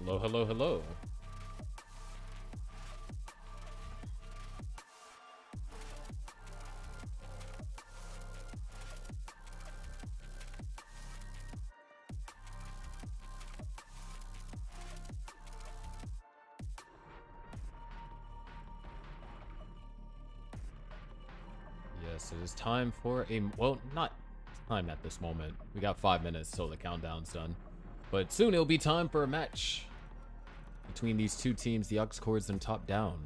Hello, hello, hello. Yes, it is time for a, well, not time at this moment. We got 5 minutes till the countdown's done. But soon it'll be time for a match between these two teams, the Ox Cords and Top Down.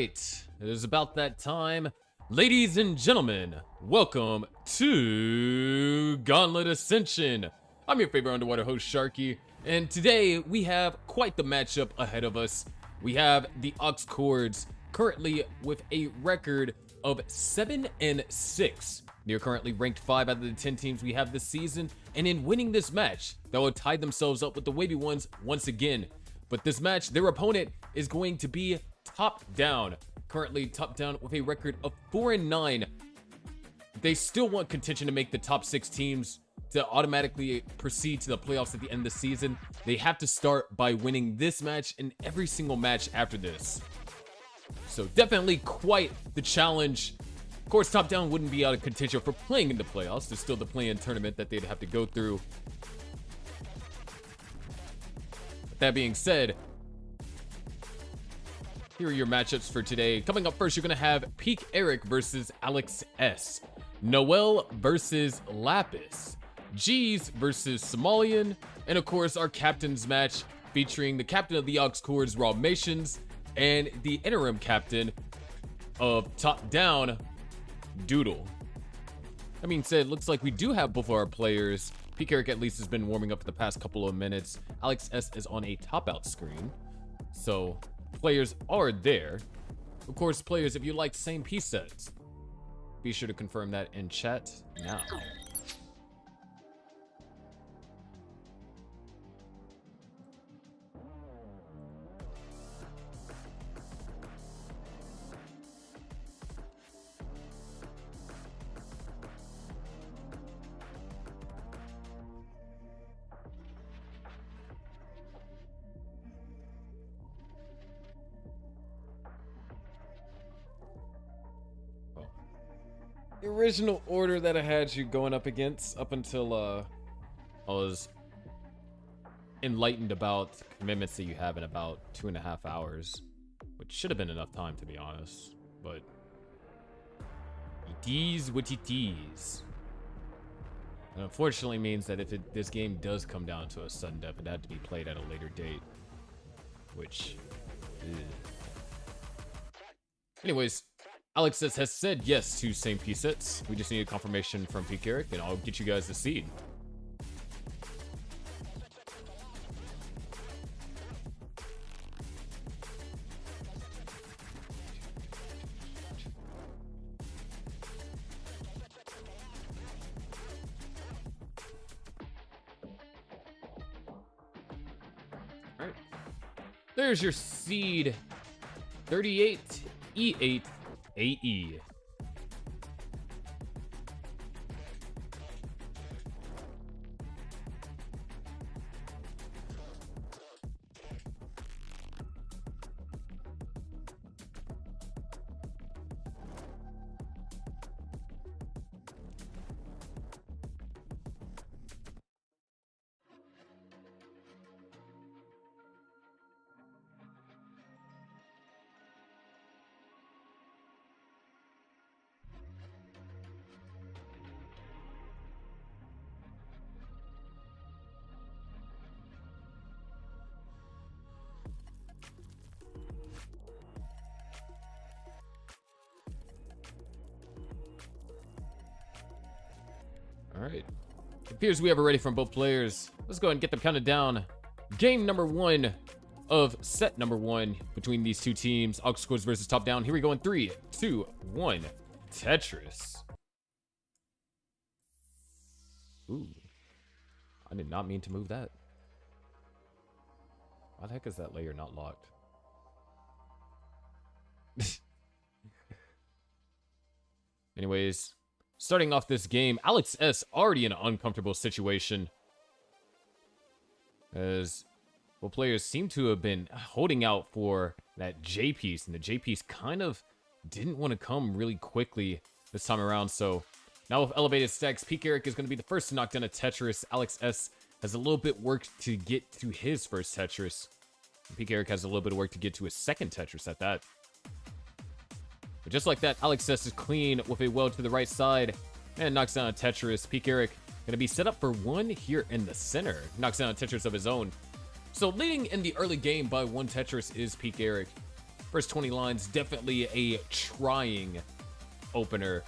right, it is about that time. Ladies and gentlemen, welcome to Gauntlet Ascension. I'm your favorite underwater host, Sharky, and today we have quite the matchup ahead of us. We have the Ox Cords currently with a record of 7-6. They're currently ranked 5 out of the 10 teams we have this season, and in winning this match, they will tie themselves up with the Wavy Ones once again. But this match, their opponent is going to be Top Down. Currently Top Down with a record of 4-9. They still want contention to make the top 6 teams to automatically proceed to the playoffs at the end of the season. They have to start by winning this match and every single match after this. So definitely quite the challenge. Of course, Top Down wouldn't be out of contention for playing in the playoffs. There's still the play-in tournament that they'd have to go through. With that being said, here are your matchups for today. Coming up first, you're going to have Peak Eric versus Alex S. Noel versus Lapis. G's versus Somalian. And of course, our captain's match featuring the captain of the Ox Cords, Raw Mations, and the interim captain of Top Down, Doodle. That being said, looks like we do have both of our players. Peak Eric at least has been warming up for the past couple of minutes. Alex S is on a top out screen. So players are there. Of course, players, if you like same piece sets, be sure to confirm that in chat now. The original order that I had you going up against up until I was enlightened about commitments that you have in about 2.5 hours, which should have been enough time to be honest, but it is what it is. And unfortunately means that if this game does come down to a sudden death, it had to be played at a later date, which anyways, Alex has said yes to same piece sets. We just need a confirmation from Peak Eric, and I'll get you guys the seed. All right. There's your seed. 38 E8 AE. All right, it appears we have it ready from both players. Let's go ahead and get them counted down. Game number 1 of set number 1 between these two teams, Ox Cords versus Top Down. Here we go in 3, 2, 1, Tetris. Ooh, I did not mean to move that. Why the heck is that layer not locked? Anyways, starting off this game, Alex S already in an uncomfortable situation, as well, players seem to have been holding out for that J piece, and the J piece kind of didn't want to come really quickly this time around. So now with elevated stacks, Peak Eric is going to be the first to knock down a Tetris. Alex S has a little bit work to get to his first Tetris. Peak Eric has a little bit of work to get to his second Tetris at that. But just like that, Alex S is clean with a weld to the right side and knocks down a Tetris. Peak Eric going to be set up for one here in the center. Knocks down a Tetris of his own. So leading in the early game by one Tetris is Peak Eric. First 20 lines, definitely a trying opener.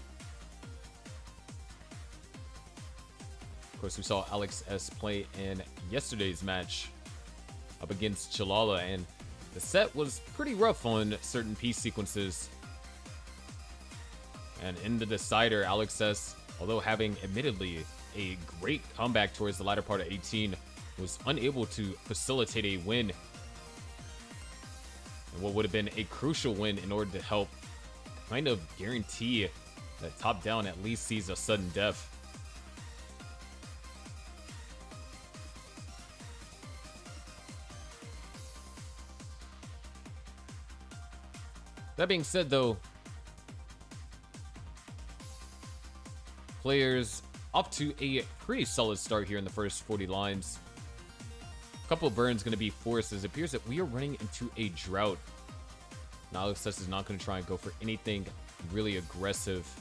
Of course, we saw Alex S play in yesterday's match up against Chalala, and the set was pretty rough on certain piece sequences. And in the decider, Alex S, although having admittedly a great comeback towards the latter part of 18, was unable to facilitate a win. And what would have been a crucial win in order to help kind of guarantee that top down at least sees a sudden death. That being said, though, players off to a pretty solid start here in the first 40 lines. A couple of burns going to be forced, as it appears that we are running into a drought. Now Alex S is not going to try and go for anything really aggressive.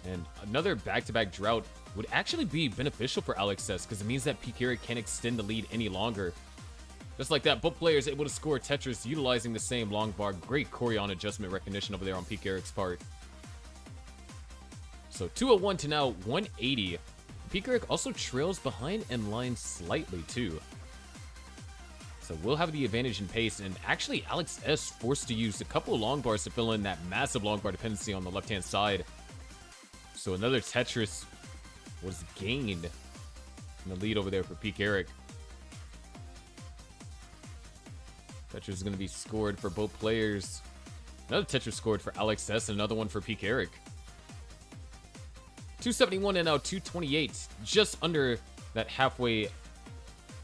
And another back-to-back drought would actually be beneficial for Alex S, because it means that PK can't extend the lead any longer. Just like that, both players able to score Tetris utilizing the same long bar. Great choreo adjustment recognition over there on PK's part. So 201 to now 180. PK also trails behind in line slightly too. So we'll have the advantage in pace, and actually Alex S forced to use a couple of long bars to fill in that massive long bar dependency on the left-hand side. So another Tetris was gained in the lead over there for PK. Tetris is going to be scored for both players. Another Tetris scored for Alex S, and another one for PK. 271 and now 228, just under that halfway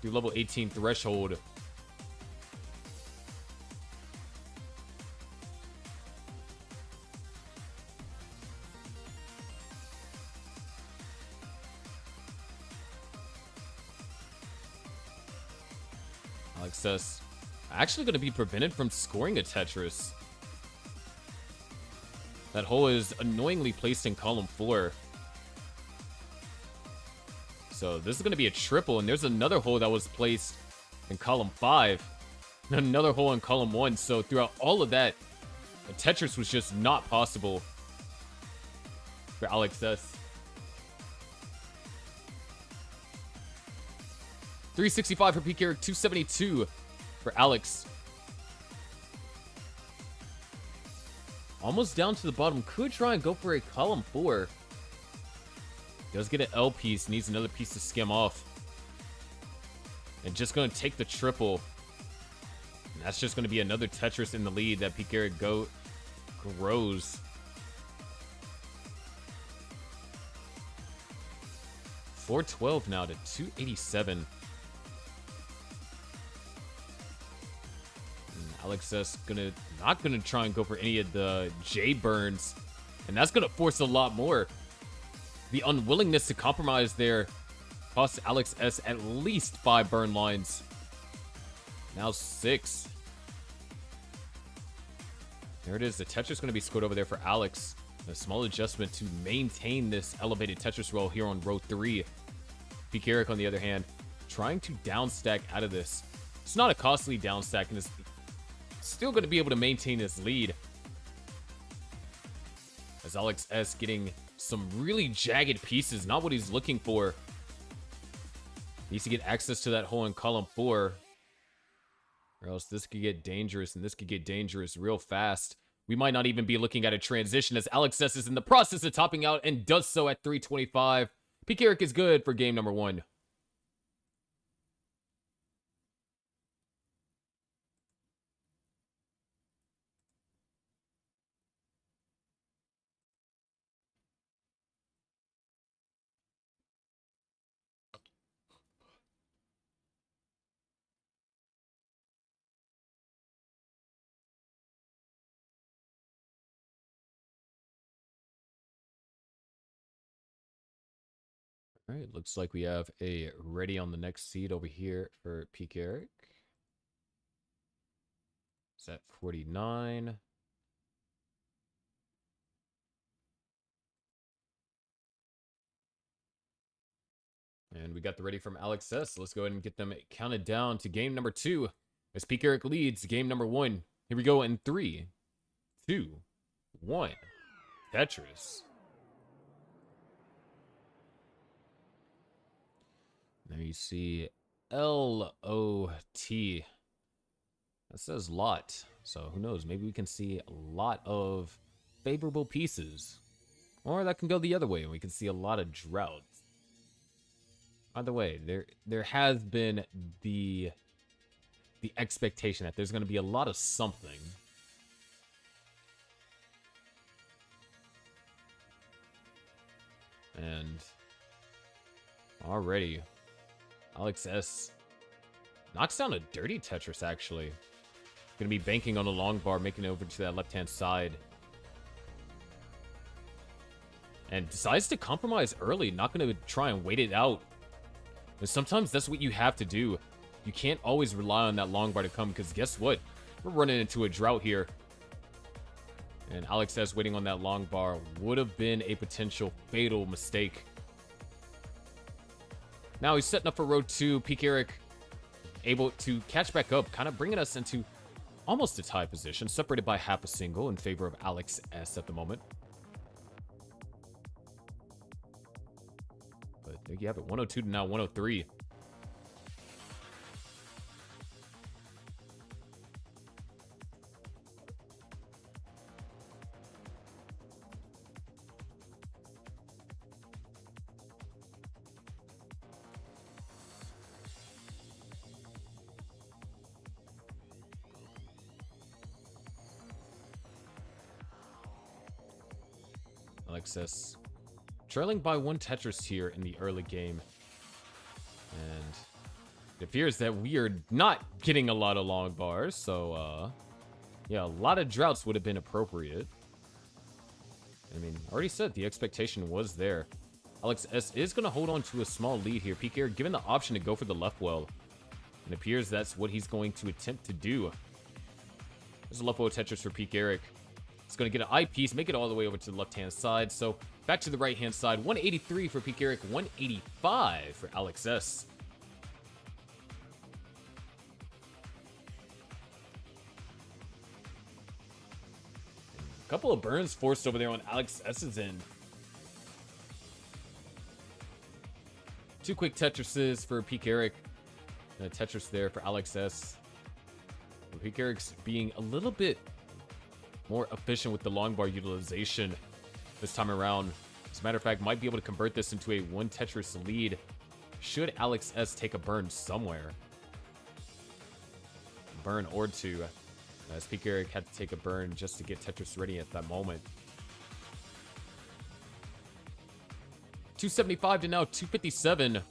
through level 18 threshold. Alex S actually going to be prevented from scoring a Tetris. That hole is annoyingly placed in column 4. So this is going to be a triple, and there's another hole that was placed in column 5. And another hole in column 1. So throughout all of that, a Tetris was just not possible for Alex S. 365 for PK, 272 for Alex. Almost down to the bottom. Could try and go for a column 4. Does get an L piece. Needs another piece to skim off. And just going to take the triple. And that's just going to be another Tetris in the lead that PK grows. 412 now to 287. Alex S not gonna try and go for any of the J burns, and that's gonna force a lot more. The unwillingness to compromise there costs Alex S at least 5 burn lines. Now 6. There it is. The Tetris gonna be scored over there for Alex. A small adjustment to maintain this elevated Tetris roll here on row 3. PK on the other hand, trying to down stack out of this. It's not a costly down stack, and it's still going to be able to maintain his lead. As Alex S getting some really jagged pieces, not what he's looking for. Needs to get access to that hole in column 4, or else this could get dangerous, and this could get dangerous real fast. We might not even be looking at a transition, as Alex S is in the process of topping out and does so at 325. PK is good for game number 1. All right, looks like we have a ready on the next seed over here for PK. It's at 49. And we got the ready from Alex S. Let's go ahead and get them counted down to game number 2. As PK leads game number 1. Here we go in 3, 2, 1. Tetris. There you see LOT. That says lot. So who knows? Maybe we can see a lot of favorable pieces. Or that can go the other way and we can see a lot of droughts. Either way, there has been the expectation that there's going to be a lot of something. And already, Alex S knocks down a dirty Tetris, actually. Going to be banking on the long bar, making it over to that left-hand side. And decides to compromise early, not going to try and wait it out. But sometimes that's what you have to do. You can't always rely on that long bar to come, because guess what? We're running into a drought here. And Alex S waiting on that long bar would have been a potential fatal mistake. Now he's setting up for row 2. Peak Eric able to catch back up, kind of bringing us into almost a tie position, separated by half a single in favor of Alex S at the moment. But there you have it, 102 to now 103. Alexis trailing by 1 Tetris here in the early game. And it appears that we are not getting a lot of long bars, so yeah, a lot of droughts would have been appropriate. I mean, I already said the expectation was there. Alex S is going to hold on to a small lead here. Peak Air given the option to go for the left well. And it appears that's what he's going to attempt to do. There's a left well Tetris for Peak Eric. It's going to get an eyepiece, make it all the way over to the left-hand side. So back to the right-hand side. 183 for Peak Eric, 185 for Alex S. A couple of burns forced over there on Alex S's end. 2 quick Tetrises for Peak Eric. And a Tetris there for Alex S. Peak Eric's being a little bit more efficient with the long bar utilization this time around. As a matter of fact, might be able to convert this into a 1 Tetris lead should Alex S take a burn somewhere. Burn or 2. As Peak Eric had to take a burn just to get Tetris ready at that moment. 275 to now 257.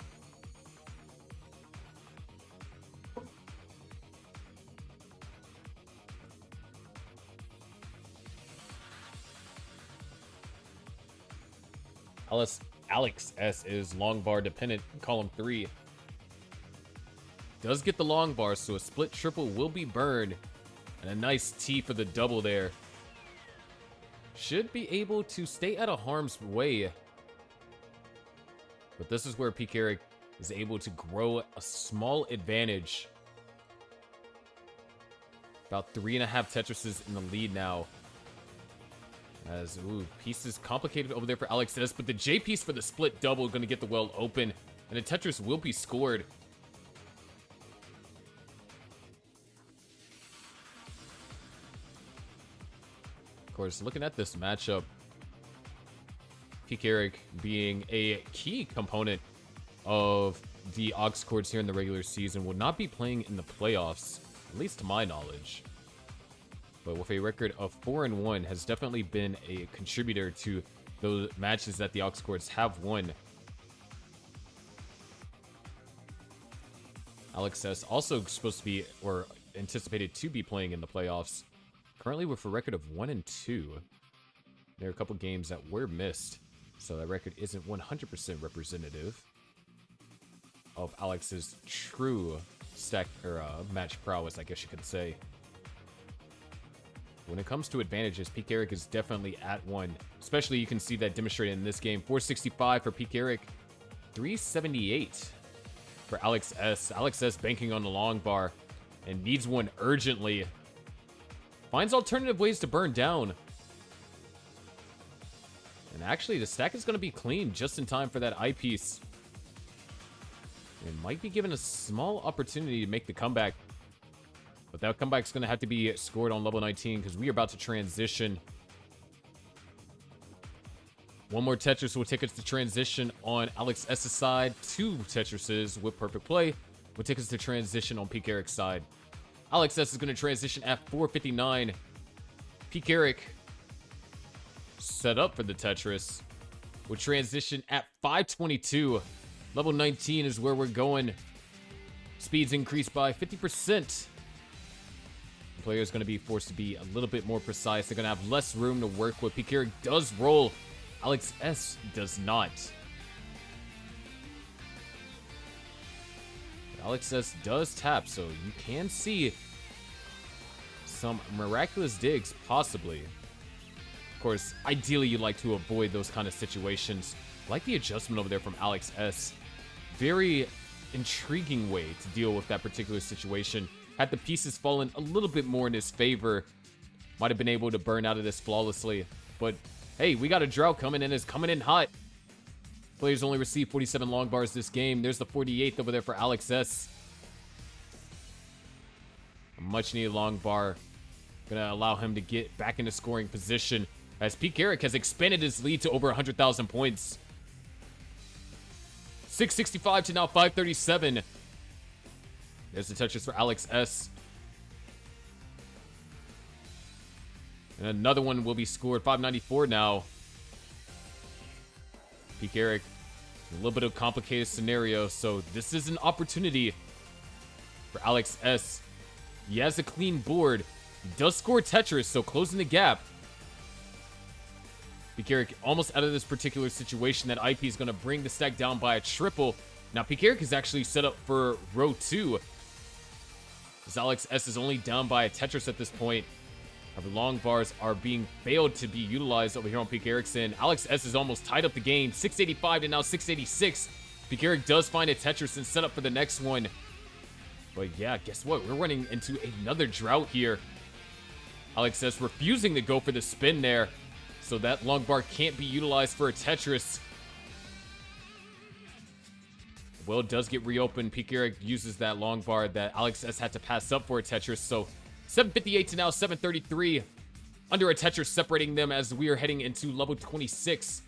Alex S is long bar dependent in column 3. Does get the long bar, so a split triple will be burned. And a nice T for the double there. Should be able to stay out of harm's way. But this is where Peak Eric is able to grow a small advantage. About 3.5 Tetrises in the lead now. As, ooh, pieces complicated over there for Alex S, but the J piece for the split double going to get the well open, and a Tetris will be scored. Of course, looking at this matchup, Peak Eric being a key component of the aux chords here in the regular season will not be playing in the playoffs, at least to my knowledge. But with a record of 4-1, has definitely been a contributor to those matches that the aux chords have won. Alex S also supposed to be, or anticipated to be, playing in the playoffs. Currently with a record of 1-2. There are a couple games that were missed, so that record isn't 100% representative of Alex's true stack or match prowess, I guess you could say. When it comes to advantages, Peak Eric is definitely at 1. Especially you can see that demonstrated in this game. 465 for Peak Eric, 378 for Alex S. Alex S banking on the long bar and needs one urgently. Finds alternative ways to burn down. And actually, the stack is going to be clean just in time for that eyepiece. It might be given a small opportunity to make the comeback. But that comeback is going to have to be scored on level 19 because we are about to transition. One more Tetris will take us to transition on Alex S's side. 2 Tetrises with perfect play will take us to transition on Peak Eric's side. Alex S is going to transition at 4:59. Peak Eric, set up for the Tetris, will transition at 5:22. Level 19 is where we're going. Speeds increased by 50%. The player is going to be forced to be a little bit more precise. They're going to have less room to work with. Peak Eric does roll. Alex S does not. Alex S does tap, so you can see some miraculous digs, possibly. Of course, ideally you'd like to avoid those kind of situations. Like the adjustment over there from Alex S. Very intriguing way to deal with that particular situation. Had the pieces fallen a little bit more in his favor, might have been able to burn out of this flawlessly. But hey, we got a drought coming in. It's coming in hot. Players only received 47 long bars this game. There's the 48th over there for Alex S. A much needed long bar. Gonna allow him to get back into scoring position as Peak Eric has expanded his lead to over 100,000 points. 665 to now 537. There's the touches for Alex S. And another one will be scored. 594 now. Peak Eric, a little bit of a complicated scenario, so this is an opportunity for Alex S. He has a clean board. He does score Tetris, so closing the gap. Peak Eric almost out of this particular situation. That IP is going to bring the stack down by a triple. Now, Peak Eric is actually set up for row 2. As Alex S is only down by a Tetris at this point. The long bars are being failed to be utilized over here on Peak Eric's end. Alex S is almost tied up the game. 685 to now 686. Peak Eric does find a Tetris and set up for the next one. But yeah, guess what? We're running into another drought here. Alex S refusing to go for the spin there. So that long bar can't be utilized for a Tetris. The well does get reopened. Peak Eric uses that long bar that Alex S had to pass up for a Tetris. So 758 to now 733. Under a Tetris separating them as we are heading into level 26.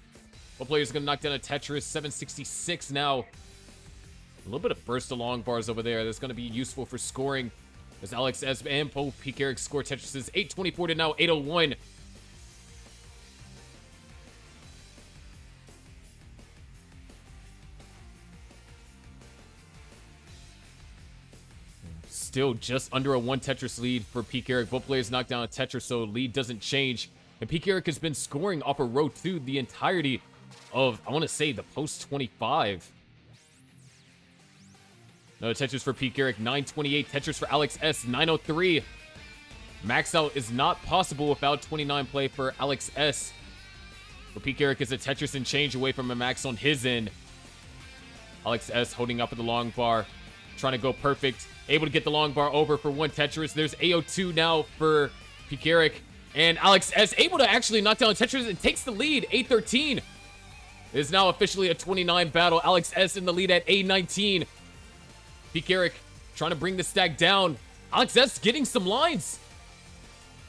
One player's going to knock down a Tetris. 766 now. A little bit of burst of long bars over there. That's going to be useful for scoring. As Alex S and Peak Eric score Tetrises. 824 to now 801. Still just under a 1 Tetris lead for Peak Eric. Both players knocked down a Tetris, so lead doesn't change. And Peak Eric has been scoring off of row 2 the entirety of, I want to say, the post 25. Another Tetris for Peak Eric, 928. Tetris for Alex S, 903. Max out is not possible without 29 play for Alex S. For Peak Eric is a Tetris and change away from a max on his end. Alex S holding up at the long bar, trying to go perfect. Able to get the long bar over for 1 Tetris. There's AO2 now for Peak Eric. And Alex S able to actually knock down a Tetris and takes the lead. 813. It is now officially a 29 battle. Alex S in the lead at A19. Peak Eric trying to bring the stack down. Alex S getting some lines.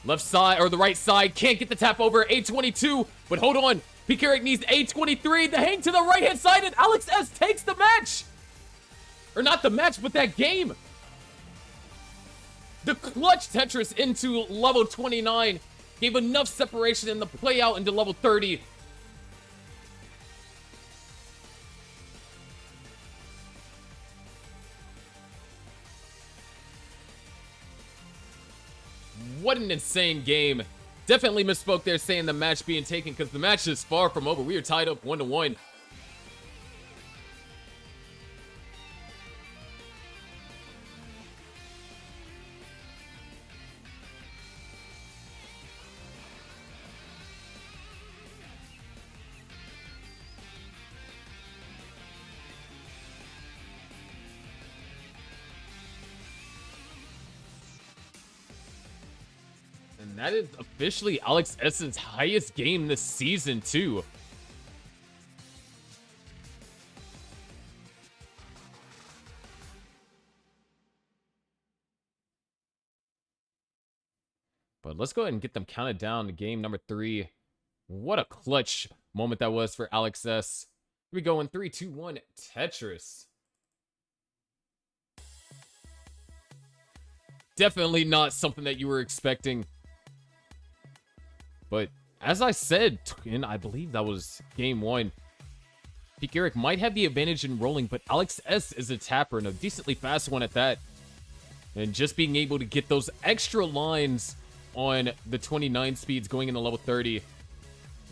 Left side, or the right side, can't get the tap over. A22, but hold on. Peak Eric needs A23. The hang to the right-hand side, and Alex S takes the match. Or not the match, but that game. The clutch Tetris into level 29 gave enough separation in the play out into level 30. What an insane game. Definitely misspoke there saying the match being taken because the match is far from over. We are tied up 1-1. And that is officially Alex S's highest game this season, too. But let's go ahead and get them counted down to game number 3. What a clutch moment that was for Alex S. Here we go in 3, 2, 1, Tetris. Definitely not something that you were expecting. But as I said, and I believe that was game 1, Peak Eric might have the advantage in rolling, but Alex S is a tapper and a decently fast one at that. And just being able to get those extra lines on the 29 speeds going into level 30.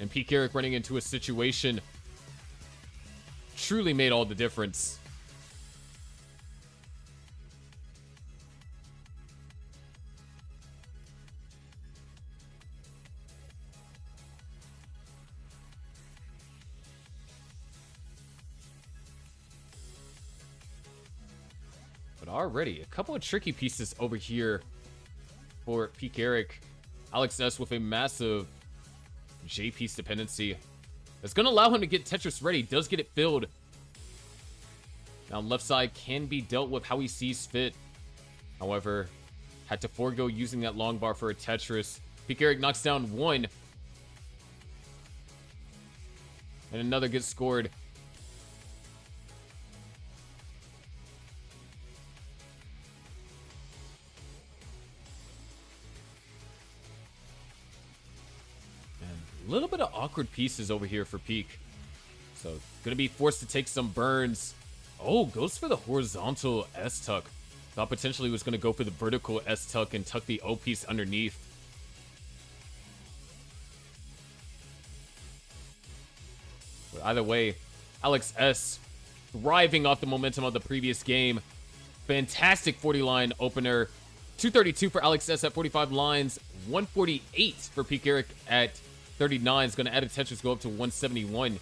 And Peak Eric running into a situation truly made all the difference. But already, a couple of tricky pieces over here for Peak Eric. Alex S with a massive J piece dependency. That's going to allow him to get Tetris ready. Does get it filled. Now left side can be dealt with how he sees fit. However, had to forego using that long bar for a Tetris. Peak Eric knocks down one. And another gets scored. A little bit of awkward pieces over here for Peak. So, gonna be forced to take some burns. Oh, goes for the horizontal S-tuck. Thought potentially was gonna go for the vertical S-tuck and tuck the O piece underneath. But either way, Alex S thriving off the momentum of the previous game. Fantastic 40-line opener. 232 for Alex S at 45 lines. 148 for Peak Eric at 39 is going to add a Tetris, go up to 171.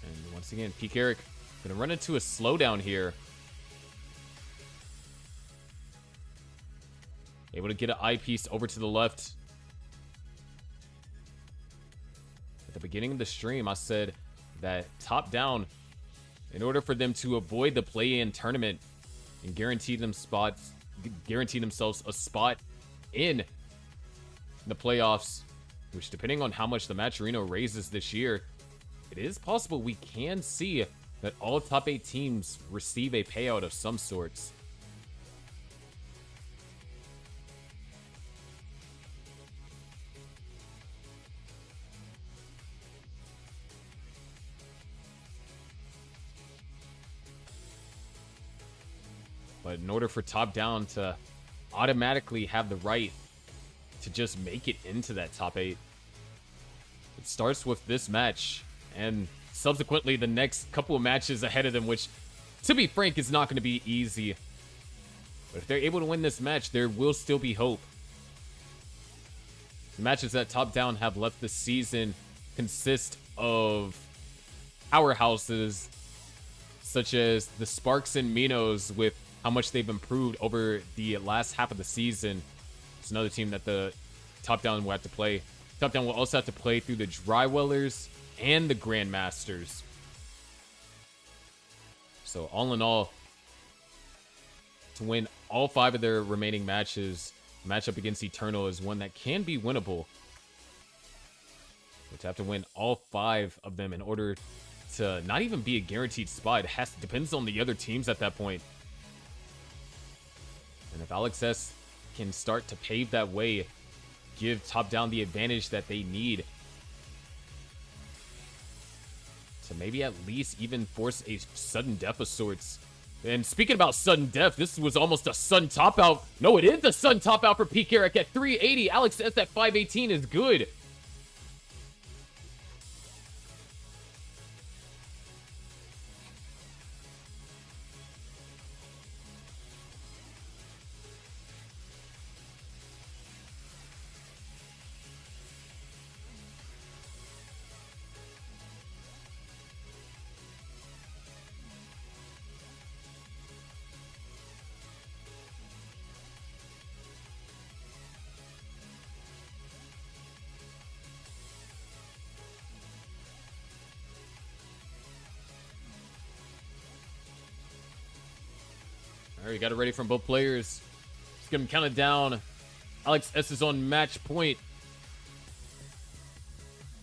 And once again, Peak Eric going to run into a slowdown here. Able to get an eyepiece over to the left. At the beginning of the stream, I said that top down, in order for them to avoid the play-in tournament and guarantee themselves a spot in the playoffs, which depending on how much the Matcherino raises this year, it is possible we can see that all top 8 teams receive a payout of some sorts. But in order for top down to automatically have the right to just make it into that top 8, it starts with this match and subsequently the next couple of matches ahead of them, which, to be frank, is not going to be easy. But if they're able to win this match, there will still be hope. The matches that top down have left this season consist of powerhouses such as the Sparks and Minos, with how much they've improved over the last half of the season. It's another team that the top down will have to play. Top down will also have to play through the Drywellers and the Grandmasters. So all in all, to win all 5 of their remaining matches, the matchup against Eternal is one that can be winnable. But to have to win all 5 of them in order to not even be a guaranteed spot, it depends on the other teams at that point. And if Alex S can start to pave that way, give top down the advantage that they need to maybe at least even force a sudden death of sorts. And speaking about sudden death, this was almost a sudden top out. No, it is a sudden top out for Peak Eric at 380. Alex S at 518 is good. All right, got it ready from both players. Just get them counted down. Alex S is on match point.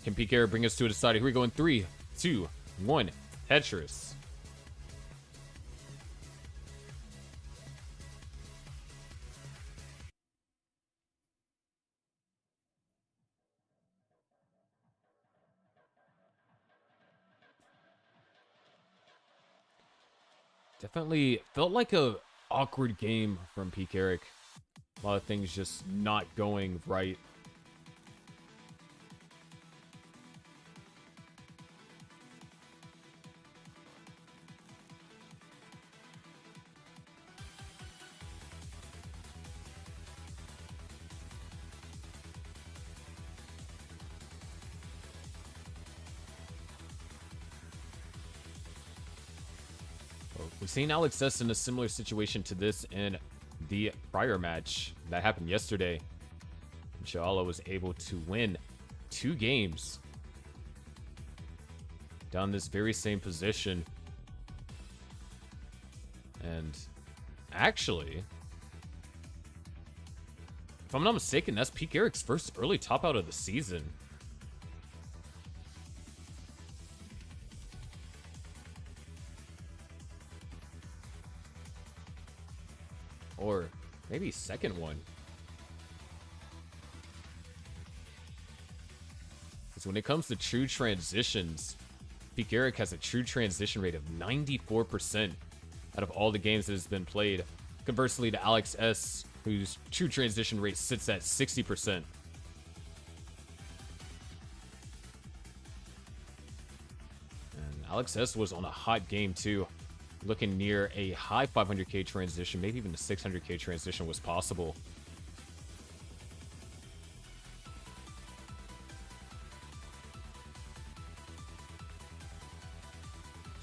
Can PK bring us to a decider? Here we go in 3, 2, 1. Tetris. Definitely felt like a awkward game from PK. A lot of things just not going right. We've seen Alex S in a similar situation to this in the prior match that happened yesterday. Inshallah was able to win 2 games down this very same position. And actually, if I'm not mistaken, that's Peak Eric's first early top out of the season. Or maybe second one. Because when it comes to true transitions, Peak Eric has a true transition rate of 94% out of all the games that has been played. Conversely to Alex S, whose true transition rate sits at 60%. And Alex S was on a hot game too. Looking near a high 500k transition, maybe even a 600k transition was possible.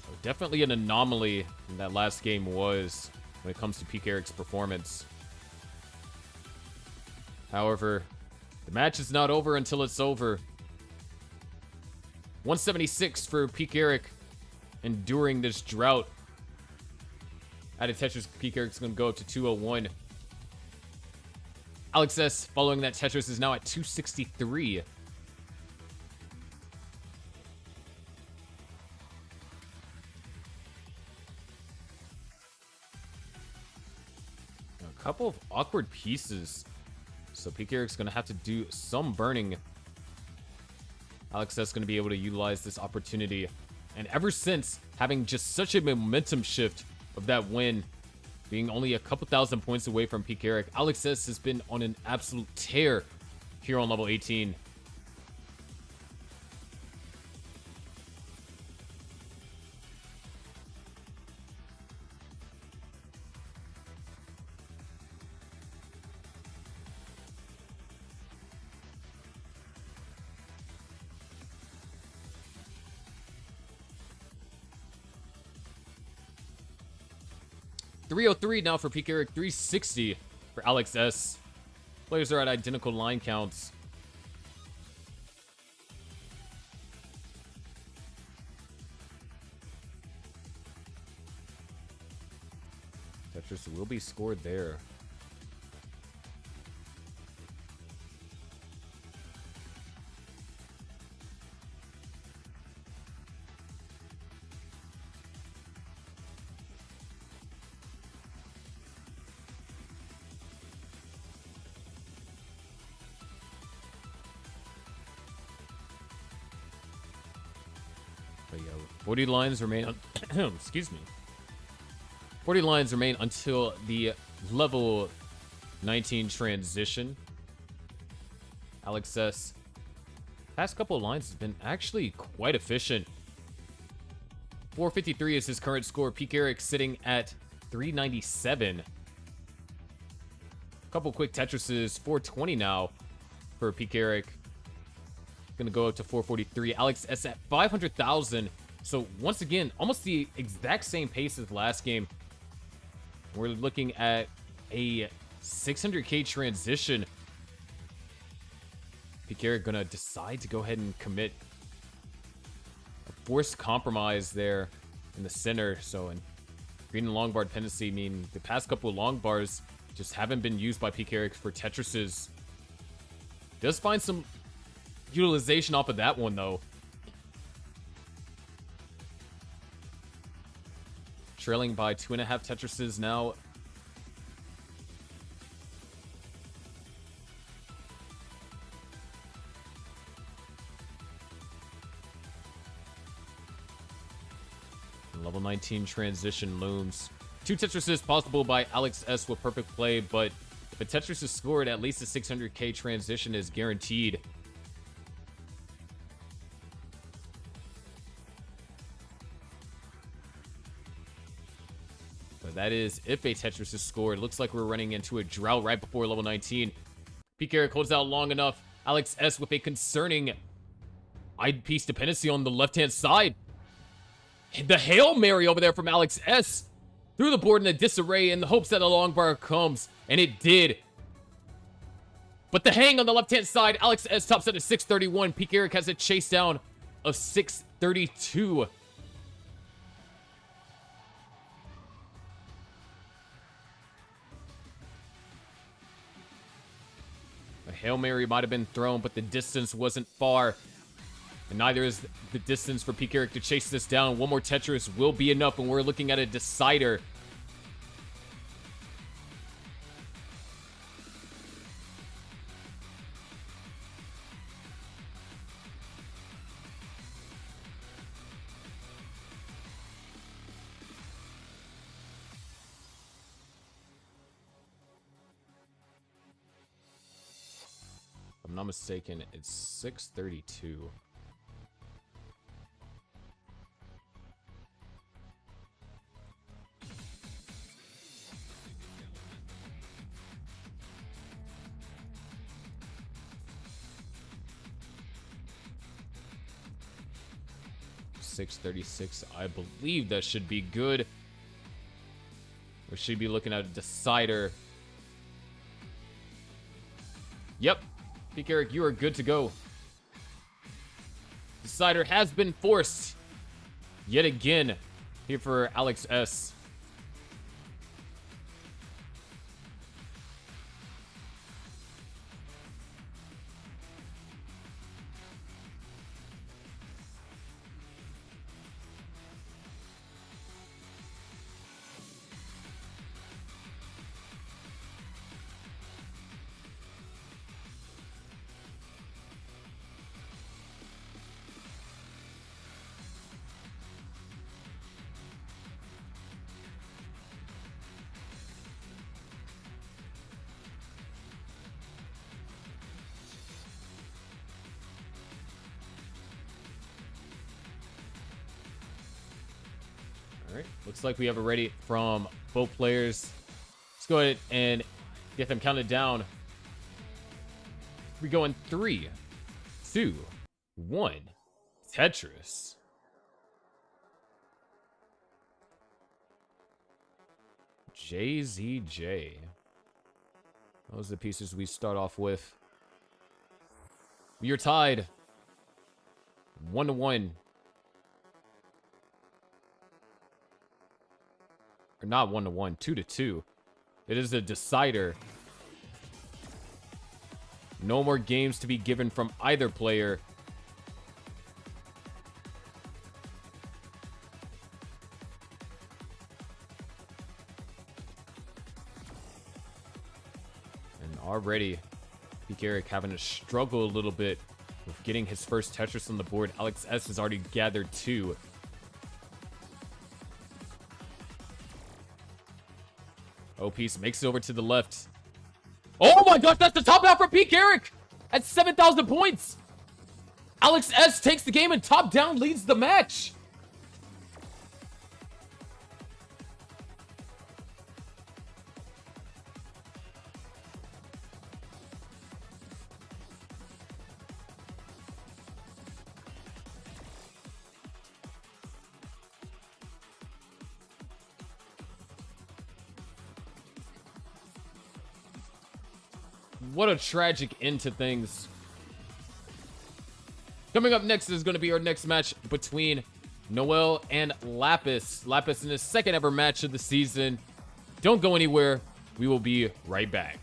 So definitely an anomaly that last game was when it comes to Peak Eric's performance. However, the match is not over until it's over. 176 for Peak Eric enduring this drought. Out of Tetris, Peak Eric's going to go up to 201. Alex S, following that Tetris, is now at 263. A couple of awkward pieces. So Peak Eric's going to have to do some burning. Alex S going to be able to utilize this opportunity. And ever since having just such a momentum shift of that win, being only a couple thousand points away from Peak Eric, Alex S has been on an absolute tear here on level 18. $303 now for Peak Eric, $360 for Alex S. Players are at identical line counts. Tetris will be scored there. But yeah, 40 lines remain. Excuse me. 40 lines remain until the level 19 transition. Alex S, past couple of lines has been actually quite efficient. 453 is his current score. Peak Eric sitting at 397. Couple quick Tetrises. 420 now for Peak Eric. Gonna go up to 443. Alex S at 500,000. So once again, almost the exact same pace as last game. We're looking at a 600k transition. Peak Eric gonna decide to go ahead and commit a forced compromise there in the center. So, and Green and long bar dependency mean the past couple of long bars just haven't been used by PKeric for Tetrises. Does find some utilization off of that one, though. Trailing by 2.5 Tetrises now. Level 19 transition looms. 2 Tetrises possible by Alex S with perfect play, but if a Tetris is scored, at least a 600k transition is guaranteed. But that is if a Tetris is scored. Looks like we're running into a drought right before level 19. PKeric holds out long enough. Alex S with a concerning eyepiece dependency on the left-hand side. The Hail Mary over there from Alex S. Through the board in a disarray in the hopes that a long bar comes. And it did. But the hang on the left-hand side, Alex S tops at a 631. PKeric has a chase down of 632. A Hail Mary might have been thrown, but the distance wasn't far. And neither is the distance for PKeric to chase this down. One more Tetris will be enough, and we're looking at a decider. If I'm not mistaken, it's 632. $636. I believe that should be good. We should be looking at a decider. Yep. PKeric, you are good to go. Decider has been forced. Yet again. Here for Alex S. All right, looks like we have it ready from both players. Let's go ahead and get them counted down. We go in 3, 2, 1. Tetris. JZJ. Those are the pieces we start off with. We are tied 1-1. Or not 1-1, 2-2. It is a decider. No more games to be given from either player. And already, PKeric having to struggle a little bit with getting his first Tetris on the board. Alex S has already gathered 2. O-Piece makes it over to the left. Oh my gosh, that's the top out for PKeric at 7,000 points. Alex S takes the game and top down leads the match. What a tragic end to things. Coming up next is going to be our next match between Noel and Lapis. Lapis in his second ever match of the season. Don't go anywhere. We will be right back.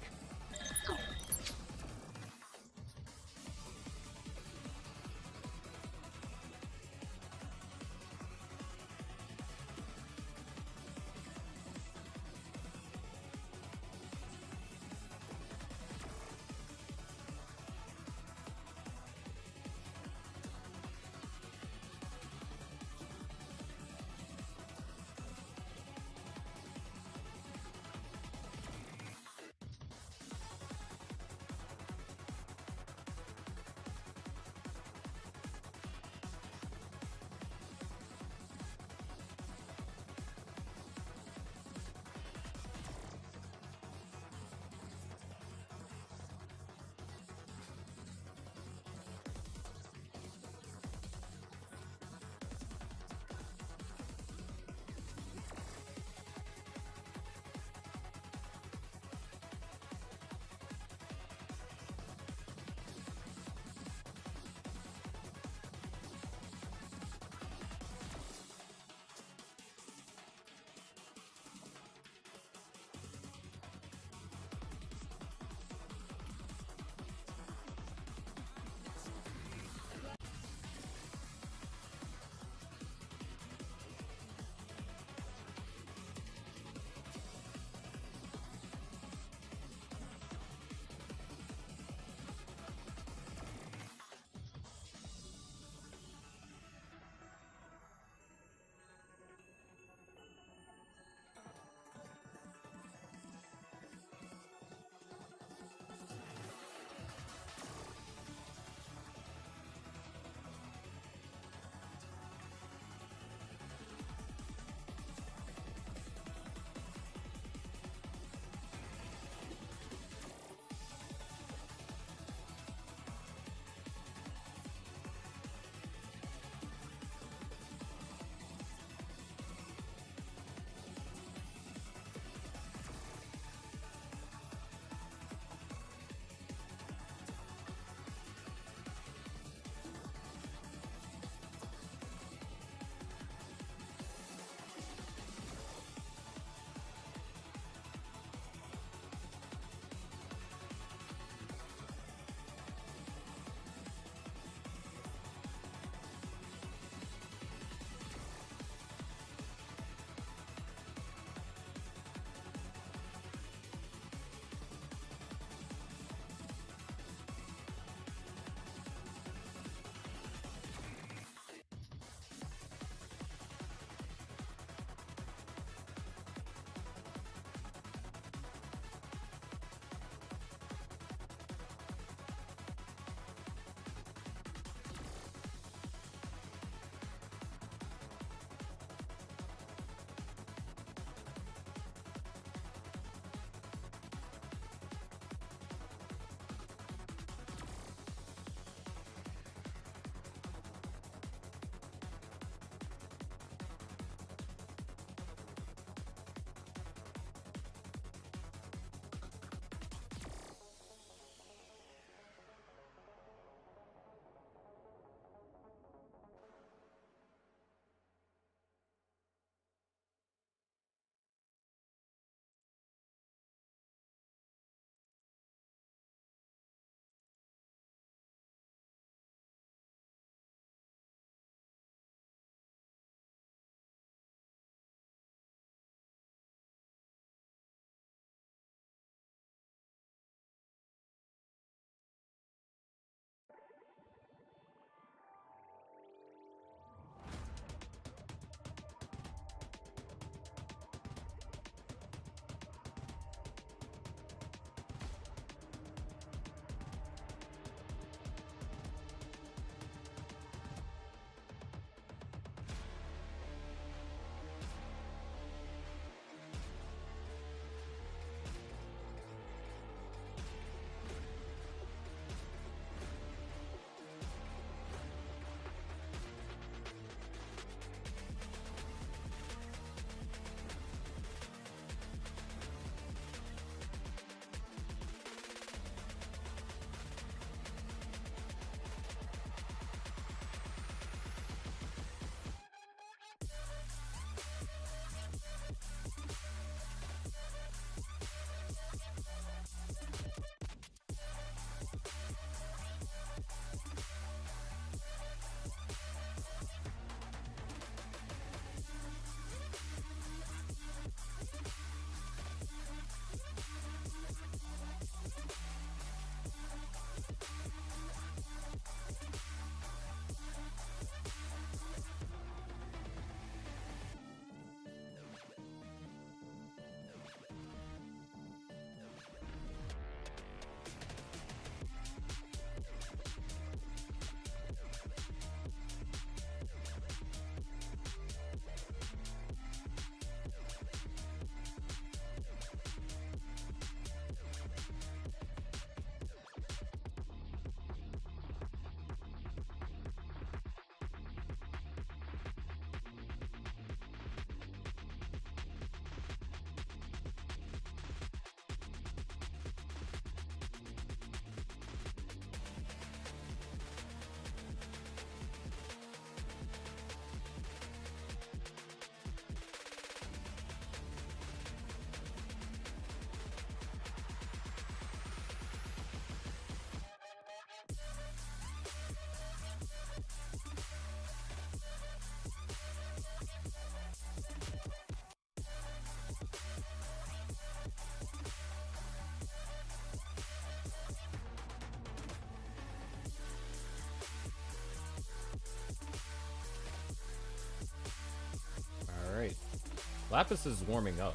Lapis is warming up.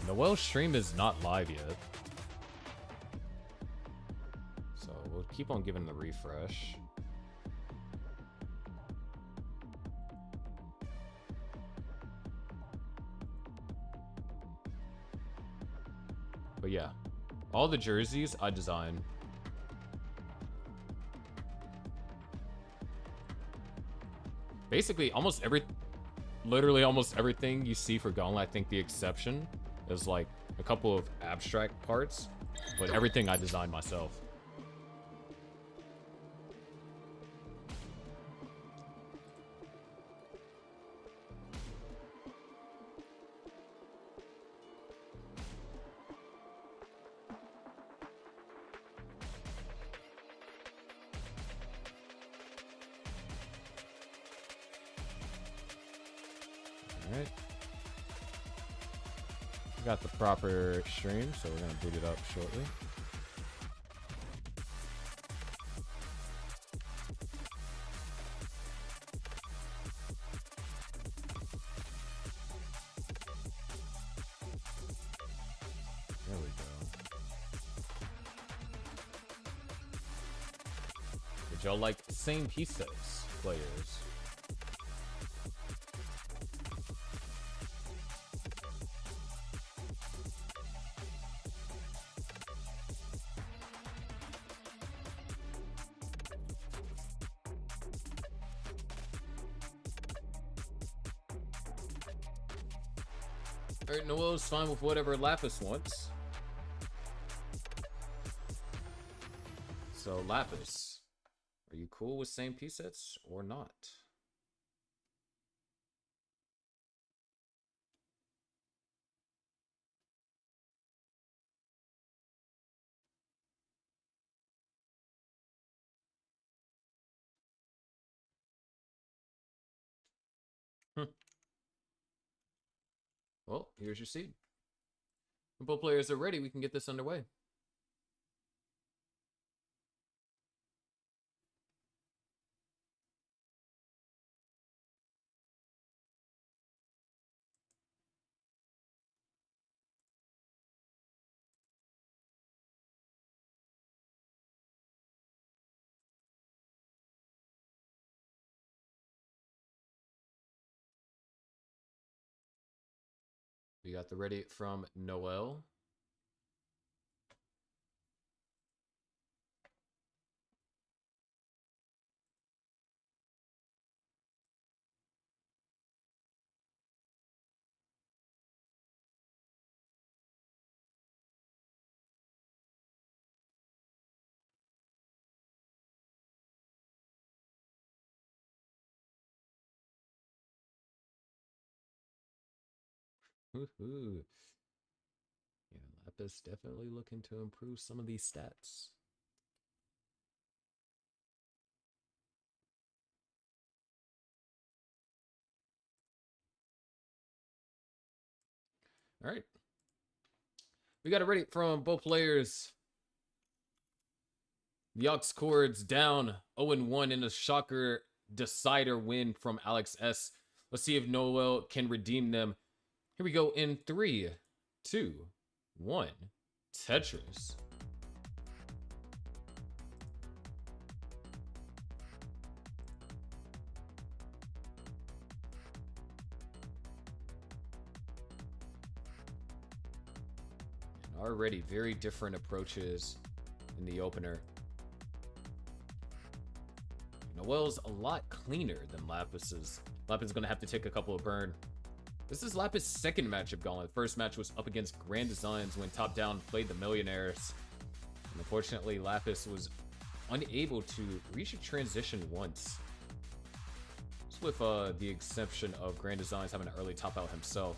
Noel's stream is not live yet. So we'll keep on giving the refresh. But yeah, all the jerseys I designed. Basically, literally almost everything you see for Gauntlet, I think the exception is like a couple of abstract parts, but everything I designed myself. Alright. We got the proper stream, so we're gonna boot it up shortly. There we go. Would y'all like same pieces, players? Alright, Noel's fine with whatever Lapis wants. So, Lapis, are you cool with same piece sets or not? Well, here's your seed. When both players are ready, we can get this underway. We got the ready from Noel. Woohoo. Yeah, Lapis definitely looking to improve some of these stats. All right. We got it ready from both players. The Ox Chords down 0-1 in a shocker decider win from Alex S. Let's see if Noel can redeem them. Here we go in 3, 2, 1. Tetris. And already very different approaches in the opener. Noel's a lot cleaner than Lapis's. Lapis is going to have to take a couple of burn. This is Lapis' second match of Gauntlet. First match was up against Grand Designs when Top Down played the Millionaires. And unfortunately, Lapis was unable to reach a transition once. Just with the exception of Grand Designs having an early top out himself.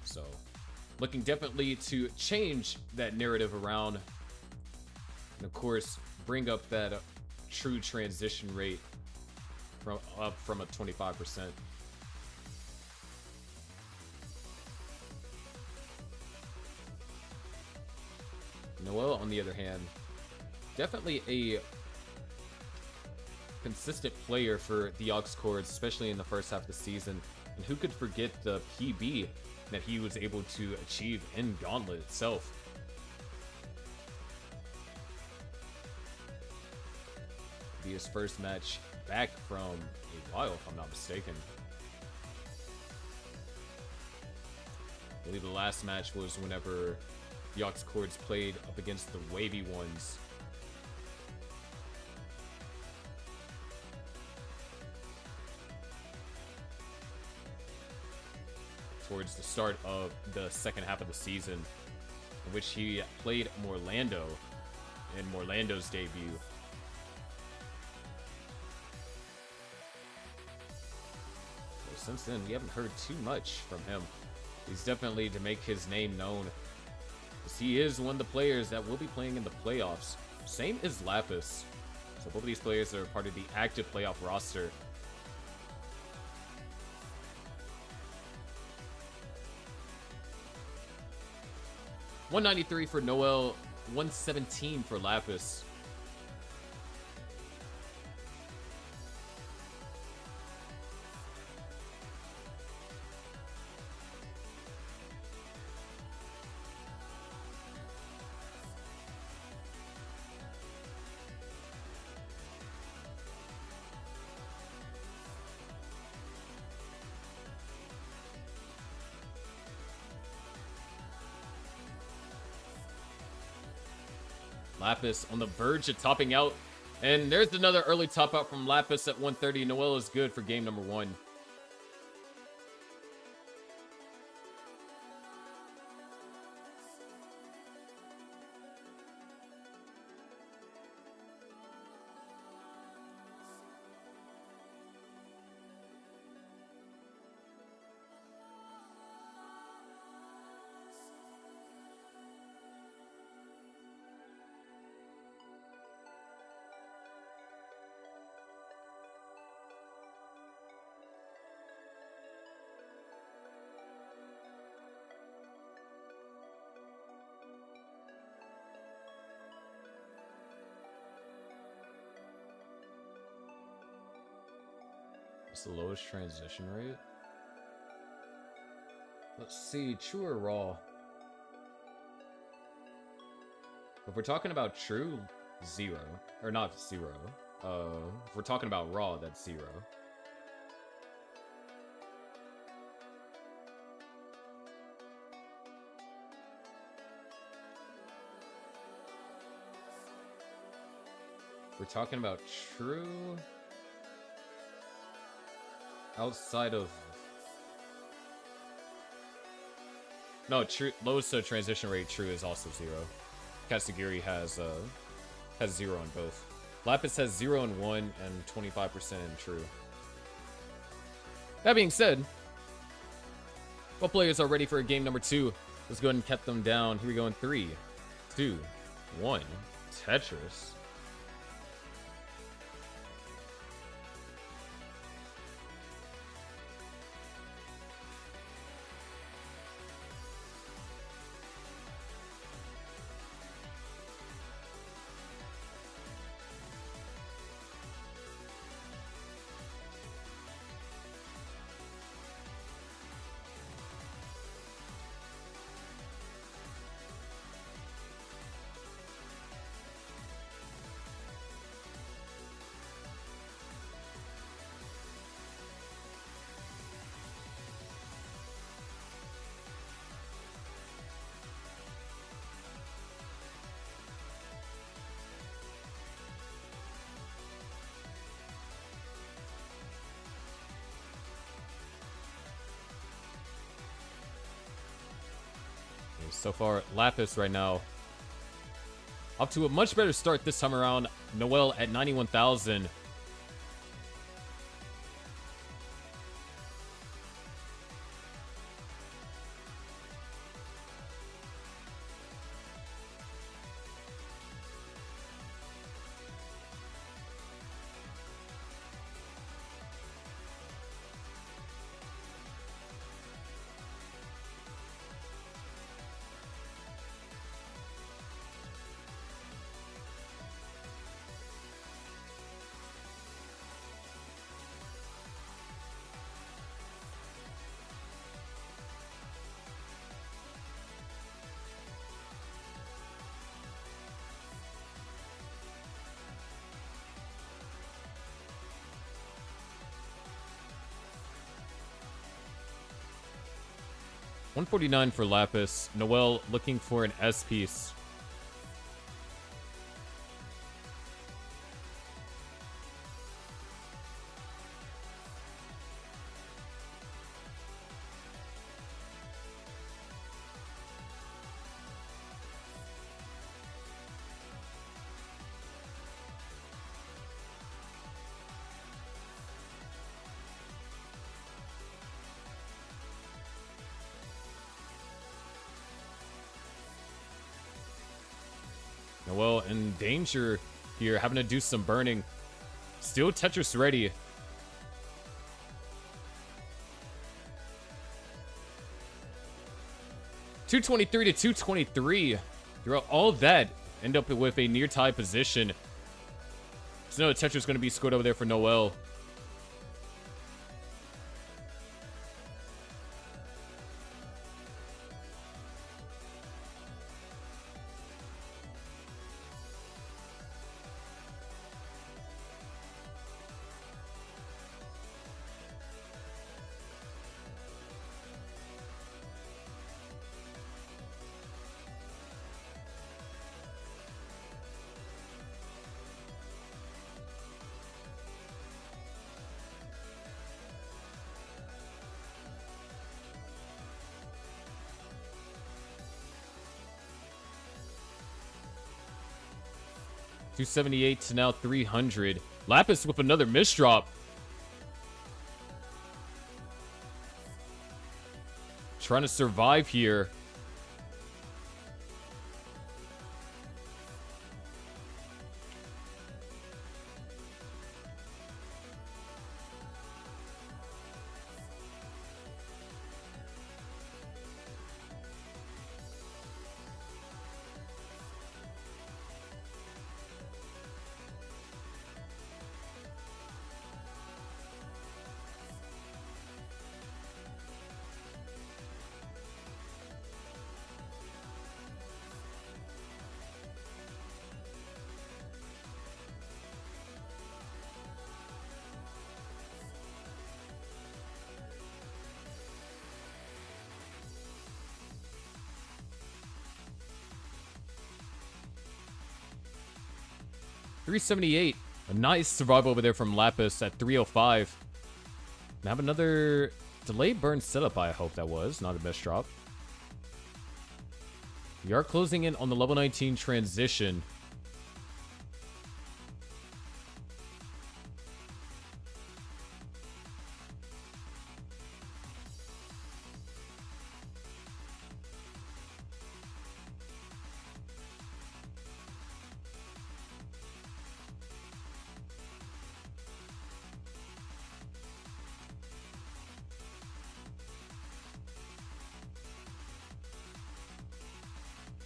So, looking definitely to change that narrative around. And of course, bring up that true transition rate up from a 25%. Noel, on the other hand, definitely a consistent player for the Aux Chords, especially in the first half of the season. And who could forget the PB that he was able to achieve in Gauntlet itself? Be his first match back from a while, if I'm not mistaken. I believe the last match was whenever the Aux Chords played up against the Wavy Ones. Towards the start of the second half of the season, in which he played Morlando in Morlando's debut. So since then, we haven't heard too much from him. He's definitely to make his name known, as he is one of the players that will be playing in the playoffs. Same as Lapis. So both of these players are part of the active playoff roster. $193 for Noel, $117 for Lapis. Lapis on the verge of topping out. And there's another early top out from Lapis at 130. Noel is good for game number 1. The lowest transition rate. Let's see, true or raw? If we're talking about true, 0. Or not 0. If we're talking about raw, that's 0. If we're talking about true, outside of true, lowest transition rate true is also 0. Kasagiri has 0 on both. Lapis has 0 and 1 and 25% in true. That being said, both players are ready for game number 2. Let's go ahead and cut them down. Here we go in 3, 2, 1. Tetris. So far, Lapis right now off to a much better start this time around. Noel at 91,000. 149 for Lapis. Noel looking for an S piece. Noel in danger here, having to do some burning. Still Tetris ready. $223 to $223. Throughout all that, end up with a near tie position. So no Tetris going to be scored over there for Noel. $278 to now $300. Lapis with another misdrop. Trying to survive here. $378. A nice survival over there from Lapis at $305. Now have another delayed burn setup, I hope that was. Not a misdrop. We are closing in on the level 19 transition.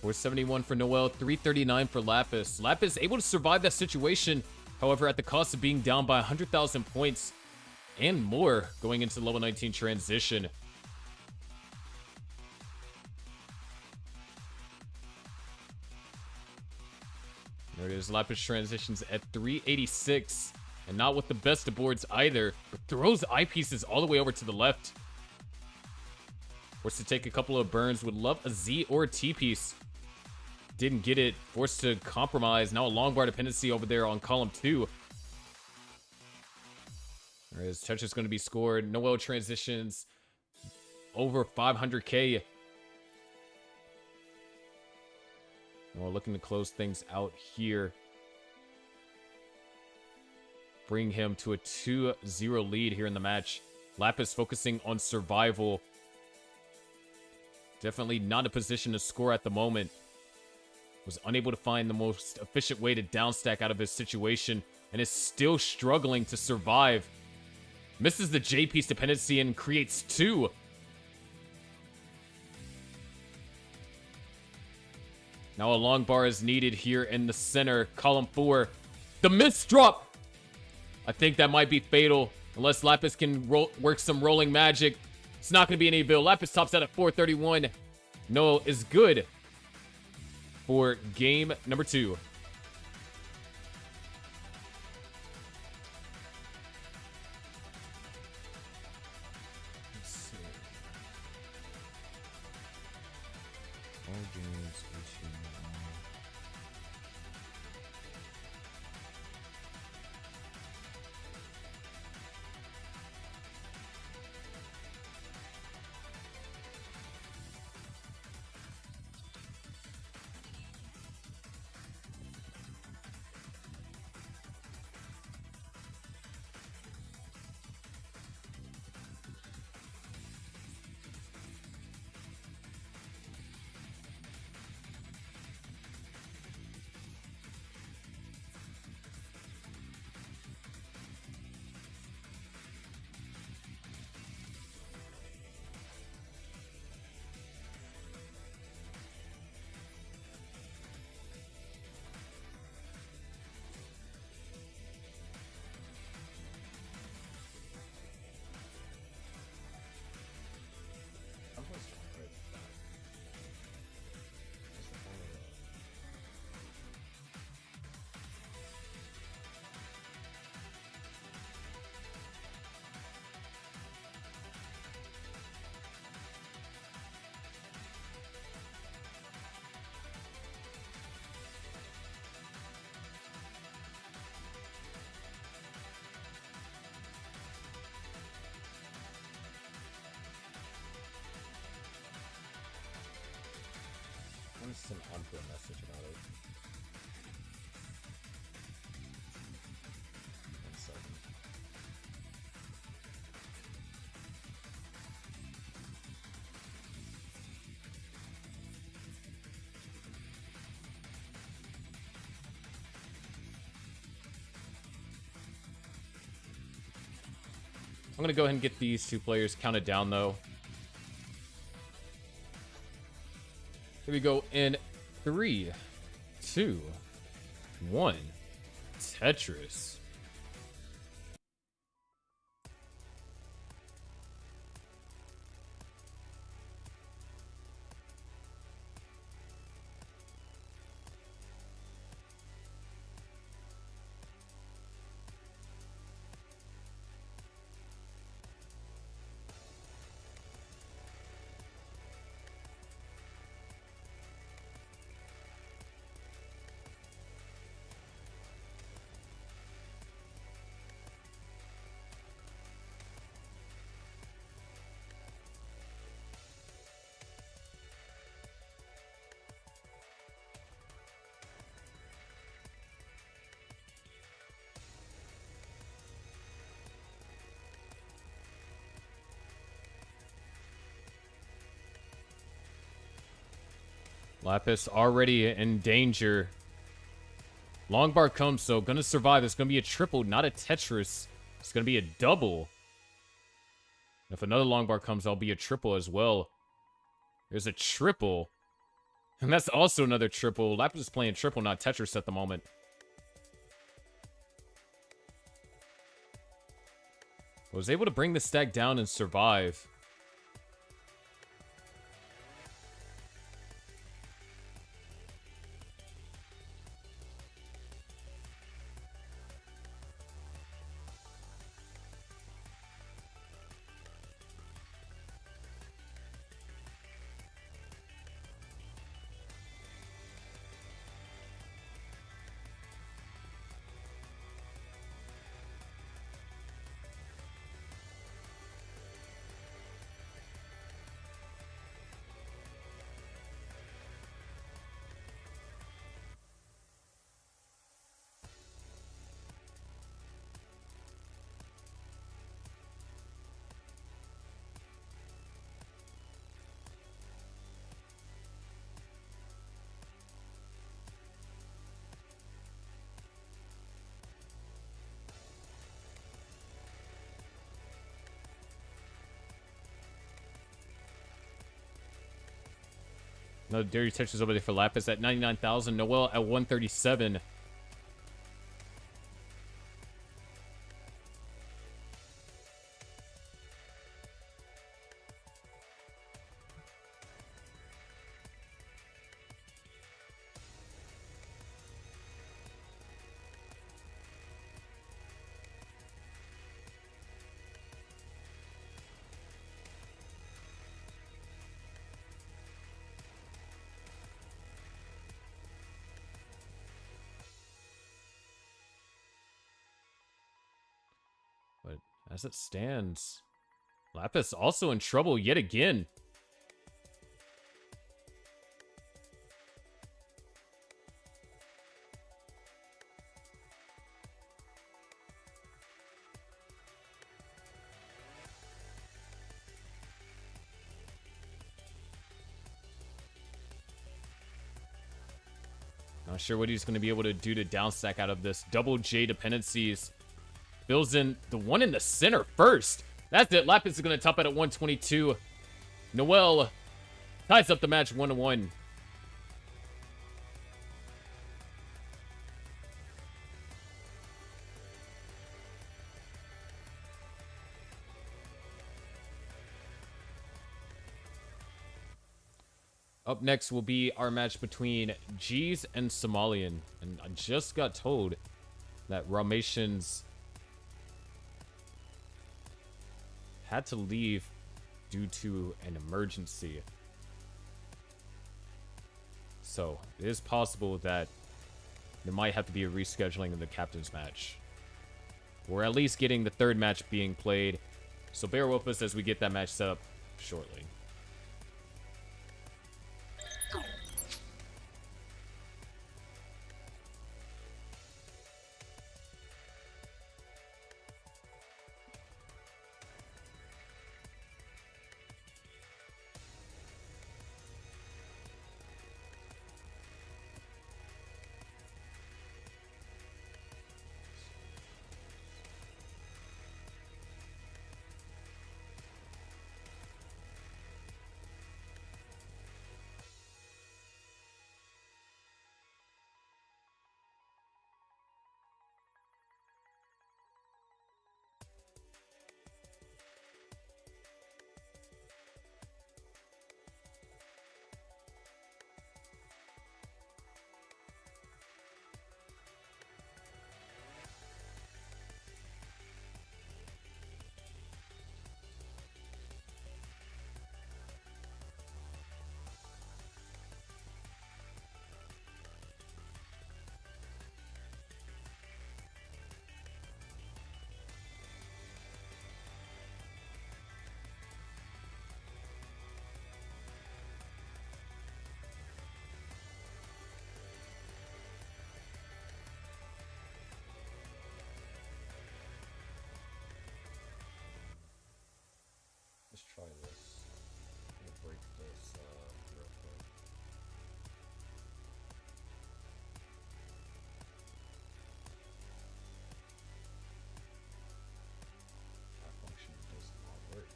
$471 for Noel, $339 for Lapis. Lapis able to survive that situation, however, at the cost of being down by 100,000 points and more going into the level 19 transition. There it is. Lapis transitions at 386, and not with the best of boards either, but throws eyepieces all the way over to the left. Forced to take a couple of burns. Would love a Z or a T piece. Didn't get it. Forced to compromise. Now a long bar dependency over there on column 2. There is. Tetris going to be scored. Noel transitions over 500k. We're looking to close things out here. Bring him to a 2-0 lead here in the match. Lapis focusing on survival. Definitely not a position to score at the moment. Was unable to find the most efficient way to downstack out of his situation and is still struggling to survive. Misses the J piece dependency and creates 2. Now a long bar is needed here in the center. Column 4. The misdrop! I think that might be fatal unless Lapis can work some rolling magic. It's not going to be any avail. Lapis tops out at 431. Noel is good for game number 2. do a message about it. 1 second. I'm going to go ahead and get these 2 players counted down, though. Here we go in 3, 2, 1. Tetris. Lapis already in danger. Long bar comes, so gonna survive. It's gonna be a triple, not a Tetris. It's gonna be a double. If another long bar comes, I'll be a triple as well. There's a triple. And that's also another triple. Lapis is playing triple, not Tetris at the moment. Was able to bring the stack down and survive. Another dirty touches over there for Lapis at 99,000. Noel at 137. But as it stands, Lapis also in trouble yet again. Not sure what he's going to be able to do to downstack out of this. Double J dependencies. Fills in the one in the center first. That's it. Lapis is going to top it at 122. Noel ties up the match 1-1. Up next will be our match between G's and Somalian. And I just got told that Rameshan's had to leave due to an emergency. So it is possible that there might have to be a rescheduling of the captain's match. We're at least getting the third match being played. So bear with us as we get that match set up shortly. drink this real quick. That function does not work.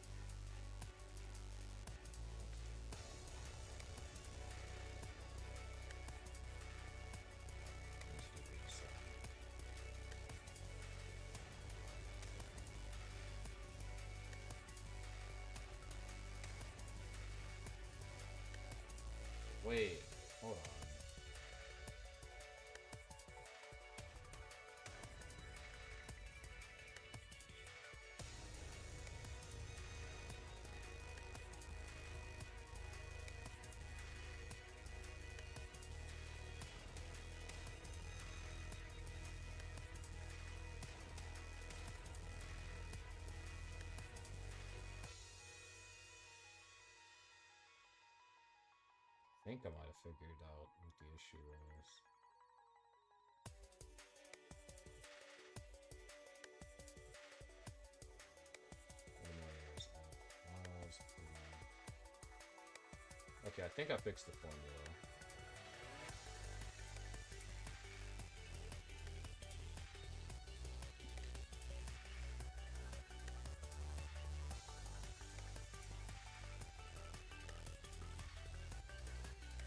Let's do this. Wait, hold on. I think I might have figured out what the issue was. Okay, I think I fixed the formula.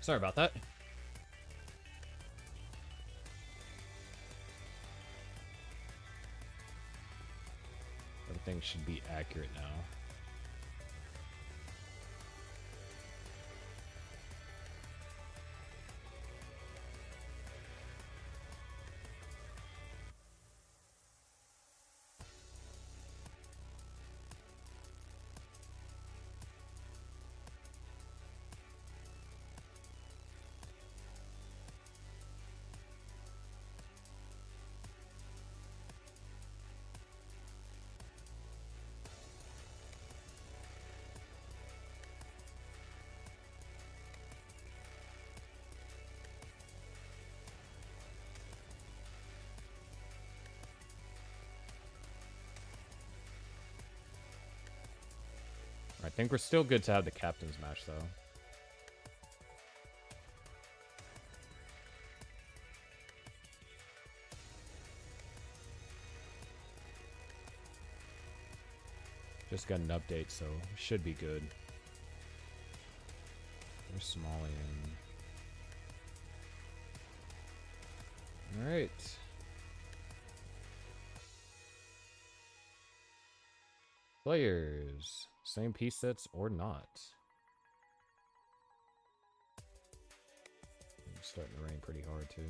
Sorry about that. Everything should be accurate now. I think we're still good to have the captain's match, though. Just got an update, so should be good. There's Somalian. Alright. Players. Same piece sets or not. It's starting to rain pretty hard, too.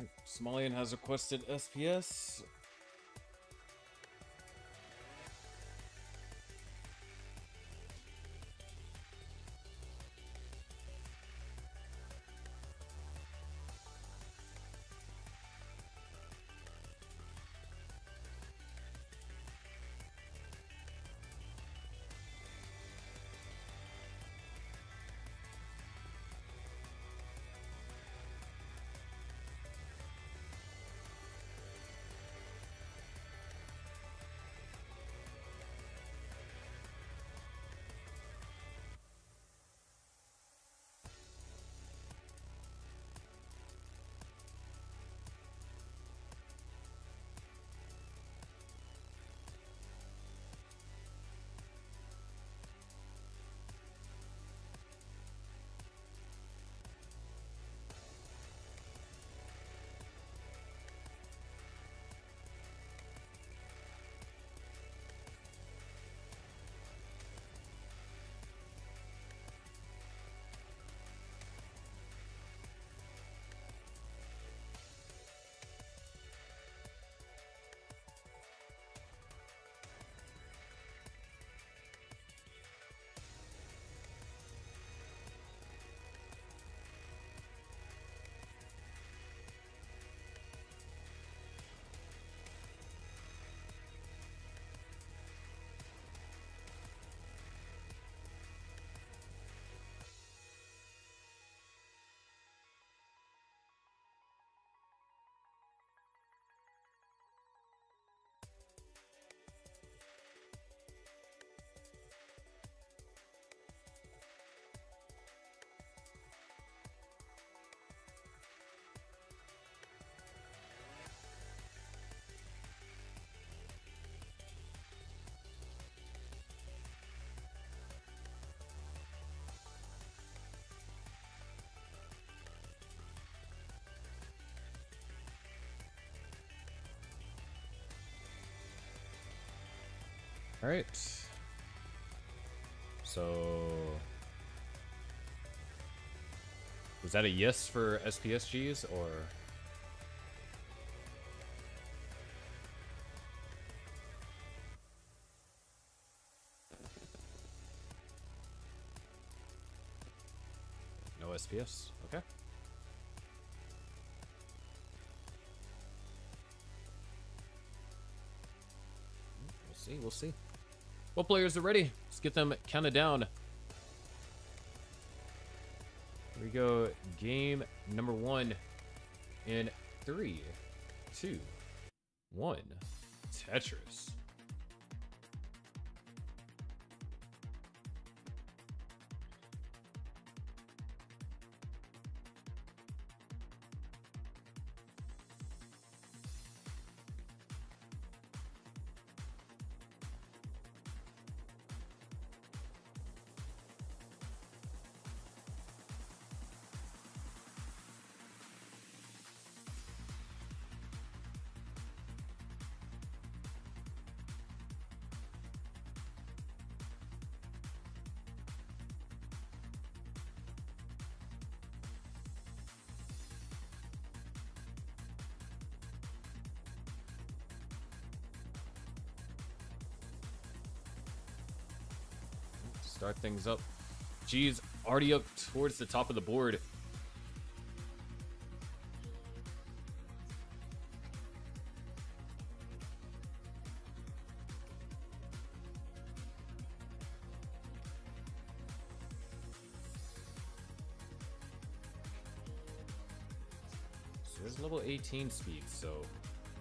Alright, Somalian has requested SPS. All right. So, was that a yes for SPSGs or? No SPS? Okay. We'll see, we'll see. Well, players are ready. Let's get them counted down. Here we go. Game number 1 in 3, 2, 1. Tetris. Start things up. G's already up towards the top of the board. So there's level 18 speed, so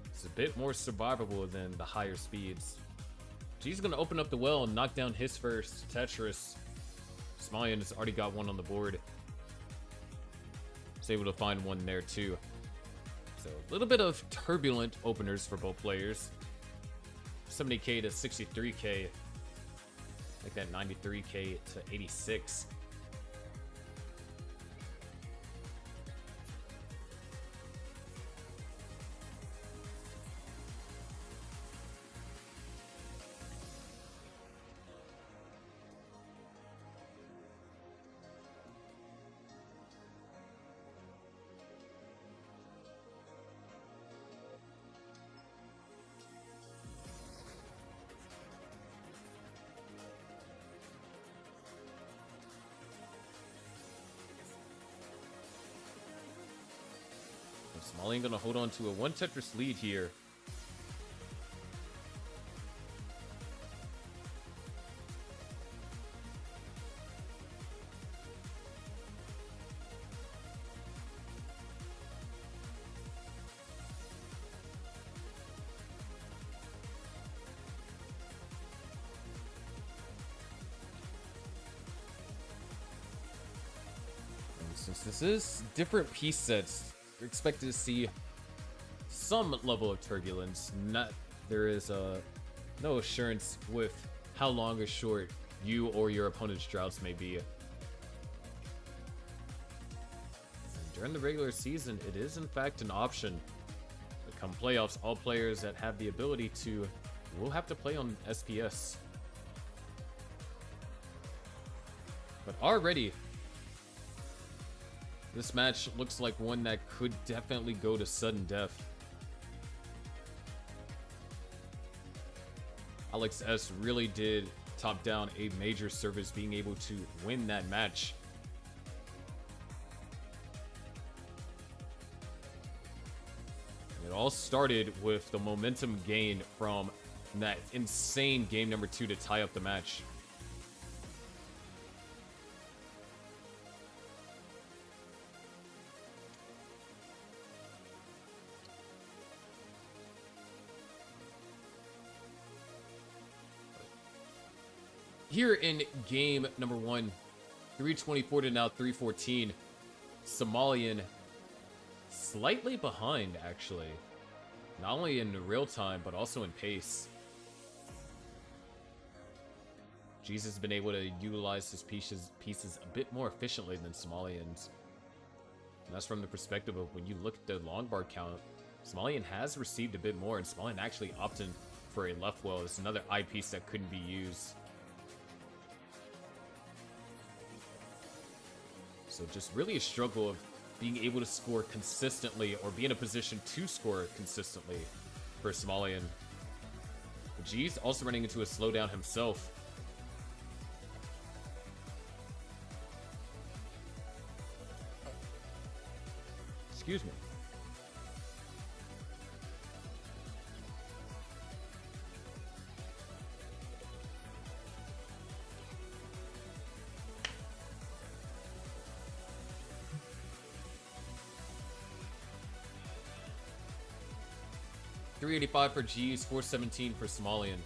it's a bit more survivable than the higher speeds. G's gonna open up the well and knock down his first Tetris. Somalian has already got one on the board. He's able to find one there too. So a little bit of turbulent openers for both players. 70k to 63k. Like that 93k to 86. Somalian gonna hold on to a 1 Tetris lead here. Since this is different piece sets, you're expected to see some level of turbulence. There is no assurance with how long or short you or your opponent's droughts may be. And during the regular season, it is in fact an option. But come playoffs, all players that have the ability to will have to play on SPS. But already, this match looks like one that could definitely go to sudden death. Alex S really did top down a major service, being able to win that match. And it all started with the momentum gain from that insane game number 2 to tie up the match. Here in game number 1, 324 to now 314. Somalian slightly behind, actually. Not only in real time, but also in pace. Jeez has been able to utilize his pieces a bit more efficiently than Somalian's. And that's from the perspective of when you look at the long bar count, Somalian has received a bit more, and Somalian actually opted for a left well. It's another eye piece that couldn't be used. So just really a struggle of being able to score consistently or be in a position to score consistently for Somalian. G's also running into a slowdown himself. Excuse me. $385 for G's, $417 for Somalian.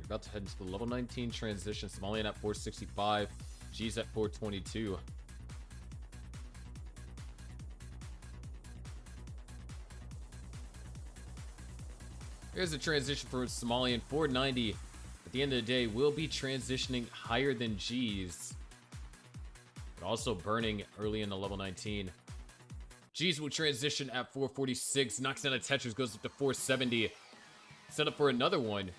About to head into the level 19 transition. Somalian at 465, G's at 422. Here's a transition for Somalian, 490. At the end of the day, will be transitioning higher than G's, but also burning early in the level 19. G's will transition at 446, knocks down a Tetris, goes up to 470. Set up for another one.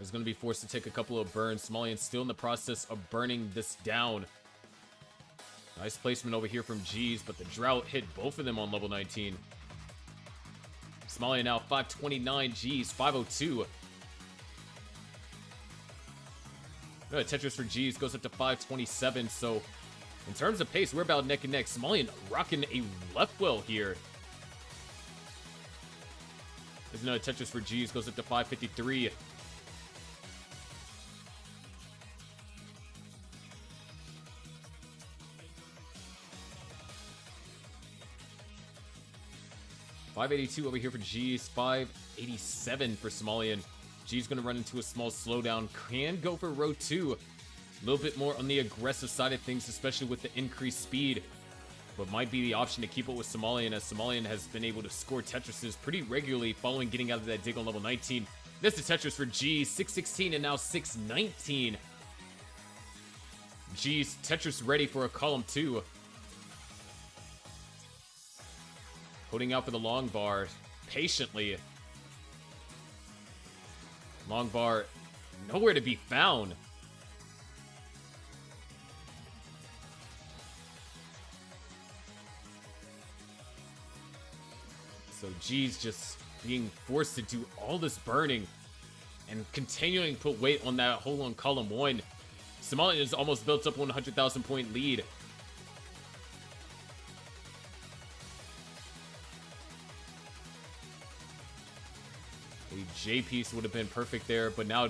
Is going to be forced to take a couple of burns. Somalian still in the process of burning this down. Nice placement over here from G's, but the drought hit both of them on level 19. Somalian now 529, G's 502. Tetris for G's goes up to 527, so in terms of pace, we're about neck and neck. Somalian rocking a left well here. There's another Tetris for G's, goes up to 553. $582 over here for G's, $587 for Somalian. G's going to run into a small slowdown. Can go for row 2. A little bit more on the aggressive side of things, especially with the increased speed. But might be the option to keep it with Somalian, as Somalian has been able to score Tetrises pretty regularly following getting out of that dig on level 19. This is Tetris for G's, 616 and now 619. G's Tetris ready for a column 2. Putting out for the long bar patiently. Long bar nowhere to be found. So G's just being forced to do all this burning and continuing to put weight on that hole on column 1. Somalian has almost built up 100,000 point lead. A J piece would have been perfect there, but now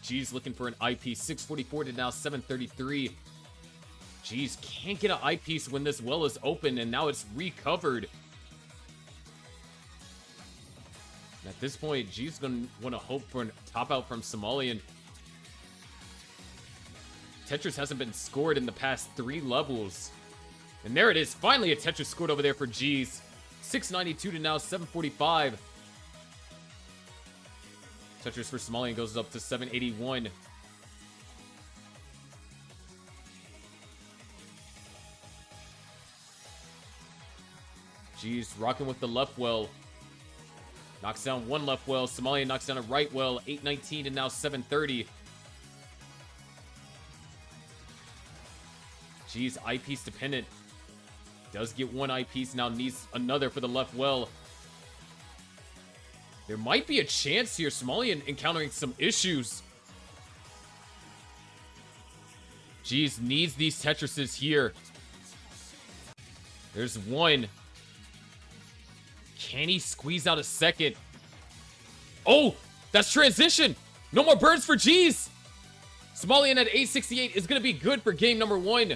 G's looking for an eyepiece. 644 to now 733. G's can't get an eyepiece when this well is open, and now it's recovered. At this point, G's gonna want to hope for a top out from Somalian. Tetris hasn't been scored in the past 3 levels. And there it is. Finally, a Tetris scored over there for G's. 692 to now 745. Tetris for Somalian goes up to 781. G's rocking with the left well. Knocks down one left well. Somalian knocks down a right well. 819 to now 730. G's eyepiece dependent. Does get one eyepiece, now needs another for the left well. There might be a chance here. Somalian encountering some issues. G's needs these Tetrises here. There's one. Can he squeeze out a second? Oh, that's transition. No more birds for G's. Somalian at 868 is going to be good for game number 1.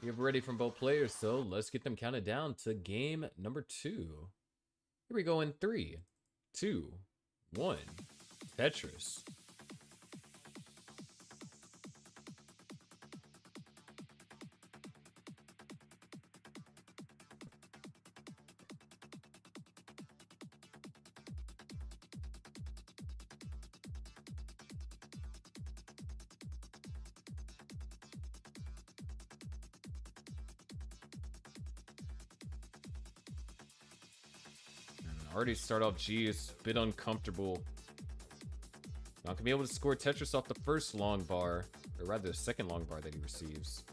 We have ready from both players, so let's get them counted down to game number 2. Here we go in 3, 2, 1. Tetris. Already start off G is a bit uncomfortable. Not gonna be able to score Tetris off the first long bar, or rather the second long bar that he receives.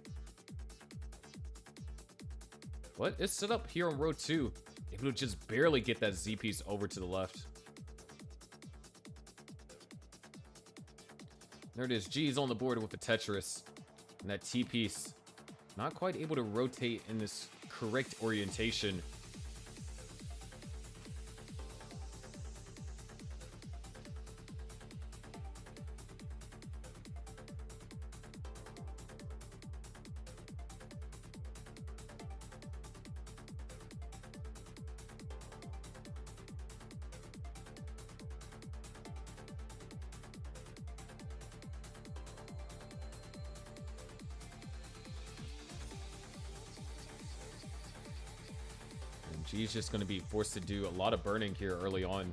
But it's set up here on row 2. Able to just barely get that Z piece over to the left. There it is. G is on the board with the Tetris. And that T piece not quite able to rotate in this correct orientation. G's just going to be forced to do a lot of burning here early on.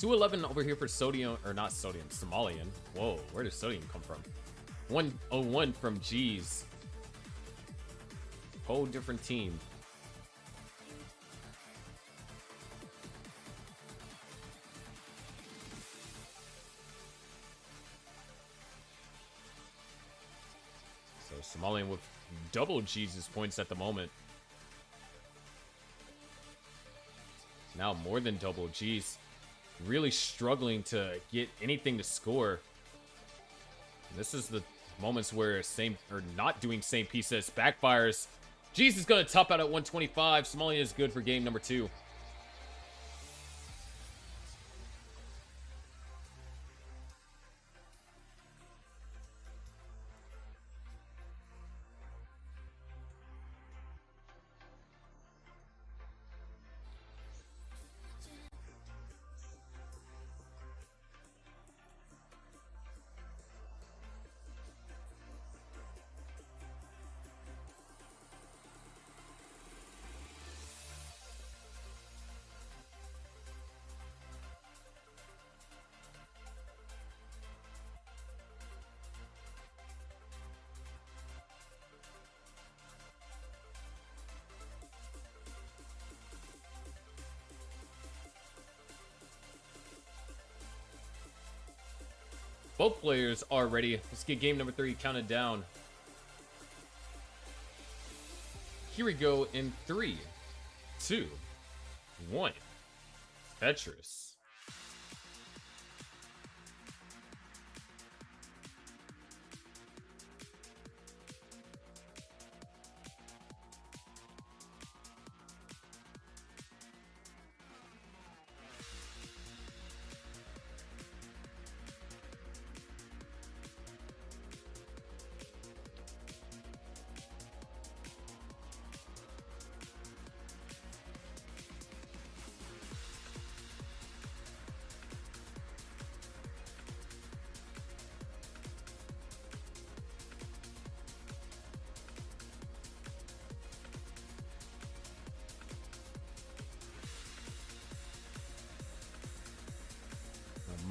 211 over here for Sodium, or not Sodium, Somalian. Whoa, where does Sodium come from? 101 from G's. Whole different team. So Somalian with double G's points at the moment. Now more than double G's. Really struggling to get anything to score. And this is the moments where not doing same pieces backfires. G's is going to top out at 125. Somalian is good for game number 2. Both players are ready. Let's get game number 3 counted down. Here we go in 3, 2, 1. Tetris.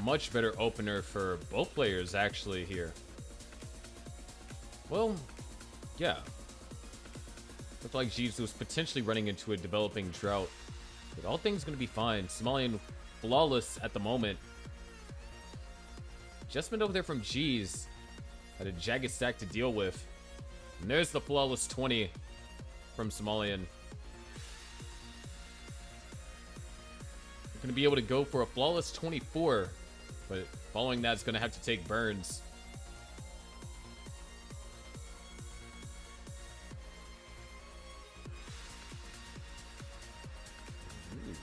Much better opener for both players, actually, here. Well, yeah. Looked like Jeeves was potentially running into a developing drought. But all things going to be fine. Somalian flawless at the moment. Adjustment over there from G's. Had a jagged stack to deal with. And there's the flawless 20 from Somalian. Going to be able to go for a flawless 24. But following that, it's going to have to take burns. Ooh,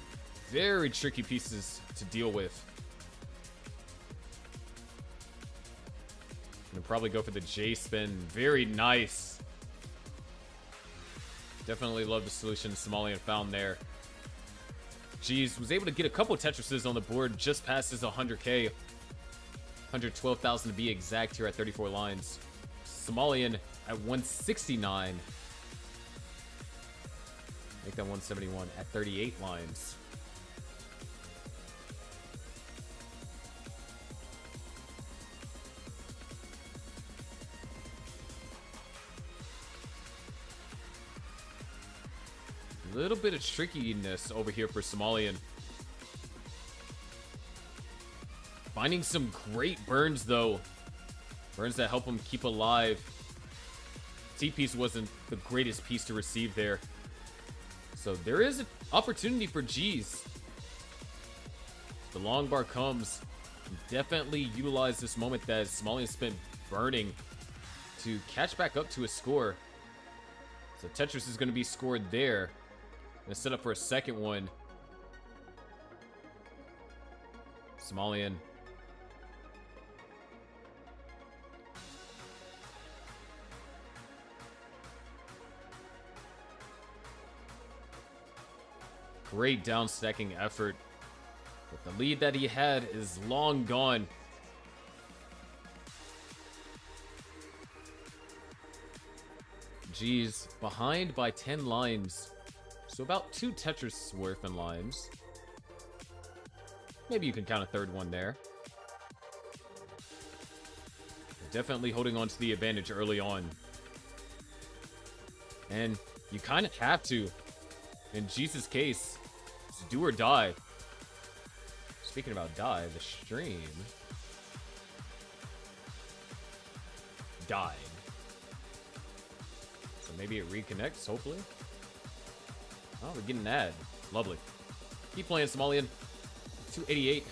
very tricky pieces to deal with. Gonna probably go for the J spin. Very nice. Definitely love the solution Somalian found there. Jeez, was able to get a couple Tetrises on the board just past his 100k. 112,000 to be exact here at 34 lines. Somalian at 169. Make that 171 at 38 lines. Little bit of trickiness over here for Somalian. Finding some great burns, though. Burns that help him keep alive. T-piece wasn't the greatest piece to receive there. So there is an opportunity for G's. The long bar comes. Definitely utilize this moment that Somalian spent burning to catch back up to a score. So Tetris is going to be scored there. Gonna set up for a second one. Somalian. Great down stacking effort. But the lead that he had is long gone. G's behind by 10 lines. So about 2 Tetris worth in lines. Maybe you can count a third one there. Definitely holding on to the advantage early on. And you kind of have to. In Jesus' case, it's do or die. Speaking about die, the stream died. So maybe it reconnects, hopefully. Oh, we're getting an ad. Lovely. Keep playing, Somalian. 288.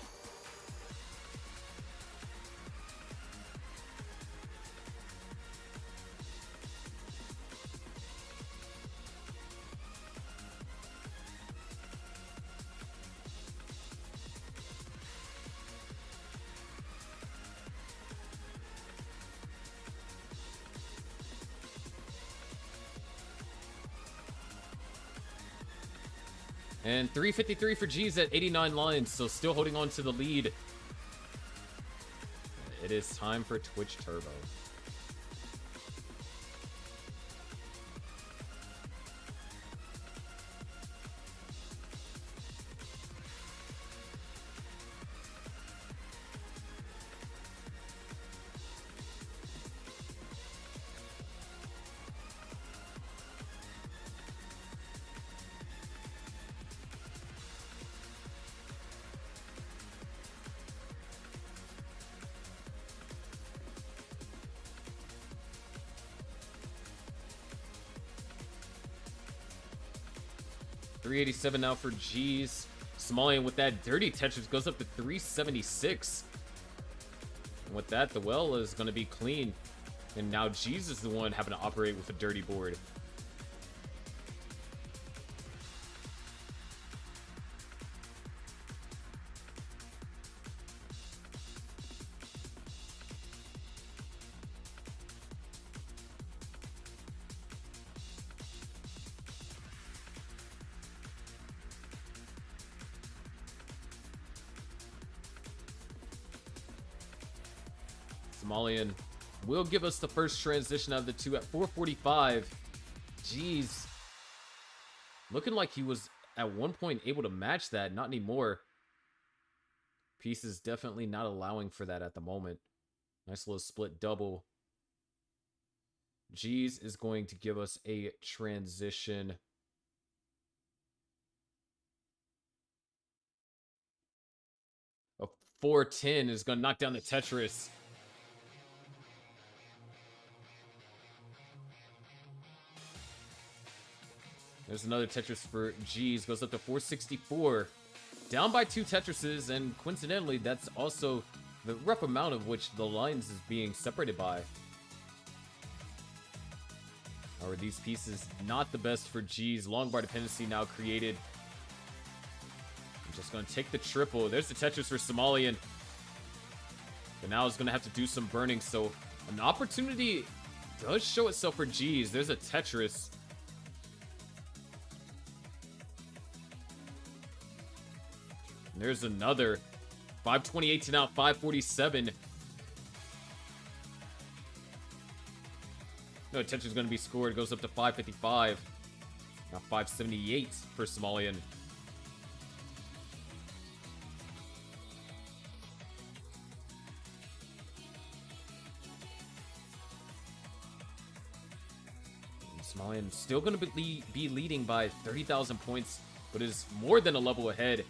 And 353 for G's at 89 lines, so still holding on to the lead. It is time for Twitch Turbo. $387 now for G's. Somalian with that dirty Tetris goes up to 376. And with that, the well is going to be clean. And now G's is the one having to operate with a dirty board. Somalian will give us the first transition out of the two at 445. Jeez. Looking like he was at one point able to match that. Not anymore. Pieces definitely not allowing for that at the moment. Nice little split double. G's is going to give us a transition. A 410 is going to knock down the Tetris. There's another Tetris for G's. Goes up to 464. Down by 2 Tetrises, and coincidentally, that's also the rough amount of which the lines is being separated by. Or these pieces not the best for G's. Long bar dependency now created. I'm just going to take the triple. There's the Tetris for Somalian. But now it's going to have to do some burning, so an opportunity does show itself for G's. There's a Tetris. There's another. 528 to now 547. No attention is going to be scored. It goes up to 555. Now 578 for Somalian. Somalian still going to be leading by 30,000 points, but is more than a level ahead.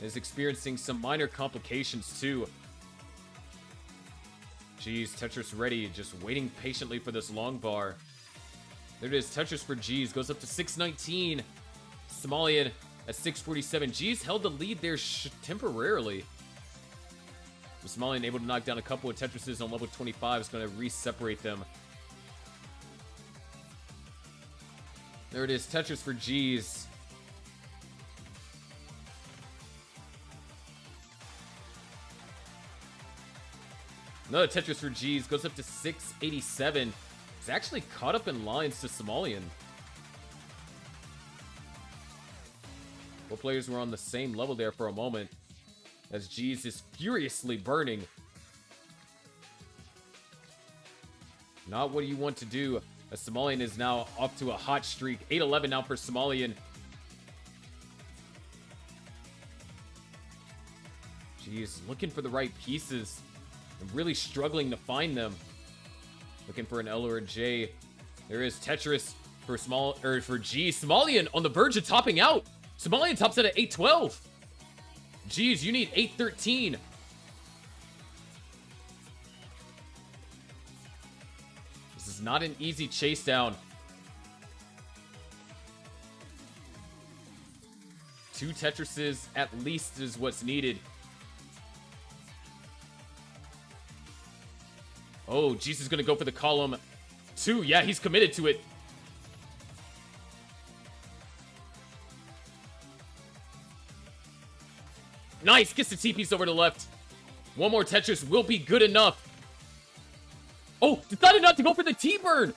Is experiencing some minor complications too. G's, Tetris ready, just waiting patiently for this long bar. There it is, Tetris for G's, goes up to 619. Somalian at 647. G's held the lead there temporarily. Somalian able to knock down a couple of Tetrises on level 25 is going to re-separate them. There it is, Tetris for G's. Another Tetris for G's goes up to 687. It's actually caught up in lines to Somalian. Both players were on the same level there for a moment, as G's is furiously burning. Not what you want to do, as Somalian is now off to a hot streak. 811 now for Somalian. Jeez, looking for the right pieces. I'm really struggling to find them. Looking for an L or a J. There is Tetris for G. Somalian on the verge of topping out. Somalian tops out at 812. Geez, you need 813. This is not an easy chase down. 2 Tetrises at least is what's needed. Oh, Jesus is going to go for the column 2. Yeah, he's committed to it. Nice. Gets the T-piece over to the left. One more Tetris will be good enough. Oh, decided not to go for the T-burn.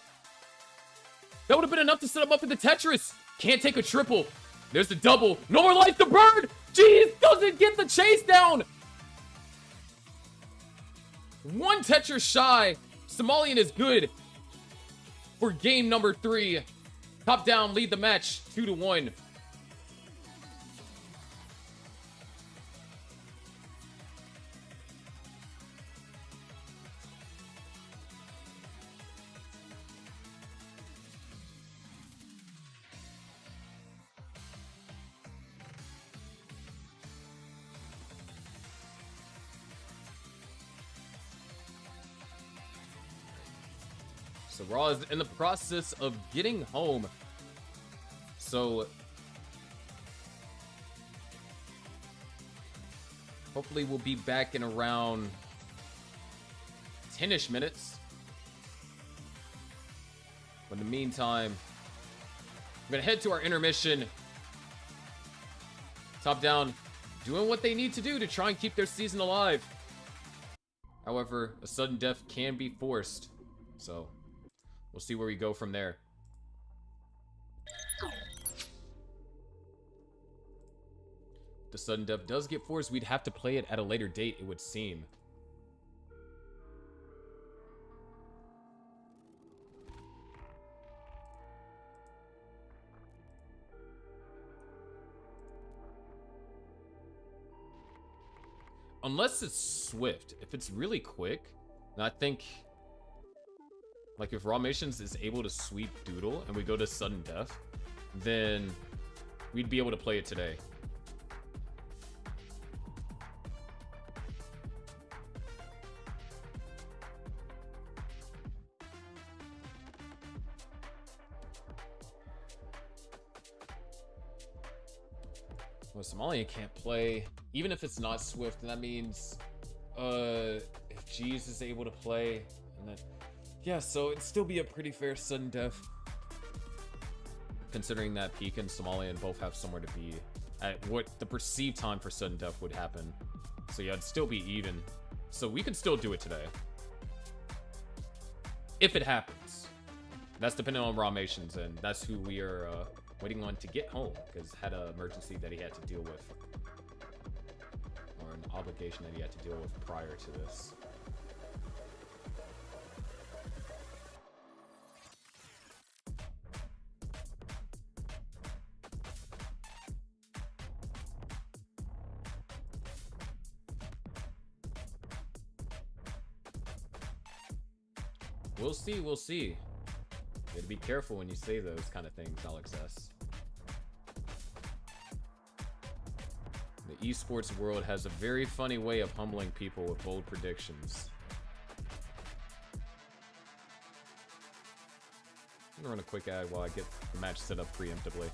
That would have been enough to set him up for the Tetris. Can't take a triple. There's the double. No more life to burn. Jeez, doesn't get the chase down. 1 Tetris shy. Somalian is good for game number 3. Top down, lead the match 2-1. So Raw is in the process of getting home. So hopefully we'll be back in around 10-ish minutes. But in the meantime, I'm gonna head to our intermission. Top down, doing what they need to do to try and keep their season alive. However, a sudden death can be forced. So we'll see where we go from there. If the sudden death does get forced, we'd have to play it at a later date, it would seem. Unless it's swift. If it's really quick, and I think, like, if Raw Missions is able to sweep Doodle and we go to sudden death, then we'd be able to play it today. Well, Somalian can't play, even if it's not swift, and that means if Jeez is able to play, and then yeah, so it'd still be a pretty fair sudden death, considering that Pika and Somalian both have somewhere to be at what the perceived time for sudden death would happen. So yeah, it'd still be even. So we could still do it today, if it happens. That's depending on Raw Nations, and that's who we are waiting on to get home, because had an emergency that he had to deal with, or an obligation that he had to deal with prior to this. We'll see, we'll see. You gotta be careful when you say those kind of things, Alex S. The esports world has a very funny way of humbling people with bold predictions. I'm gonna run a quick ad while I get the match set up preemptively.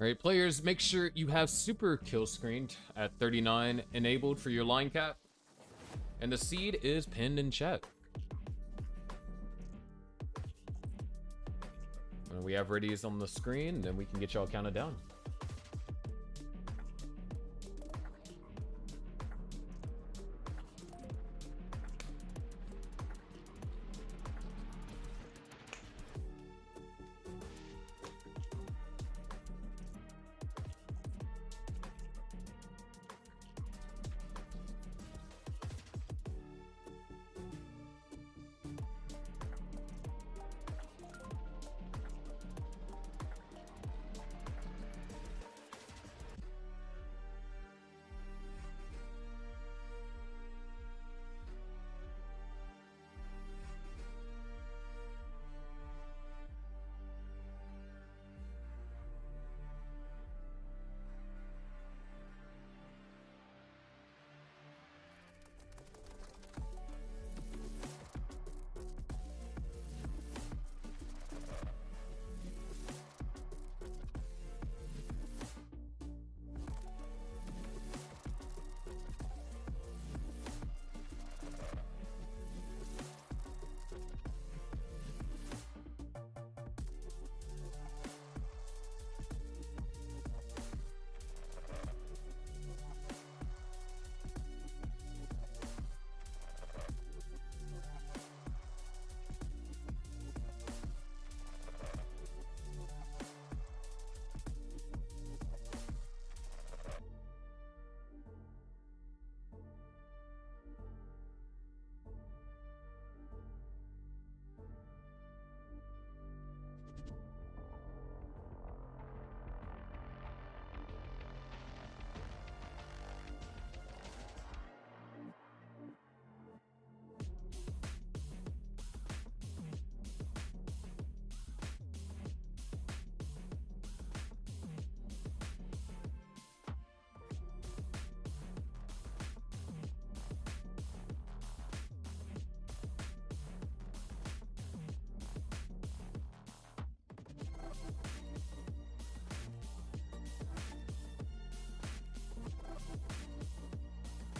Alright, players, make sure you have super kill screen at 39 enabled for your line cap. And the seed is pinned in chat. When we have readies on the screen, then we can get y'all counted down.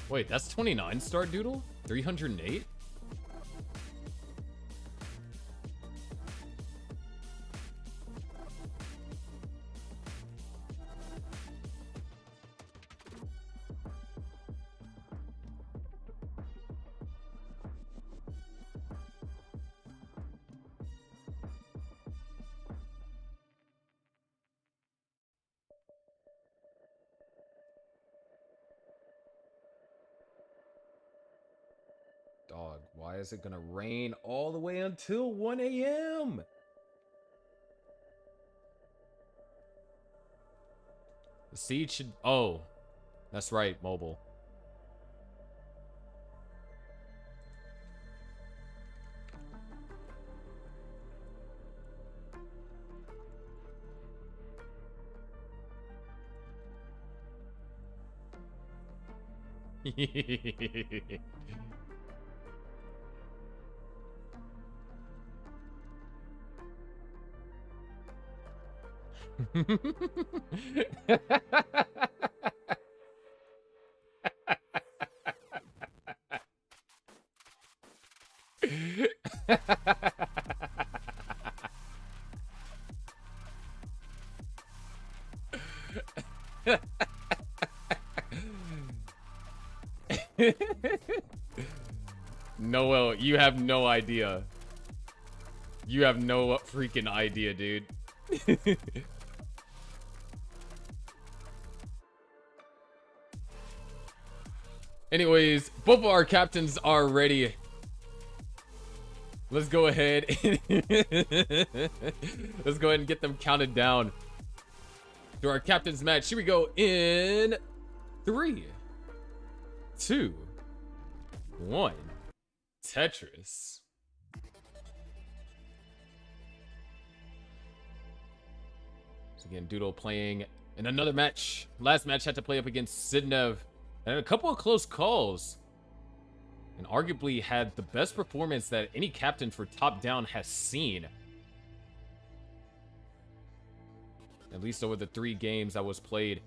Wait, that's 29 star doodle? 308? Dog, why is it gonna rain all the way until 1 a.m.? The seed should... Oh, that's right, mobile. Noel, you have no idea. You have no freaking idea, dude. Anyways, both of our captains are ready. Let's go ahead. Let's go ahead and get them counted down to our captain's match. Here we go in 3, 2, 1. Tetris. So again, Doodle playing in another match. Last match had to play up against Sidnev. And a couple of close calls. And arguably had the best performance that any captain for top down has seen. at least over the 3 games that was played.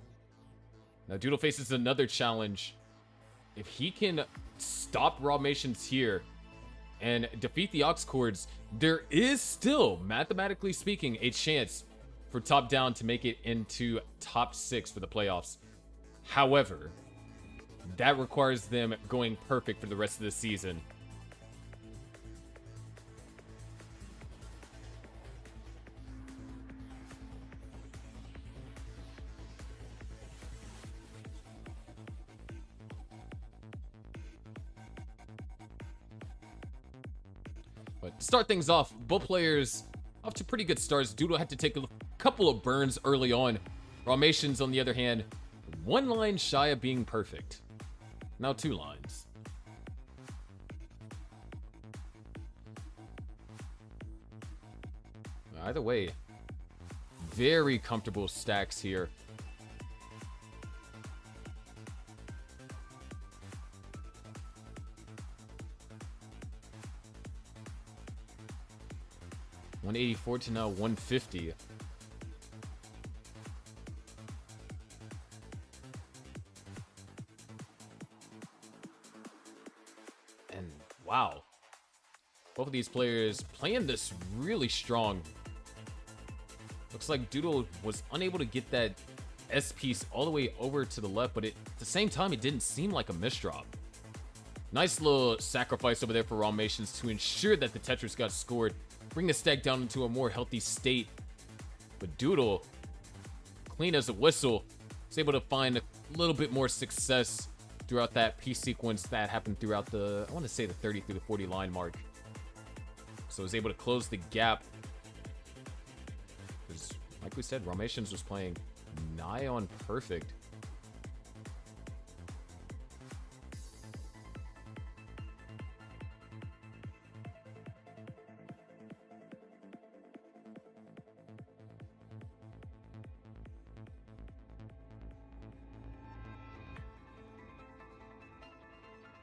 Now Doodle faces another challenge. If he can stop Raw Mations here and defeat the Ox Chords, there is still, mathematically speaking, a chance for Top Down to make it into top 6 for the playoffs. However, that requires them going perfect for the rest of the season. But to start things off, both players off to pretty good starts. Doodle had to take a couple of burns early on. Ramations, on the other hand, 1 line shy of being perfect. Now 2 lines. Either way, very comfortable stacks here. $184 to now $150. And wow, both of these players playing this really strong. Looks like Doodle was unable to get that S piece all the way over to the left, but at the same time, it didn't seem like a misdrop. Nice little sacrifice over there for Ramations to ensure that the Tetris got scored, bring the stack down into a more healthy state. But Doodle, clean as a whistle, was able to find a little bit more success throughout that piece sequence that happened throughout the, I want to say the 30 through the 40 line mark. So was able to close the gap. Because, like we said, Ramations was playing nigh on perfect.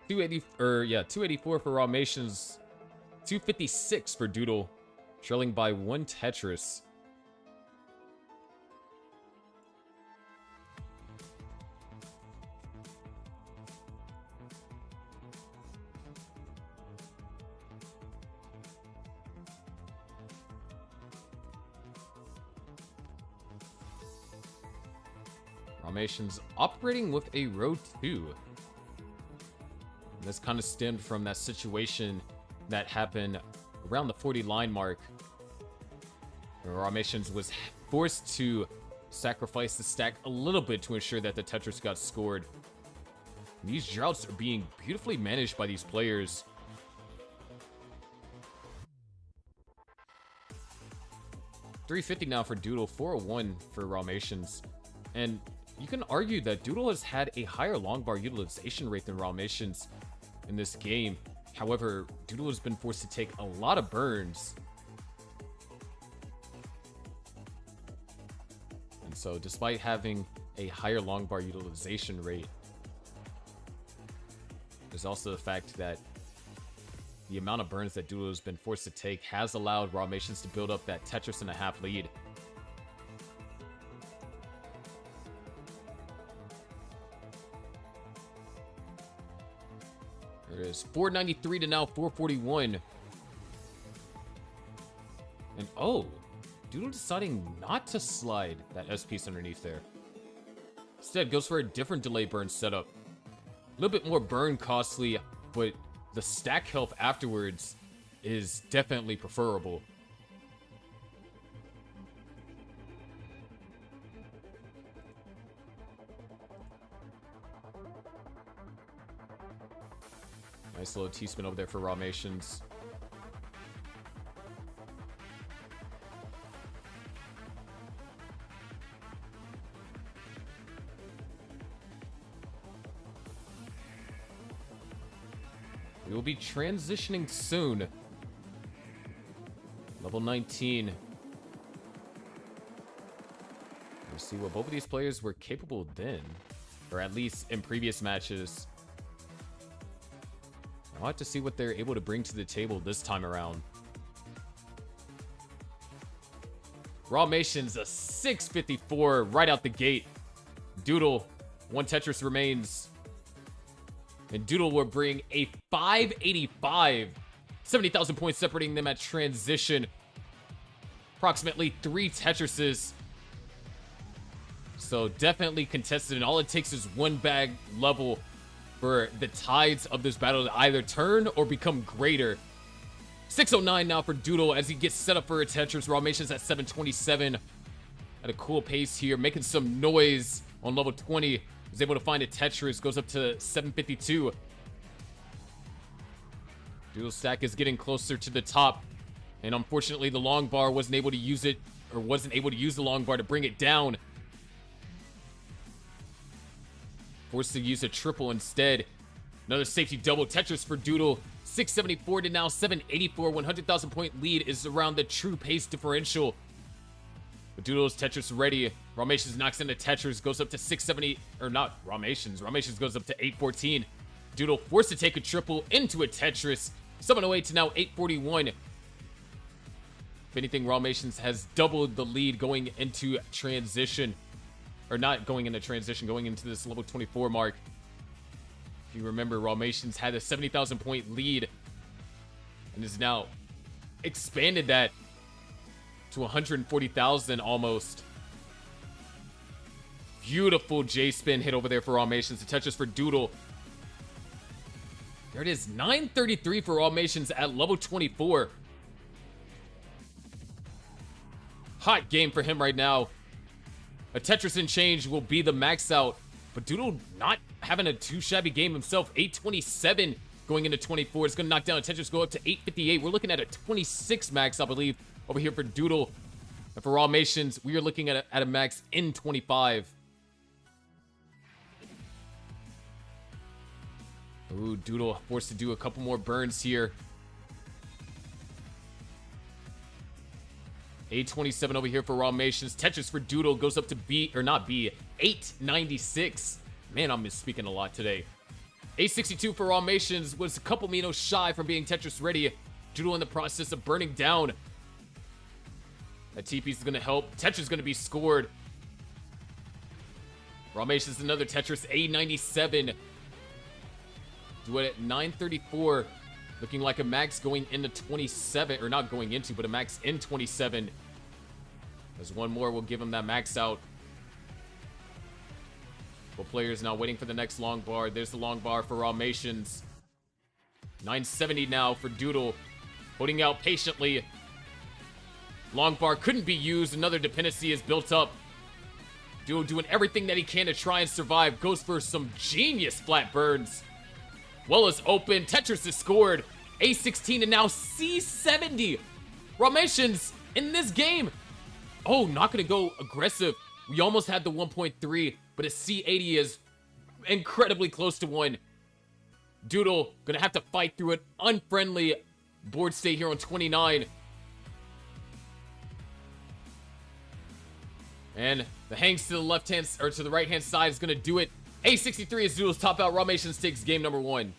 $284 for Ramations, $256 for Doodle, trailing by 1 Tetris. Ramations operating with a row 2. This kind of stemmed from that situation that happened around the 40 line mark, where Ramations was forced to sacrifice the stack a little bit to ensure that the Tetris got scored. And these droughts are being beautifully managed by these players. $350 now for Doodle, $401 for Ramations. And you can argue that Doodle has had a higher long bar utilization rate than Ramations in this game. However, Doodle has been forced to take a lot of burns. And so despite having a higher long bar utilization rate, there's also the fact that the amount of burns that Doodle has been forced to take has allowed Ramations to build up that Tetris and a half lead. There it is, 493 to now 441. And oh, Doodle deciding not to slide that S piece underneath there. Instead, goes for a different delay burn setup. A little bit more burn costly, but the stack health afterwards is definitely preferable. Nice little T-spin over there for Ramations. We will be transitioning soon. Level 19. We'll see what both of these players were capable then, or at least in previous matches. I'll have to see what they're able to bring to the table this time around. Rawmation's a 654 right out the gate. Doodle, 1 Tetris remains. And Doodle will bring a 585. 70,000 points separating them at transition. Approximately 3 Tetrises. So definitely contested, and all it takes is 1 bag level for the tides of this battle to either turn or become greater. 609 now for Doodle as he gets set up for a Tetris. Rawmation's at 727 at a cool pace here, making some noise on level 20. He's able to find a Tetris, goes up to 752. Doodle stack is getting closer to the top, and unfortunately the long bar wasn't able to use it, or wasn't able to use the long bar to bring it down. Forced to use a triple instead. Another safety double Tetris for Doodle. 674 to now 784. 100,000 point lead is around the true pace differential. But Doodle's Tetris ready. Rawmations knocks into Tetris, goes up to 670, or not Rawmations. Rawmations goes up to 814. Doodle forced to take a triple into a Tetris. 708 to now 841. If anything, Rawmations has doubled the lead going into transition. Or not going into transition, going into this level 24 mark. If you remember, Rawmations had a 70,000 point lead and has now expanded that to 140,000 almost. Beautiful J-spin hit over there for Rawmations. The Tetris for Doodle. There it is, 933 for Rawmations at level 24. Hot game for him right now. A Tetris and change will be the max out, but Doodle not having a too shabby game himself. 827 going into 24. It's going to knock down a Tetris, go up to 858. We're looking at a 26 max, I believe, over here for Doodle. And for Rawmations, we are looking at a max in 25. Ooh, Doodle forced to do a couple more burns here. 827 over here for Rawmations. Tetris for Doodle goes up to B, or not B, 896. Man, I'm misspeaking a lot today. 862 for Rawmations was a couple Minos shy from being Tetris ready. Doodle in the process of burning down. That TP is going to help. Tetris is going to be scored. Rawmations another Tetris, 897. Do it at 934. Looking like a max going into 27, or not going into, but a max in 27. There's one more, we'll give him that max out. Both players now waiting for the next long bar. There's the long bar for Rawmations. 970 now for Doodle. Holding out patiently. Long bar couldn't be used. Another dependency is built up. Doodle doing everything that he can to try and survive. Goes for some genius flat burns. Well is open. Tetris is scored. A16 and now C70. Rawmations in this game. Oh, not going to go aggressive. We almost had the 1.3, but a C80 is incredibly close to 1. Doodle going to have to fight through an unfriendly board state here on 29. And the hangs to the left hand, or to the right hand side is going to do it. A63 is Doodle's top out. Rawmations takes game number 1.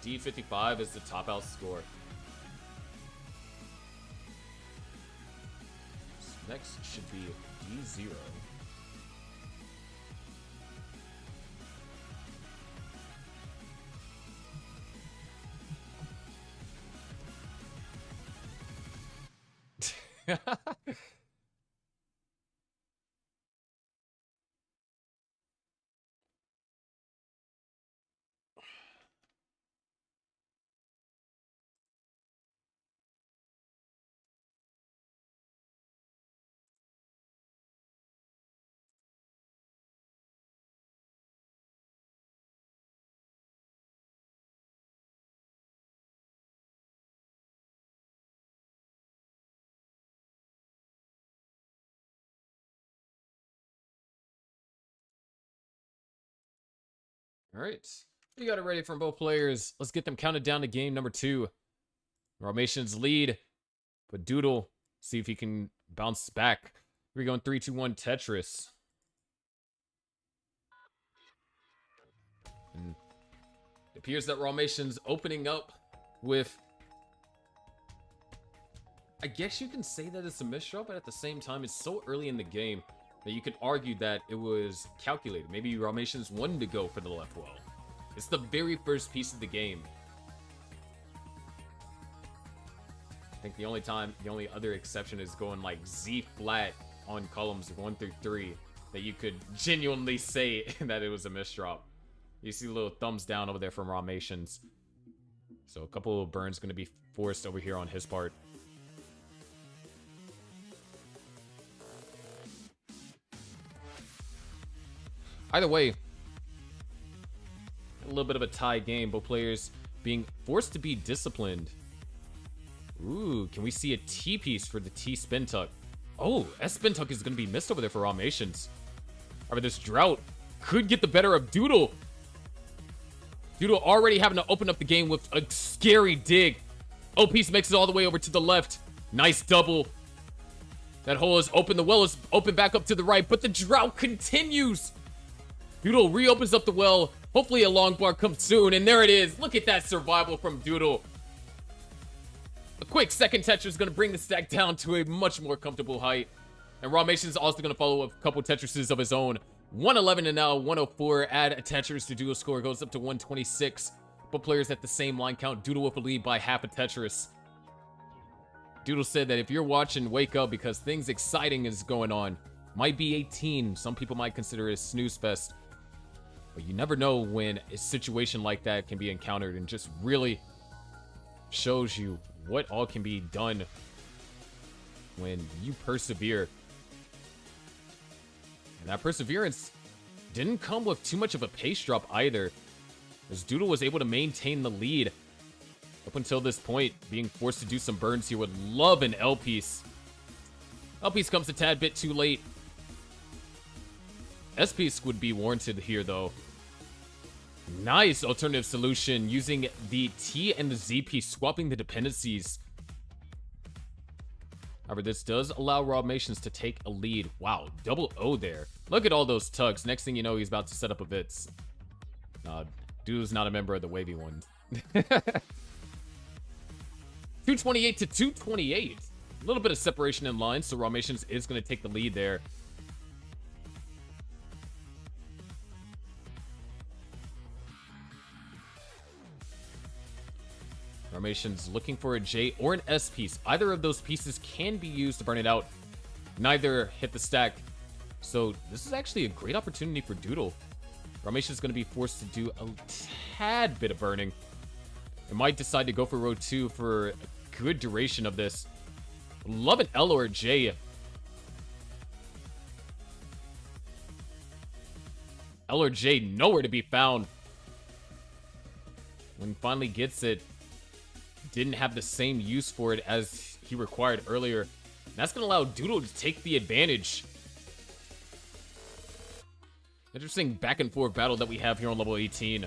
D55 is the top out score. So next should be D0. All right. You got it ready from both players. Let's get them counted down to game number 2. Formations lead, but Doodle, see if he can bounce back. We're going 3, 2, 1 Tetris. And it appears that Formations opening up with, I guess you can say that it's a misdraw, but at the same time, it's so early in the game that you could argue that it was calculated. Maybe Formations wanted to go for the left well. It's the very first piece of the game. I think the only other exception is going like Z flat on columns 1 through 3 that you could genuinely say that it was a misdrop. You see little thumbs down over there from Formations. So a couple of burns going to be forced over here on his part. Either way, a little bit of a tie game. Both players being forced to be disciplined. Ooh, can we see a T piece for the T spin tuck? Oh, S spin tuck is going to be missed over there for Formations. However, this drought could get the better of Doodle. Doodle already having to open up the game with a scary dig. O piece makes it all the way over to the left. Nice double. That hole is open. The well is open back up to the right, but the drought continues. Doodle reopens up the well. Hopefully a long bar comes soon, and there it is. Look at that survival from Doodle. A quick second Tetris is going to bring the stack down to a much more comfortable height. And Formations is also going to follow up a couple Tetrises of his own. 111 and now 104. Add a Tetris to Doodle's score. Goes up to 126. Both players at the same line count. Doodle with a lead by half a Tetris. Doodle said that if you're watching, wake up because things exciting is going on. Might be 18. Some people might consider it a snooze fest. But you never know when a situation like that can be encountered, and just really shows you what all can be done when you persevere. And that perseverance didn't come with too much of a pace drop either, as Doodle was able to maintain the lead up until this point, being forced to do some burns here. Would love an L piece. L piece comes a tad bit too late. S piece would be warranted here though. Nice alternative solution using the T and the Z piece, swapping the dependencies. However, this does allow Formations to take a lead. Wow, double O there. Look at all those tugs. Next thing you know, he's about to set up a Vitz. Dude's not a member of the wavy one. 228 to 228. A little bit of separation in line, so Formations is going to take the lead there. Formations looking for a J or an S piece. Either of those pieces can be used to burn it out. Neither hit the stack. So this is actually a great opportunity for Doodle. Formations is going to be forced to do a tad bit of burning. It might decide to go for row 2 for a good duration of this. Love an L or a J. L or J nowhere to be found. When he finally gets it, didn't have the same use for it as he required earlier. That's going to allow Doodle to take the advantage. Interesting back and forth battle that we have here on level 18.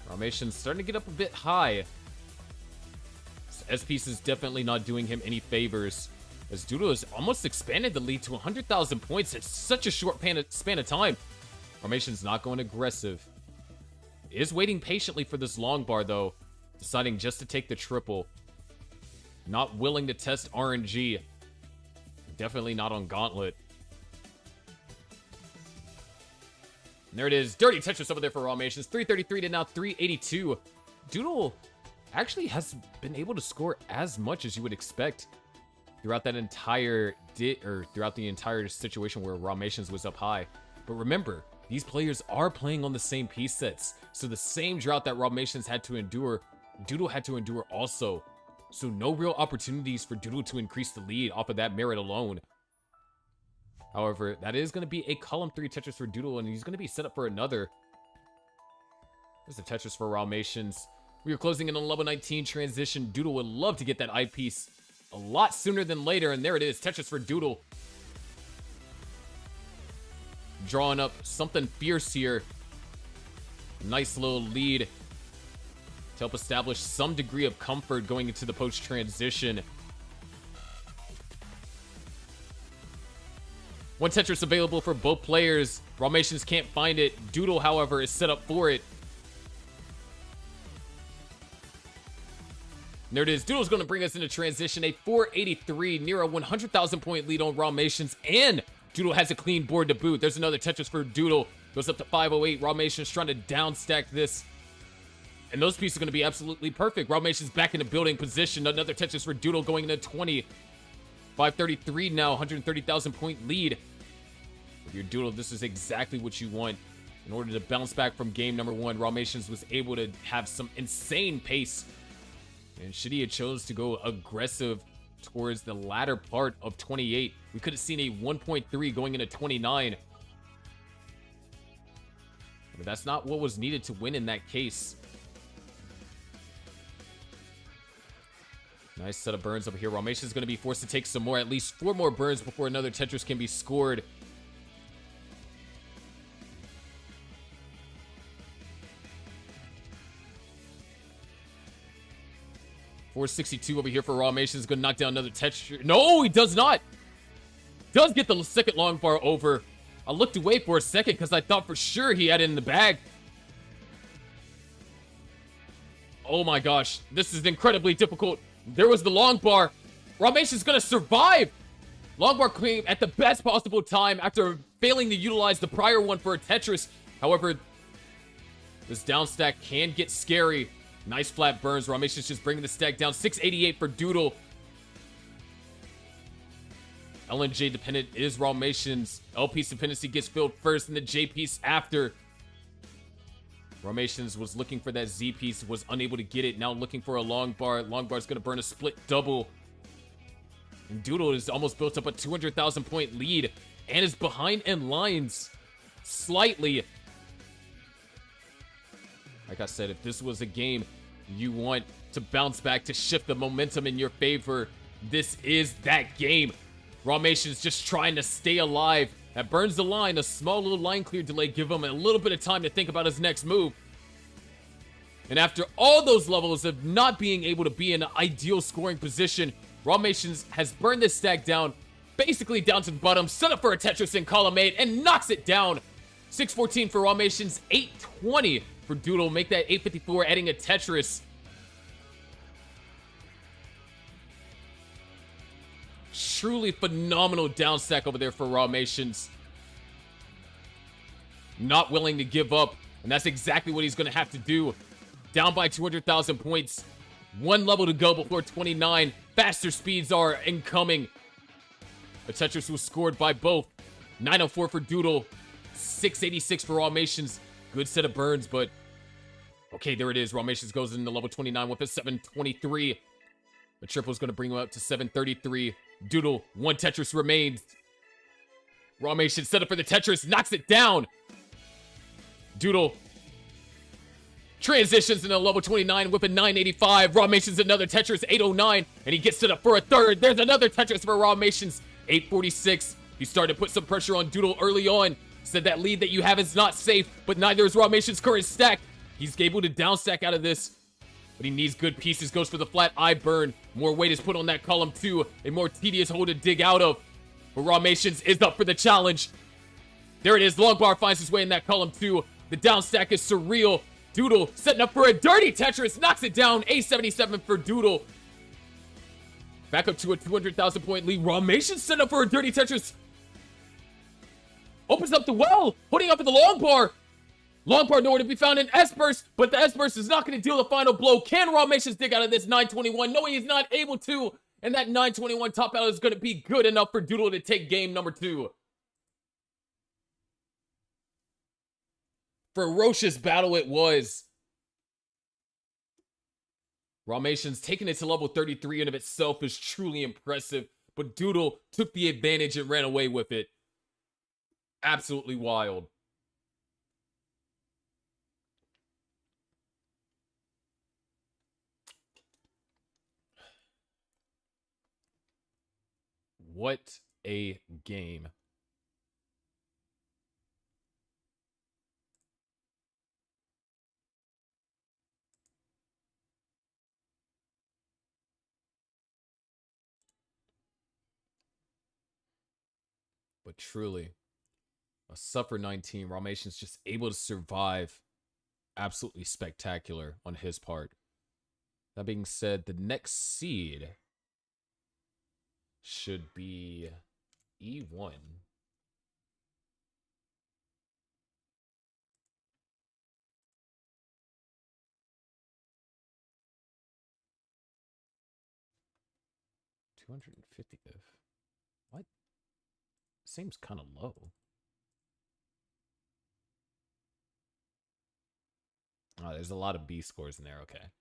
Formation's starting to get up a bit high. S-Piece is definitely not doing him any favors, as Doodle has almost expanded the lead to 100,000 points in such a short span of time. Formation's not going aggressive. Is waiting patiently for this long bar, though, deciding just to take the triple. Not willing to test RNG. Definitely not on Gauntlet. And there it is. Dirty Tetris over there for Formations. 333 to now 382. Doodle actually has been able to score as much as you would expect throughout that entire throughout the entire situation where Formations was up high. But remember, these players are playing on the same piece sets, so the same drought that Formations had to endure, Doodle had to endure also. So no real opportunities for Doodle to increase the lead off of that merit alone. However, that is going to be a column 3 Tetris for Doodle, and he's going to be set up for another. There's the Tetris for Ralmations. We are closing in on level 19 transition. Doodle would love to get that eyepiece a lot sooner than later, and there it is. Tetris for Doodle. Drawing up something fierce here. Nice little lead to help establish some degree of comfort going into the post-transition. One Tetris available for both players. Ralmations can't find it. Doodle, however, is set up for it. And there it is. Doodle's going to bring us into transition. A 483, near a 100,000 point lead on Ralmations, and Doodle has a clean board to boot. There's another Tetris for Doodle. Goes up to 508. Ralmations trying to downstack this. And those pieces are going to be absolutely perfect. Ralmations back in the building position. Another Tetris for Doodle going into 20. 533 now, 130,000 point lead. With your Doodle, this is exactly what you want. In order to bounce back from game number 1, Ralmations was able to have some insane pace. And Shadia chose to go aggressive towards the latter part of 28. We could have seen a 1.3 going into 29. But that's not what was needed to win in that case. Nice set of burns over here. Ralmations is going to be forced to take some more, at least 4 more burns before another Tetris can be scored. .462 over here for Ralmations. Going to knock down another Tetris. No, he does not. Does get the second long bar over. I looked away for a second because I thought for sure he had it in the bag. Oh my gosh. This is incredibly difficult. There was the long bar. Ralmations is going to survive. Long bar came at the best possible time after failing to utilize the prior one for a Tetris. However, this down stack can get scary. Nice flat burns. Ralmations just bringing the stack down. 688 for Doodle. LNJ dependent is Ralmations. L piece dependency gets filled first and the J piece after. Ralmations was looking for that Z piece, was unable to get it. Now looking for a long bar. Long bar is going to burn a split double. And Doodle has almost built up a 200,000 point lead and is behind in lines slightly. Like I said, if this was a game you want to bounce back, to shift the momentum in your favor, this is that game. Ralmations just trying to stay alive. That burns the line. A small little line clear delay give him a little bit of time to think about his next move. And after all those levels of not being able to be in an ideal scoring position, Ralmations has burned this stack down, basically down to the bottom, set up for a Tetris in column 8, and knocks it down. 614 for Ralmations, 820 for Doodle. Make that 854, adding a Tetris. Truly phenomenal down stack over there for Ralmations. Not willing to give up, and that's exactly what he's going to have to do. Down by 200,000 points. 1 level to go before 29. Faster speeds are incoming. The Tetris was scored by both. 904 for Doodle. 686 for Ralmations. Good set of burns, but okay, there it is. Ralmations goes into level 29 with a 723. The triple is going to bring him up to 733. Doodle, 1 Tetris remains. Ralmations set up for the Tetris, knocks it down. Doodle transitions into level 29 with a 985. Ralmations another Tetris, 809, and he gets set up for a third. There's another Tetris for Ralmations, 846. He started to put some pressure on Doodle early on. Said that lead that you have is not safe, but neither is Ralmations' current stack. He's able to down stack out of this, but he needs good pieces. Goes for the flat eye burn. More weight is put on that column 2. A more tedious hole to dig out of. But Ralmations is up for the challenge. There it is. Long bar finds his way in that column 2. The down stack is surreal. Doodle setting up for a dirty Tetris. Knocks it down. A77 for Doodle. Back up to a 200,000 point lead. Ralmations setting up for a dirty Tetris. Opens up the well. Putting up at the long bar. Long bar nowhere to be found in S-Burst, but the S-Burst is not going to deal the final blow. Can Ralmations dig out of this 921? No, he is not able to. And that 921 top out is going to be good enough for Doodle to take game number 2. Ferocious battle it was. Ralmations taking it to level 33 in of itself is truly impressive, but Doodle took the advantage and ran away with it. Absolutely wild. What a game. But truly, a Suffer 19, Ralmation's just able to survive. Absolutely spectacular on his part. That being said, the next seed should be E1. $250th. What? Seems kind of low. Oh, there's a lot of B scores in there. Okay. I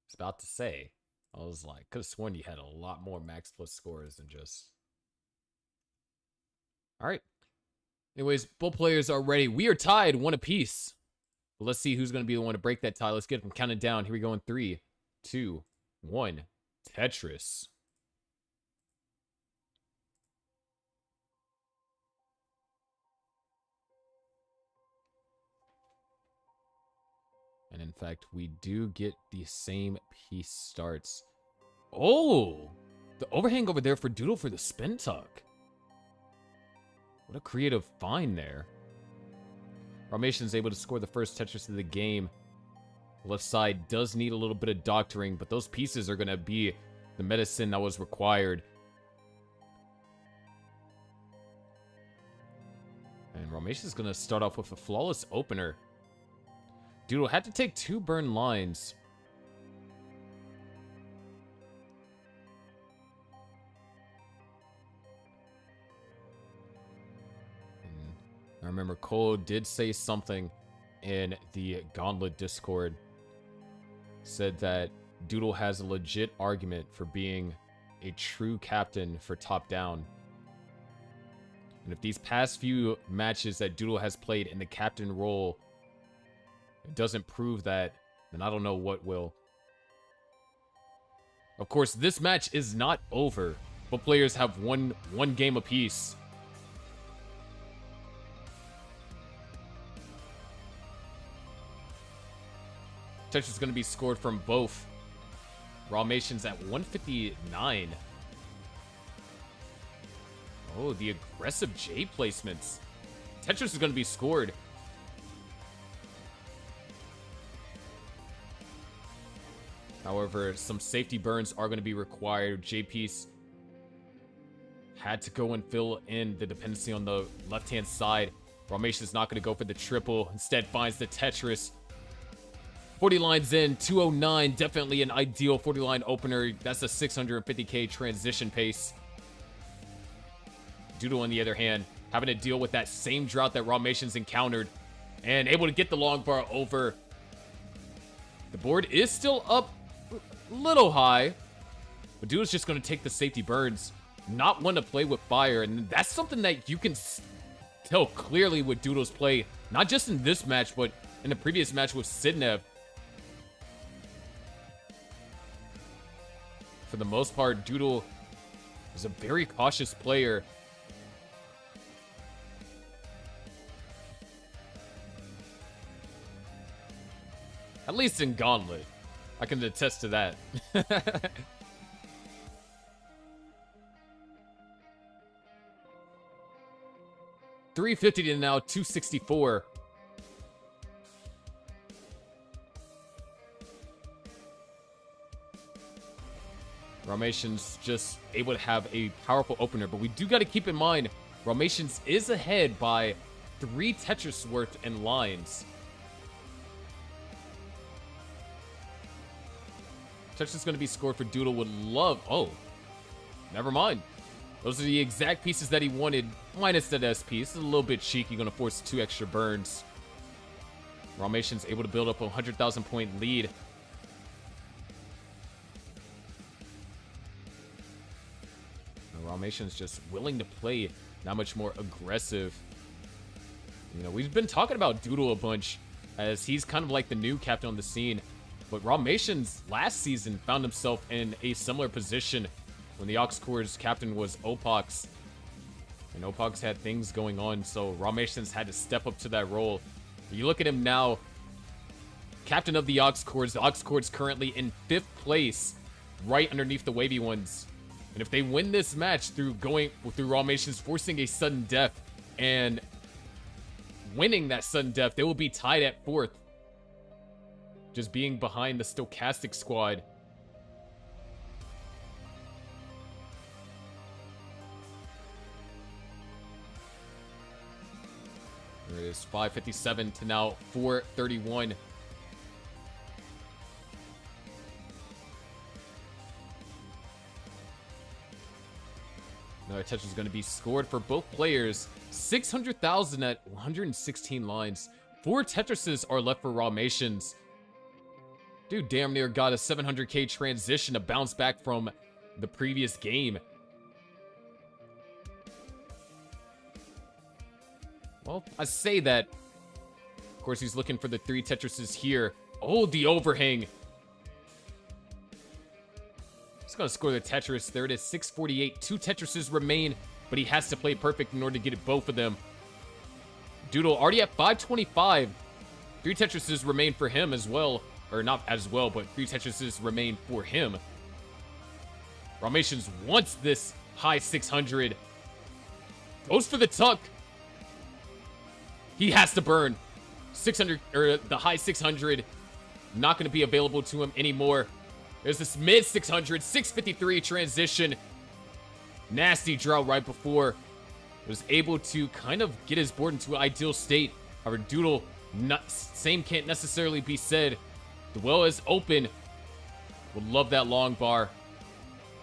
was about to say. I was like, could have sworn you had a lot more max plus scores than just. All right. Anyways, both players are ready. We are tied, one apiece. But let's see who's going to be the one to break that tie. Let's get them counted down. Here we go in 3, 2, 1. Tetris. And in fact, we do get the same piece starts. Oh! The overhang over there for Doodle for the spin tuck. What a creative find there. Ralmation's able to score the first Tetris of the game. The left side does need a little bit of doctoring, but those pieces are going to be the medicine that was required. And Ralmation's going to start off with a flawless opener. Doodle had to take 2 burn lines. And I remember Cole did say something in the Gauntlet Discord. Said that Doodle has a legit argument for being a true captain for top down. And if these past few matches that Doodle has played in the captain role, it doesn't prove that, then I don't know what will. Of course, this match is not over. Both players have one game apiece. Tetris is going to be scored from both. Ralmation's at 159. Oh, the aggressive J placements. Tetris is going to be scored. However, some safety burns are going to be required. J-Piece had to go and fill in the dependency on the left-hand side. Ralmation's not going to go for the triple. Instead, finds the Tetris. 40 lines in, 209. Definitely an ideal 40-line opener. That's a 650k transition pace. Doodle, on the other hand, having to deal with that same drought that Ralmation's encountered. And able to get the long bar over. The board is still up little high, but Doodle's just going to take the safety burns, not one to play with fire, and that's something that you can tell clearly with Doodle's play, not just in this match, but in the previous match with Sidnev. For the most part, Doodle is a very cautious player. At least in Gauntlet. I can attest to that. $350 to now $264. Ralmation's just able to have a powerful opener, but we do got to keep in mind Ralmation's is ahead by 3 Tetris worth in lines. Tetris is going to be scored for Doodle. Would love. Oh, never mind. Those are the exact pieces that he wanted, minus that S piece. It's a little bit cheeky. Going to force 2 extra burns. Ralmation's able to build up a 100,000 point lead. Ralmation's just willing to play that much more aggressive. You know, we've been talking about Doodle a bunch as he's kind of like the new captain on the scene. But Ralmation's last season found himself in a similar position when the Aux Corps' captain was Opox. And Opox had things going on, so Ramations had to step up to that role. You look at him now, captain of the Aux Corps. The Aux Corps currently in 5th place, right underneath the Wavy Ones. And if they win this match through Ramations forcing a sudden death and winning that sudden death, they will be tied at 4th. Just being behind the Stochastic squad. There it is, 557 to now 431. Another touch is going to be scored for both players. 600,000 at 116 lines. 4 Tetrises are left for Ramations. Dude damn near got a 700k transition to bounce back from the previous game. Well, I say that. Of course, he's looking for the 3 Tetrises here. Oh, the overhang. He's going to score the Tetris. There it is, 648. 2 Tetrises remain, but he has to play perfect in order to get it both of them. Doodle already at 525. 3 Tetrises remain for him as well. Or not as well, but 3 Tetrises remain for him. Ramations wants this high 600. Goes for the tuck. He has to burn. 600, or the high 600. Not going to be available to him anymore. There's this mid 600, 653 transition. Nasty draw right before. Was able to kind of get his board into an ideal state. However, Doodle, same can't necessarily be said. The well is open. Would love that long bar.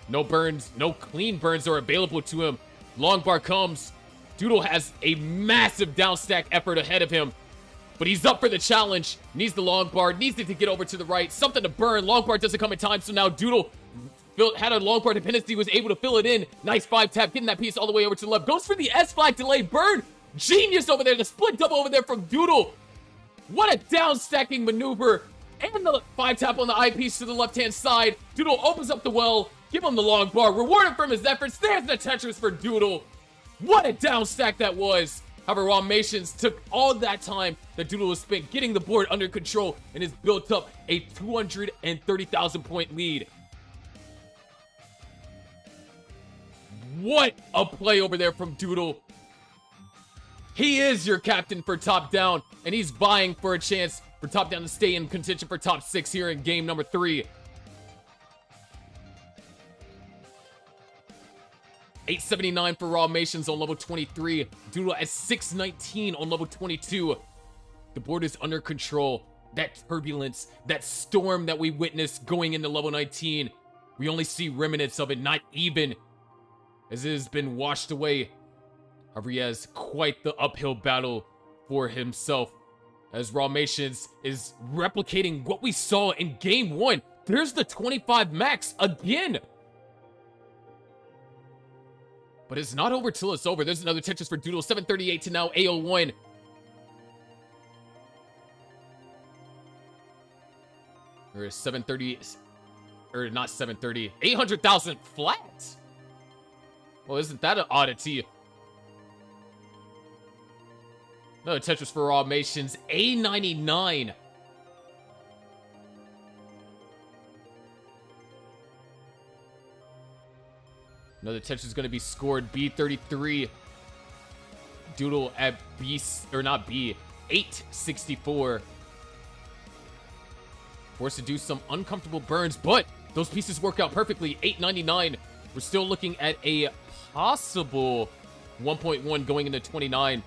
No burns, no clean burns are available to him. Long bar comes. Doodle has a massive down stack effort ahead of him. But he's up for the challenge. Needs the long bar. Needs it to get over to the right. Something to burn. Long bar doesn't come in time. So now Doodle had a long bar dependency. Was able to fill it in. Nice 5 tap. Getting that piece all the way over to the left. Goes for the S5 delay. Burn. Genius over there. The split double over there from Doodle. What a down stacking maneuver. And the 5 tap on the eyepiece to the left-hand side. Doodle opens up the well. Give him the long bar. Reward him from his efforts. There's the Tetris for Doodle. What a down stack that was. However, Ramations took all that time that Doodle was spent getting the board under control and has built up a 230,000 point lead. What a play over there from Doodle. He is your captain for top down, and he's vying for a chance for top down to stay in contention for top 6 here in game number 3. 879 for Ramations on level 23. Doodle at 619 on level 22. The board is under control. That turbulence, that storm that we witnessed going into level 19, we only see remnants of it, not even, as it has been washed away. However, he has quite the uphill battle for himself, as Ramations is replicating what we saw in game 1. There's the 25 max again. But it's not over till it's over. There's another Tetris for Doodle. 738 to now 801. There is 730, or not 730, 800,000 flat. Well, isn't that an oddity? Another Tetris for Ramations. A99. Another Tetris is going to be scored. B33. Doodle at B, or not B, 864. Forced to do some uncomfortable burns, but those pieces work out perfectly. 899. We're still looking at a possible 1.1 going into 29.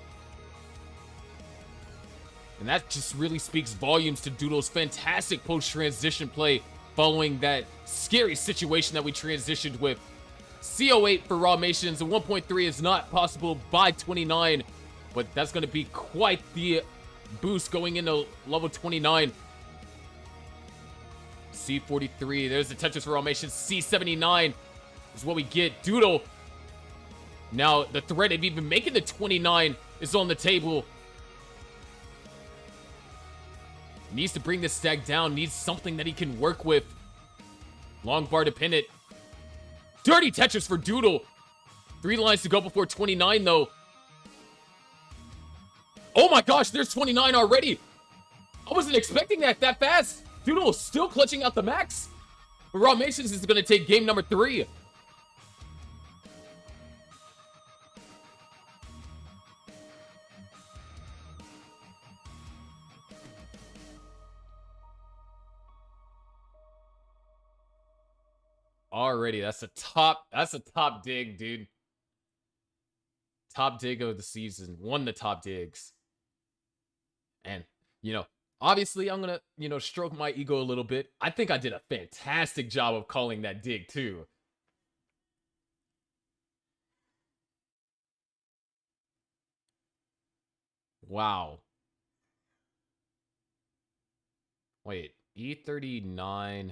And that just really speaks volumes to Doodle's fantastic post-transition play following that scary situation that we transitioned with. CO8 for Ramations, and 1.3 is not possible by 29, but that's going to be quite the boost going into level 29. C43, there's the Tetris for Ramations. C79 is what we get. Doodle, now the threat of even making the 29 is on the table. Needs to bring this stack down, needs something that he can work with. Long bar dependent. Dirty Tetris for Doodle. 3 lines to go before 29, though. Oh my gosh, there's 29 already. I wasn't expecting that fast. Doodle still clutching out the max. But Raw Masons is going to take game number 3. Already, that's a top dig, dude. Top dig of the season. One of the top digs. And, you know, obviously I'm gonna, stroke my ego a little bit. I think I did a fantastic job of calling that dig, too. Wow. Wait, E39.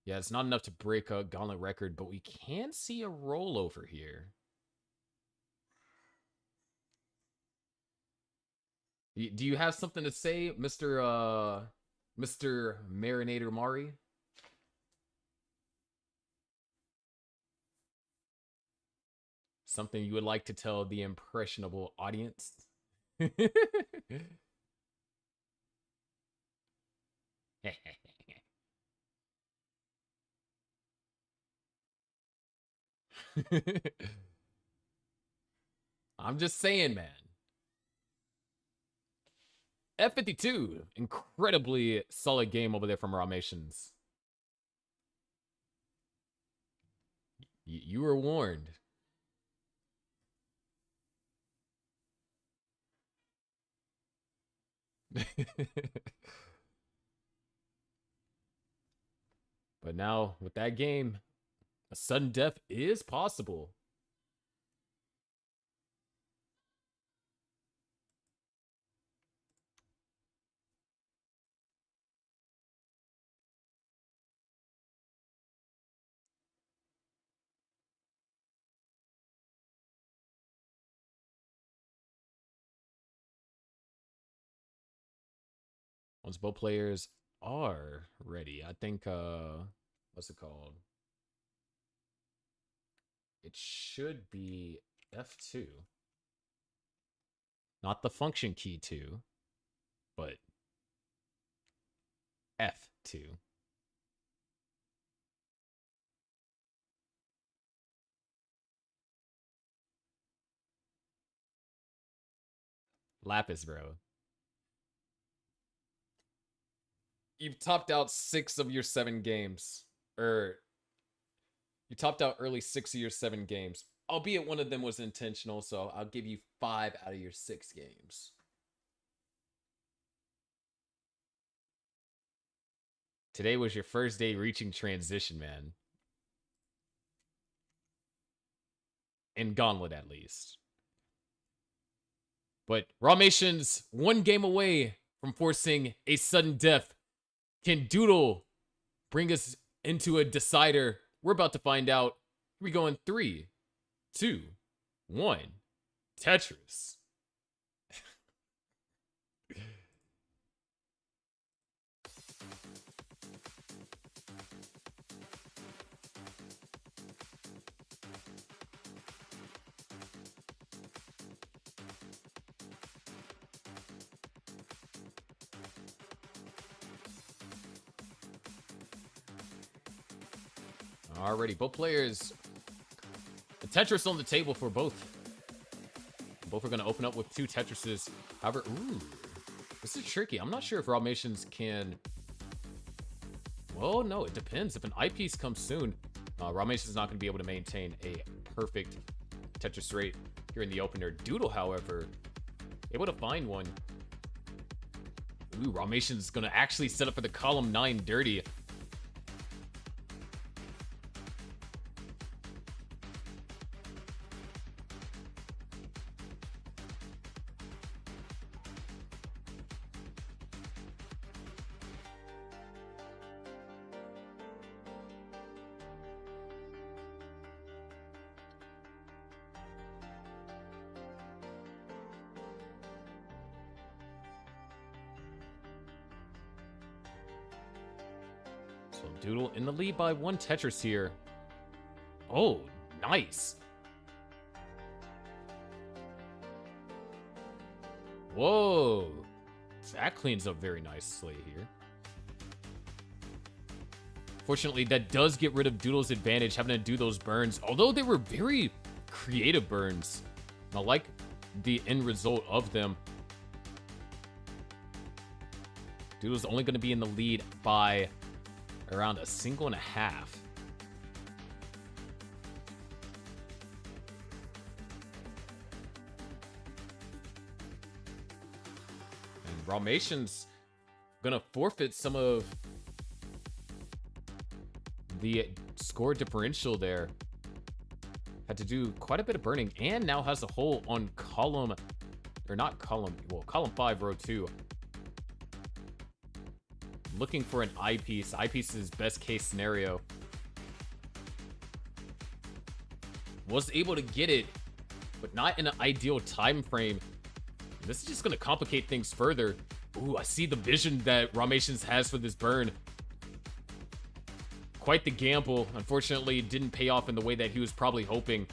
Yeah, it's not enough to break a Gauntlet record, but we can see a rollover here. Do you have something to say, Mr. Marinator Mari? Something you would like to tell the impressionable audience? I'm just saying, man. F52, incredibly solid game over there from Ramations. You were warned. But now, with that game, a sudden death is possible. Once both players are ready, I think, what's it called? It should be F2. Not the function key 2, but F2. Lapis, bro. You've topped out 6 of your 7 games. You topped out early 6 of your 7 games. Albeit one of them was intentional, so I'll give you 5 out of your 6 games. Today was your first day reaching transition, man. In Gauntlet, at least. But Ramations 1 game away from forcing a sudden death. Can Doodle bring us into a decider? We're about to find out. Here we go in 3, 2, 1. Tetris. Alrighty, both players. The Tetris on the table for both. Both are going to open up with 2 Tetrises. However, ooh, this is tricky. I'm not sure if Ramations can... Well, no, it depends. If an eyepiece comes soon, Ramations is not going to be able to maintain a perfect Tetris rate here in the opener. Doodle, however, able to find one. Ooh, Ramations is going to actually set up for the column 9 dirty. So Doodle in the lead by 1 Tetris here. Oh, nice. Whoa. That cleans up very nicely here. Fortunately, that does get rid of Doodle's advantage, having to do those burns. Although they were very creative burns. I like the end result of them. Doodle's only going to be in the lead by around 1.5. And Ralmation's going to forfeit some of the score differential there. Had to do quite a bit of burning and now has a hole on column, or not column, well, column 5, row 2. Looking for an eyepiece. Eyepiece is best case scenario. Was able to get it, but not in an ideal time frame. This is just going to complicate things further. Ooh, I see the vision that Ralmations has for this burn. Quite the gamble. Unfortunately, it didn't pay off in the way that he was probably hoping.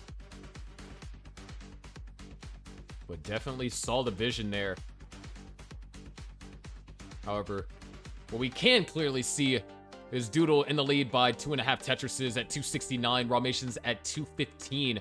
But definitely saw the vision there. However, what we can clearly see is Doodle in the lead by 2.5 Tetrises at 269, Ralmations at 215.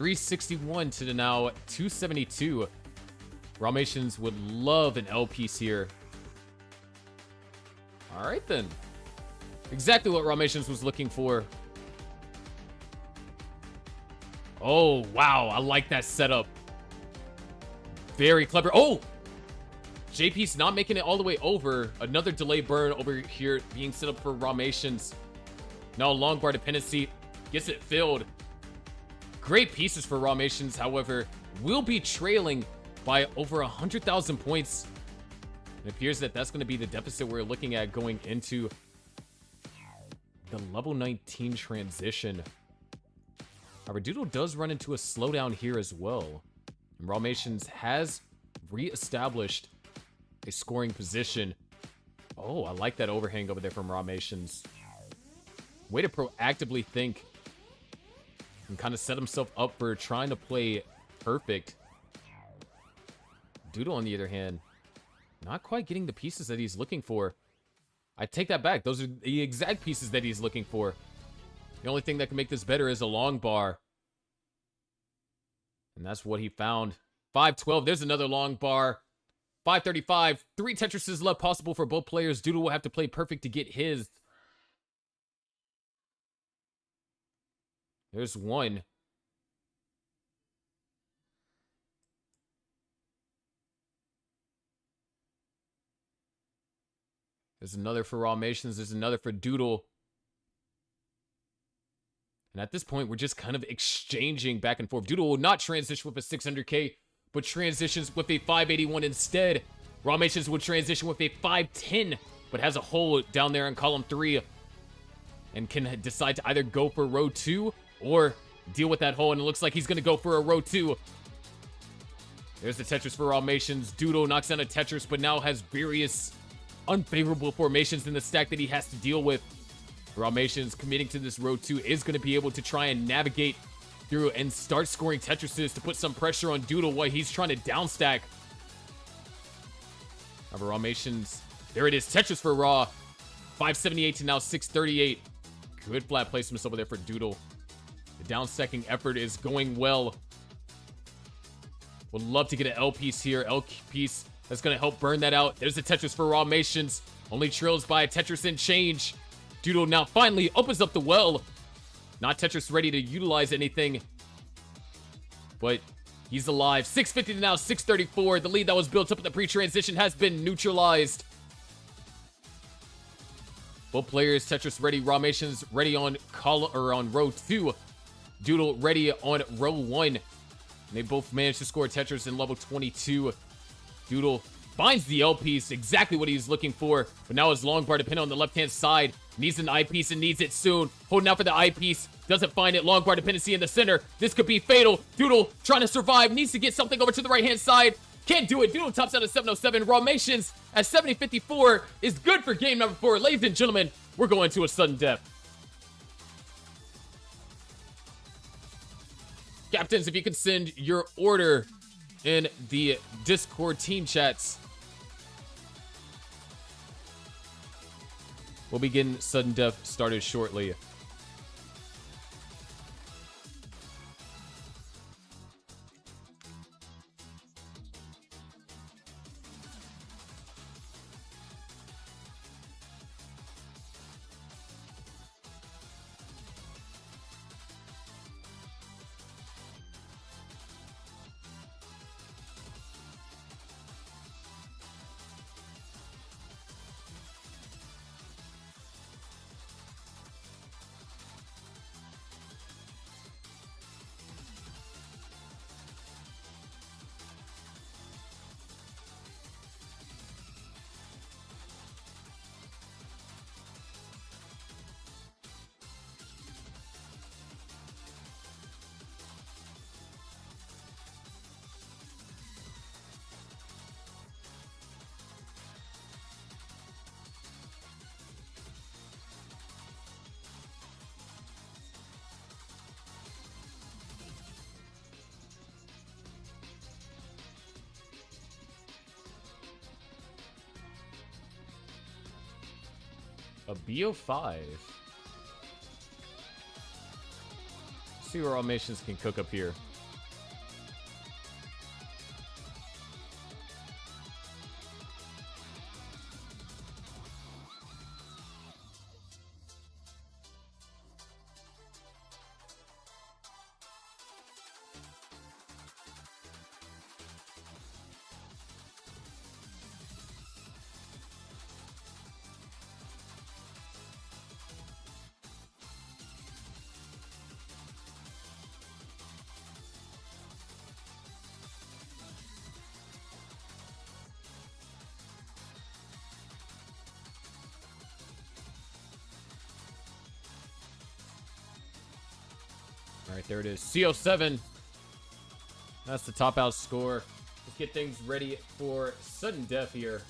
$361 to the now $272. Ralmations would love an L piece here. All right, then. Exactly what Ralmations was looking for. Oh, wow. I like that setup. Very clever. Oh! J-piece not making it all the way over. Another delay burn over here being set up for Ralmations. Now long bar dependency. Gets it filled. Great pieces for Ralmations, however, will be trailing by over 100,000 points. It appears that that's going to be the deficit we're looking at going into the level 19 transition. However, Doodle does run into a slowdown here as well. And Ralmations has re-established a scoring position. Oh, I like that overhang over there from Ralmations. Way to proactively think and kind of set himself up for trying to play perfect. Doodle, on the other hand, not quite getting the pieces that he's looking for. I take that back. Those are the exact pieces that he's looking for. The only thing that can make this better is a long bar. And that's what he found. 512, there's another long bar. 535, 3 Tetrises left possible for both players. Doodle will have to play perfect to get his. There's one. There's another for Ralmations. There's another for Doodle. And at this point, we're just kind of exchanging back and forth. Doodle will not transition with a 600k, but transitions with a 581 instead. Ralmations will transition with a 510, but has a hole down there in column 3 and can decide to either go for row 2 or deal with that hole, and it looks like he's going to go for a row 2. There's the Tetris for Ralmations. Doodle knocks down a Tetris, but now has various unfavorable formations in the stack that he has to deal with. Ralmations committing to this row 2 is going to be able to try and navigate through and start scoring Tetrises to put some pressure on Doodle while he's trying to downstack. However, Ralmations, there it is, Tetris for Raw. 578 to now 638. Good flat placements over there for Doodle. The downstacking effort is going well. Would love to get an L piece here. L piece that's going to help burn that out. There's the Tetris for Ralmations. Only trails by a Tetris and change. Doodle now finally opens up the well. Not Tetris ready to utilize anything, but he's alive. 650 to now 634. The lead that was built up in the pre-transition has been neutralized. Both players Tetris ready. Ramations ready on on row 2. Doodle ready on row 1. And they both managed to score Tetris in level 22. Doodle finds the L piece, exactly what he's looking for. But now his long bar dependent on the left-hand side. Needs an I piece and needs it soon. Holding out for the I piece. Doesn't find it. Long bar dependency in the center. This could be fatal. Doodle trying to survive. Needs to get something over to the right-hand side. Can't do it. Doodle tops out at 707. Ramations at 7054 is good for game number 4. Ladies and gentlemen, we're going to a sudden death. Captains, if you could send your order in the Discord team chats. We'll begin sudden death started shortly. A BO5. See where all missions can cook up here. All right, there it is. CO7. That's the top out score. Let's get things ready for sudden death here.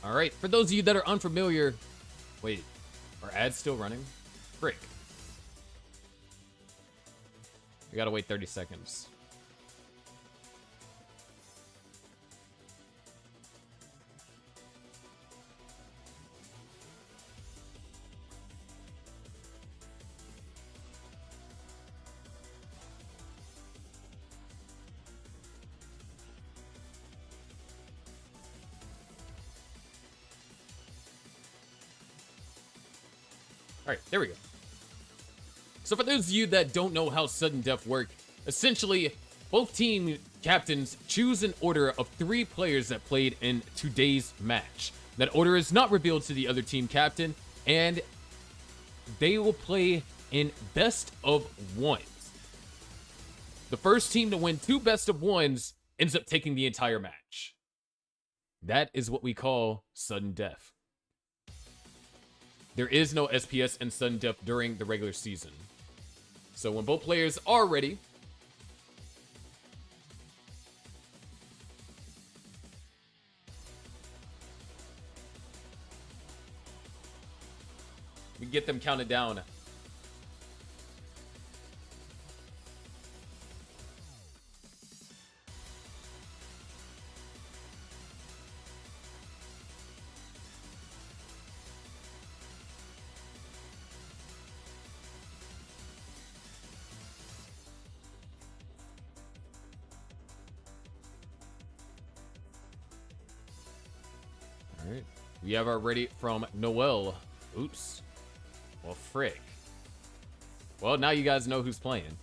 All right, for those of you that are unfamiliar, wait, are ads still running? Frick. We gotta wait 30 seconds. All right, there we go. So for those of you that don't know how sudden death work, essentially, both team captains choose an order of 3 players that played in today's match. That order is not revealed to the other team captain, and they will play in best of ones. The first team to win 2 best of ones ends up taking the entire match. That is what we call sudden death. There is no SPS and sudden death during the regular season. So when both players are ready, we get them counted down. All right. We have our ready from Noel. Oops. Well, frick. Well, now you guys know who's playing.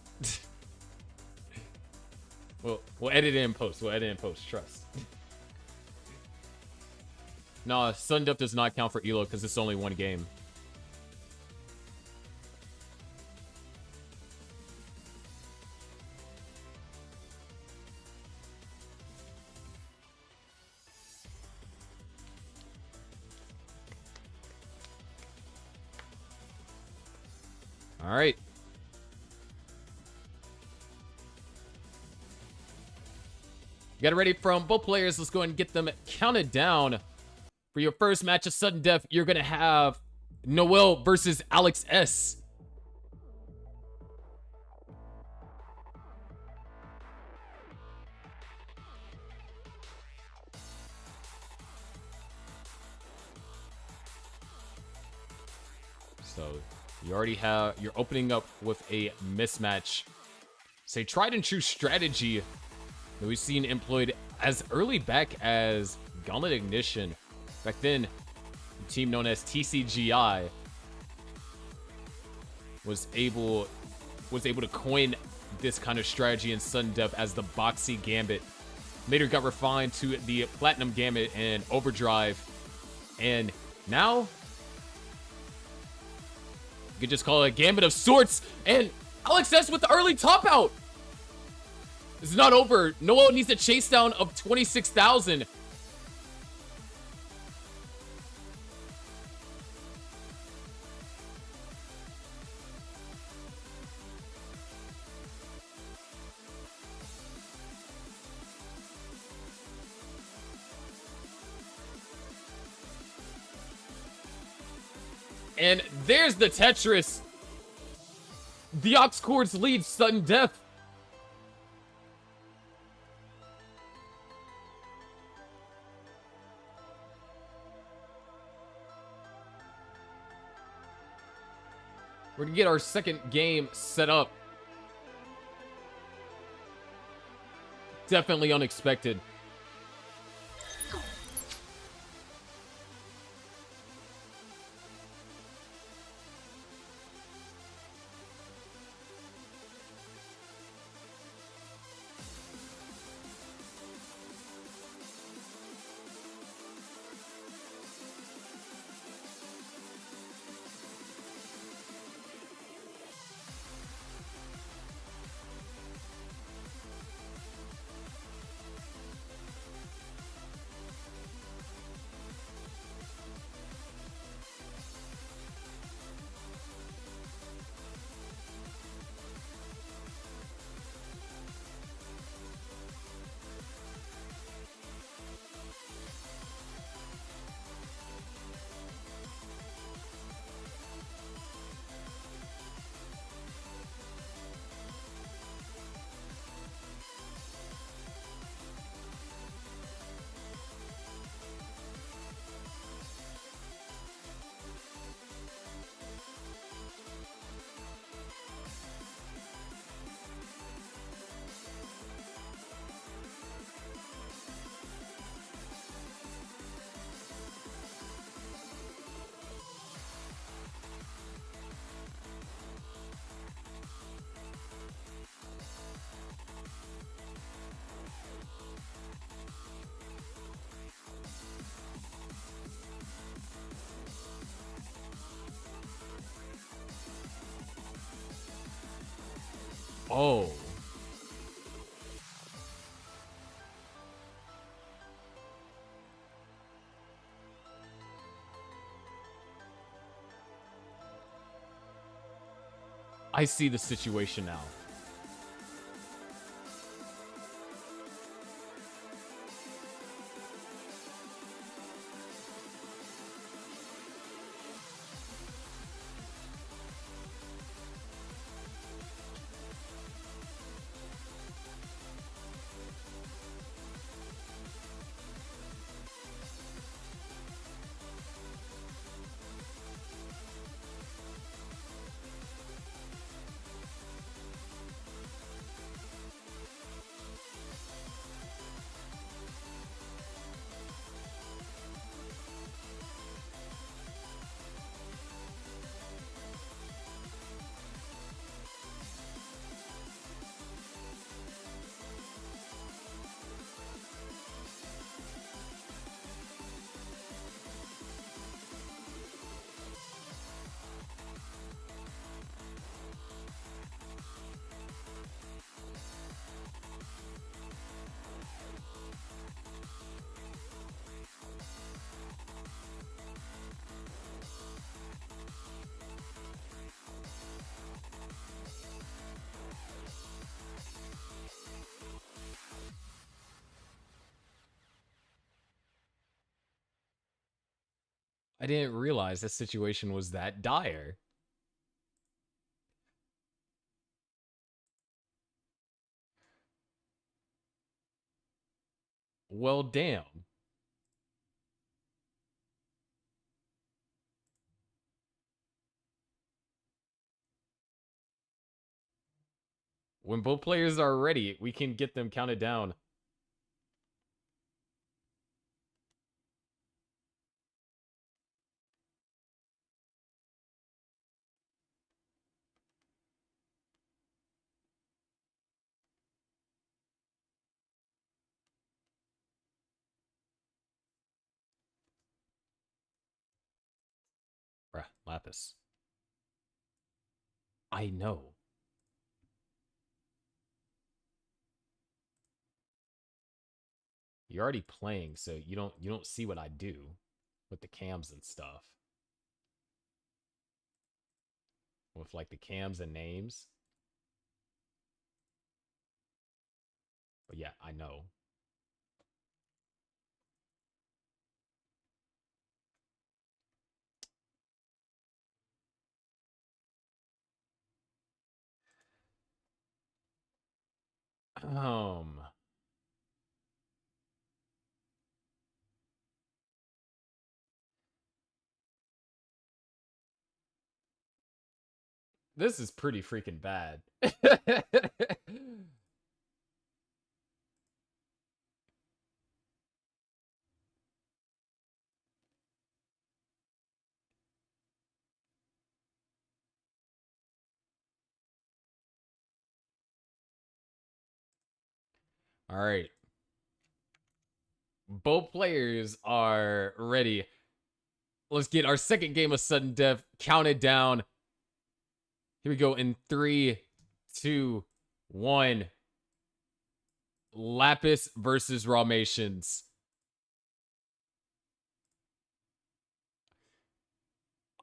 We'll edit it in post. We'll edit it in post. Trust. No, sudden death does not count for Elo because it's only 1 game. All right. Got it ready from both players. Let's go ahead and get them counted down. For your first match of sudden death, you're going to have Noel versus Alex S. So you already have, you're opening up with a mismatch. Say tried and true strategy that we've seen employed as early back as Gauntlet Ignition. Back then, the team known as TCGI was able to coin this kind of strategy in sudden death as the Boxy Gambit. Later got refined to the Platinum Gambit and Overdrive. And now, you could just call it a Gambit of sorts. And Alex S with the early top out. This is not over. Noel needs a chase down of 26,000. And there's the Tetris. The Ox Chords lead sudden death. We're gonna get our second game set up. Definitely unexpected. Oh. I see the situation now. I didn't realize the situation was that dire. Well, damn. When both players are ready, we can get them counted down. Bruh, Lapis. I know. You're already playing, so you don't see what I do with the cams and stuff. With like the cams and names. But yeah, I know. Um, this is pretty freaking bad. All right. Both players are ready. Let's get our second game of sudden death counted down. Here we go in 3, 2, 1. Lapis versus Ramations.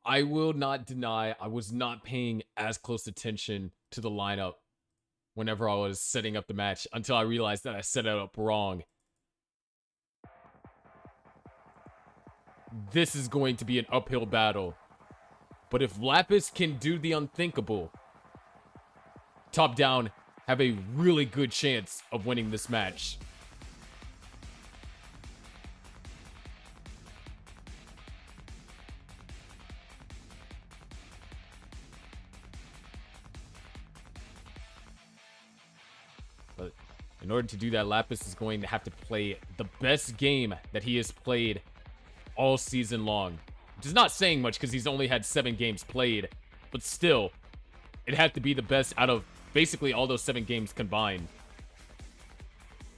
I will not deny I was not paying as close attention to the lineup whenever I was setting up the match until I realized that I set it up wrong. This is going to be an uphill battle. But if Lapis can do the unthinkable, Top Down have a really good chance of winning this match. But in order to do that, Lapis is going to have to play the best game that he has played all season long. Which is not saying much because he's only had 7 games played. But still, it had to be the best out of basically all those 7 games combined.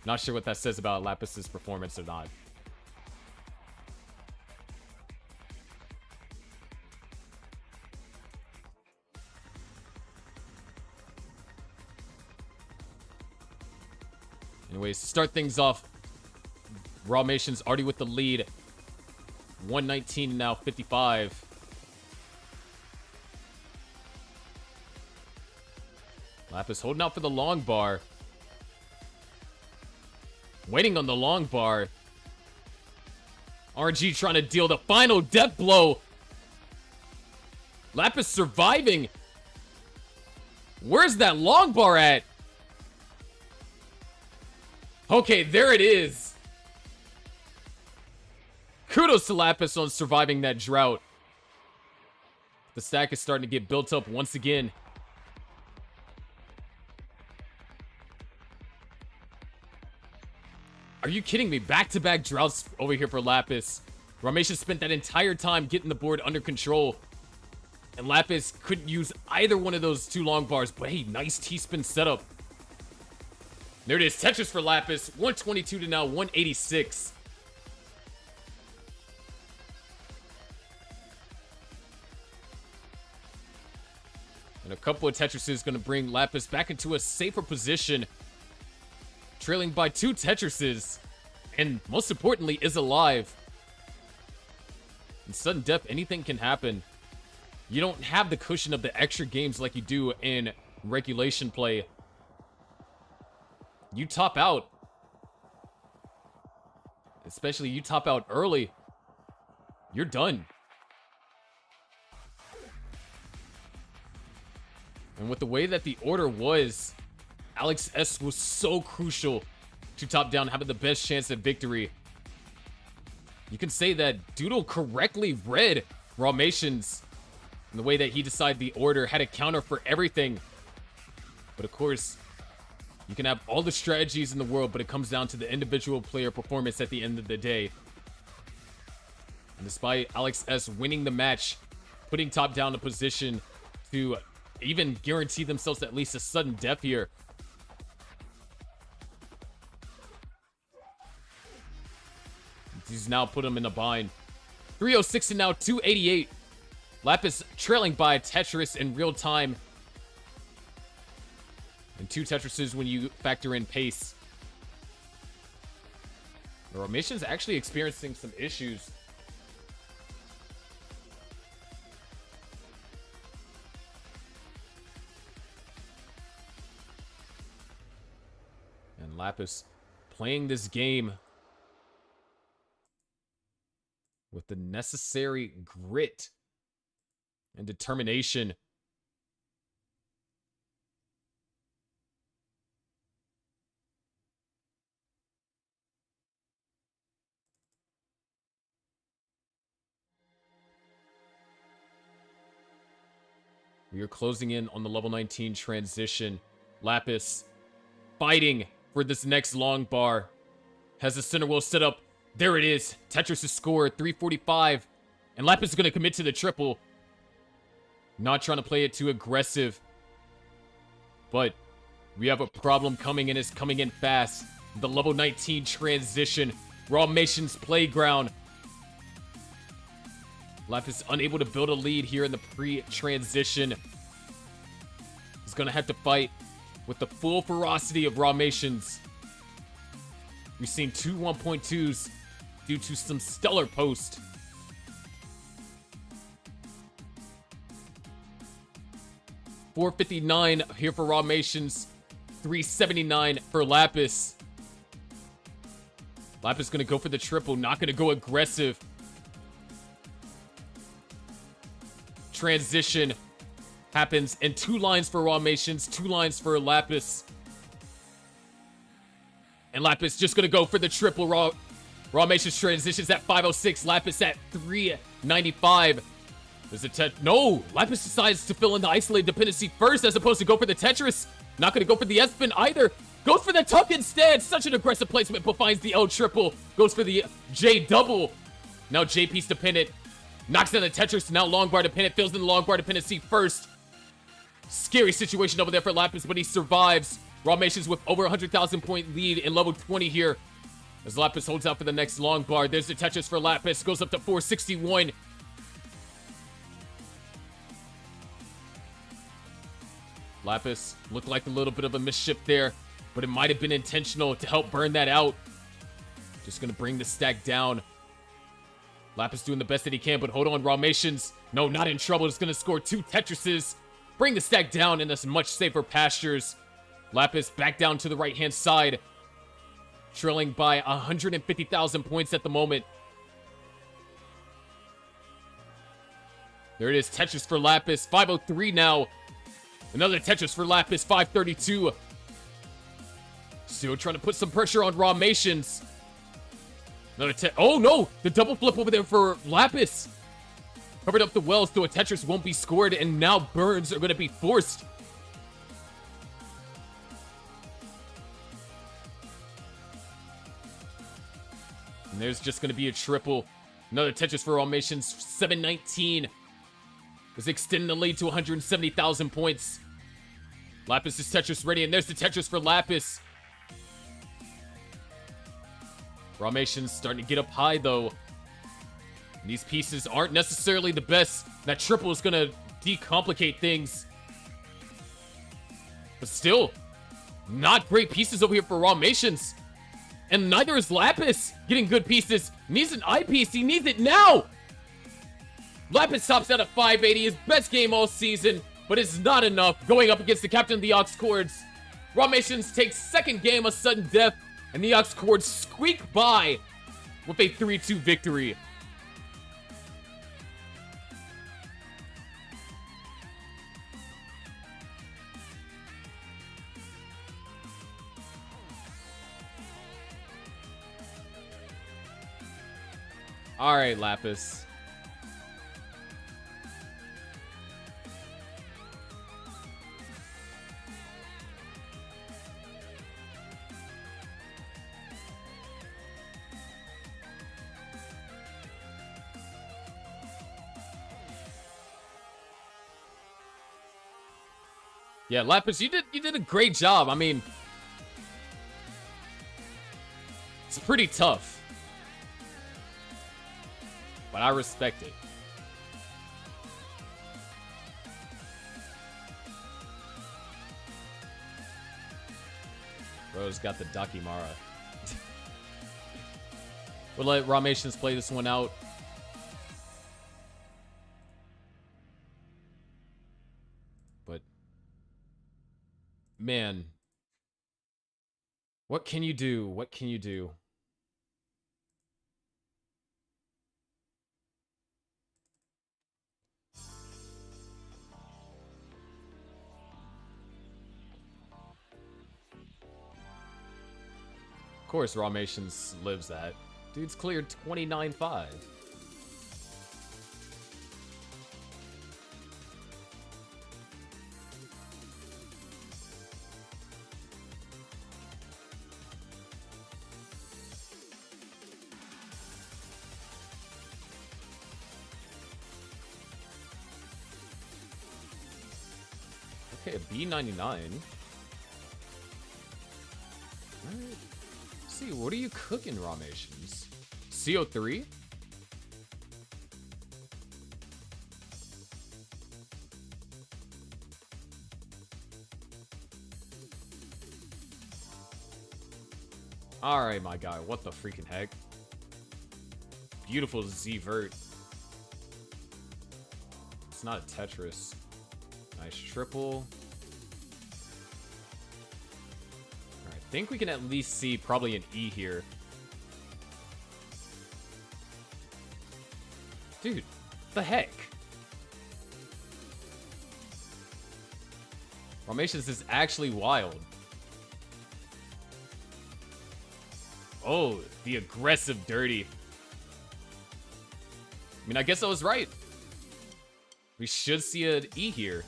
Not sure what that says about Lapis's performance or not. Anyways, start things off. Raw Nation's already with the lead. 119 now, 55. Lapis holding out for the long bar. Waiting on the long bar. RG trying to deal the final death blow. Lapis surviving. Where's that long bar at? Okay, there it is. Kudos to Lapis on surviving that drought. The stack is starting to get built up once again. Are you kidding me? Back-to-back droughts over here for Lapis. Ramesh spent that entire time getting the board under control. And Lapis couldn't use either one of those two long bars. But hey, nice T-spin setup. There it is. Tetris for Lapis. 122 to now 186. And a couple of Tetrises is going to bring Lapis back into a safer position. Trailing by 2 Tetrises. And most importantly, is alive. In sudden death, anything can happen. You don't have the cushion of the extra games like you do in regulation play. You top out. Especially you top out early. You're done. And with the way that the order was, Alex S was so crucial to top down, having the best chance at victory. You can say that Doodle correctly read Rawmations in the way that he decided the order, had a counter for everything. But of course, you can have all the strategies in the world, but it comes down to the individual player performance at the end of the day. And despite Alex S winning the match, putting top down in a position to even guarantee themselves at least a sudden death here, he's now put him in a bind. 306 and now 288. Lapis trailing by Tetris in real time. And 2 Tetrises when you factor in pace. The Romation's actually experiencing some issues. And Lapis playing this game with the necessary grit and determination. We are closing in on the level 19 transition. Lapis fighting for this next long bar. Has the center wheel set up. There it is. Tetris' score, 345. And Lapis is going to commit to the triple. Not trying to play it too aggressive. But we have a problem coming in. It's coming in fast. The level 19 transition. Rawmation's playground. Lapis unable to build a lead here in the pre-transition. He's going to have to fight with the full ferocity of Rawmations. We've seen 2 1.2s due to some stellar post. $459 here for Rawmations. $379 for Lapis. Lapis going to go for the triple, not going to go aggressive. Transition happens in 2 lines for Rawmations, 2 lines for Lapis. And Lapis just going to go for the triple. Rawmations transitions at 506, Lapis at 395. There's a no, Lapis decides to fill in the isolated dependency first as opposed to go for the Tetris. Not going to go for the S-spin either. Goes for the tuck instead. Such an aggressive placement, but finds the L triple. Goes for the J double. Now J piece dependent. Knocks down the Tetris. Now long bar dependent. Fills in the long bar dependency first. Scary situation over there for Lapis, but he survives. Rawmations with over 100,000 point lead in level 20 here. As Lapis holds out for the next long bar. There's the Tetris for Lapis. Goes up to 461. Lapis looked like a little bit of a misship there, but it might have been intentional to help burn that out. Just gonna bring the stack down. Lapis doing the best that he can, but hold on, Ramations. No, not in trouble. It's gonna score 2 Tetrises. Bring the stack down in this much safer pastures. Lapis back down to the right-hand side. Trailing by 150,000 points at the moment. There it is, Tetris for Lapis. 503 now. Another Tetris for Lapis, 532. Still trying to put some pressure on Ramations. Another oh no! The double flip over there for Lapis. Covered up the wells so a Tetris won't be scored, and now burns are going to be forced. And there's just going to be a triple. Another Tetris for Ramations, 719. Is extending the lead to 170,000 points. Lapis is Tetris ready, and there's the Tetris for Lapis. Ramations starting to get up high, though. These pieces aren't necessarily the best. That triple is going to decomplicate things. But still, not great pieces over here for Ramations. And neither is Lapis getting good pieces. Needs an eyepiece. He needs it now. Lapis tops out at 580. His best game all season, but it's not enough. Going up against the captain of the Ox Chords. Ramations takes second game of sudden death, and the Ox Chords squeak by with a 3-2 victory. All right, Lapis. Yeah, Lapis, you did a great job. I mean, it's pretty tough, but I respect it. Bro's got the Dakimara. We'll let Ramations play this one out. But, man, what can you do? What can you do? Of course, Ramations lives that. Dude's cleared 29-5. Okay, a B99. Alright. See, what are you cooking, Ramations? CO3? Alright, my guy. What the freaking heck? Beautiful Z-vert. It's not a Tetris. Nice triple. I think we can at least see probably an E here. Dude, the heck? Ramations is actually wild. Oh, the aggressive dirty. I mean, I guess I was right. We should see an E here.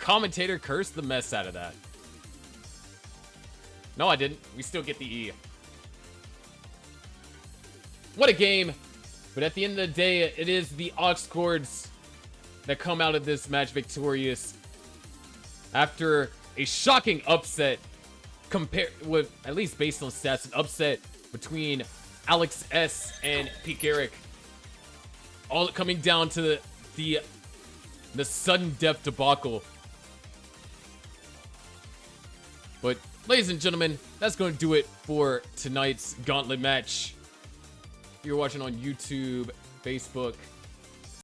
Commentator cursed the mess out of that. No, I didn't. We still get the E. What a game. But at the end of the day, it is the Ox Chords that come out of this match victorious. After a shocking upset, compared with, at least based on stats, an upset between Alex S and Peak Eric. All coming down to the sudden death debacle. But ladies and gentlemen, that's going to do it for tonight's Gauntlet match. You're watching on YouTube, Facebook,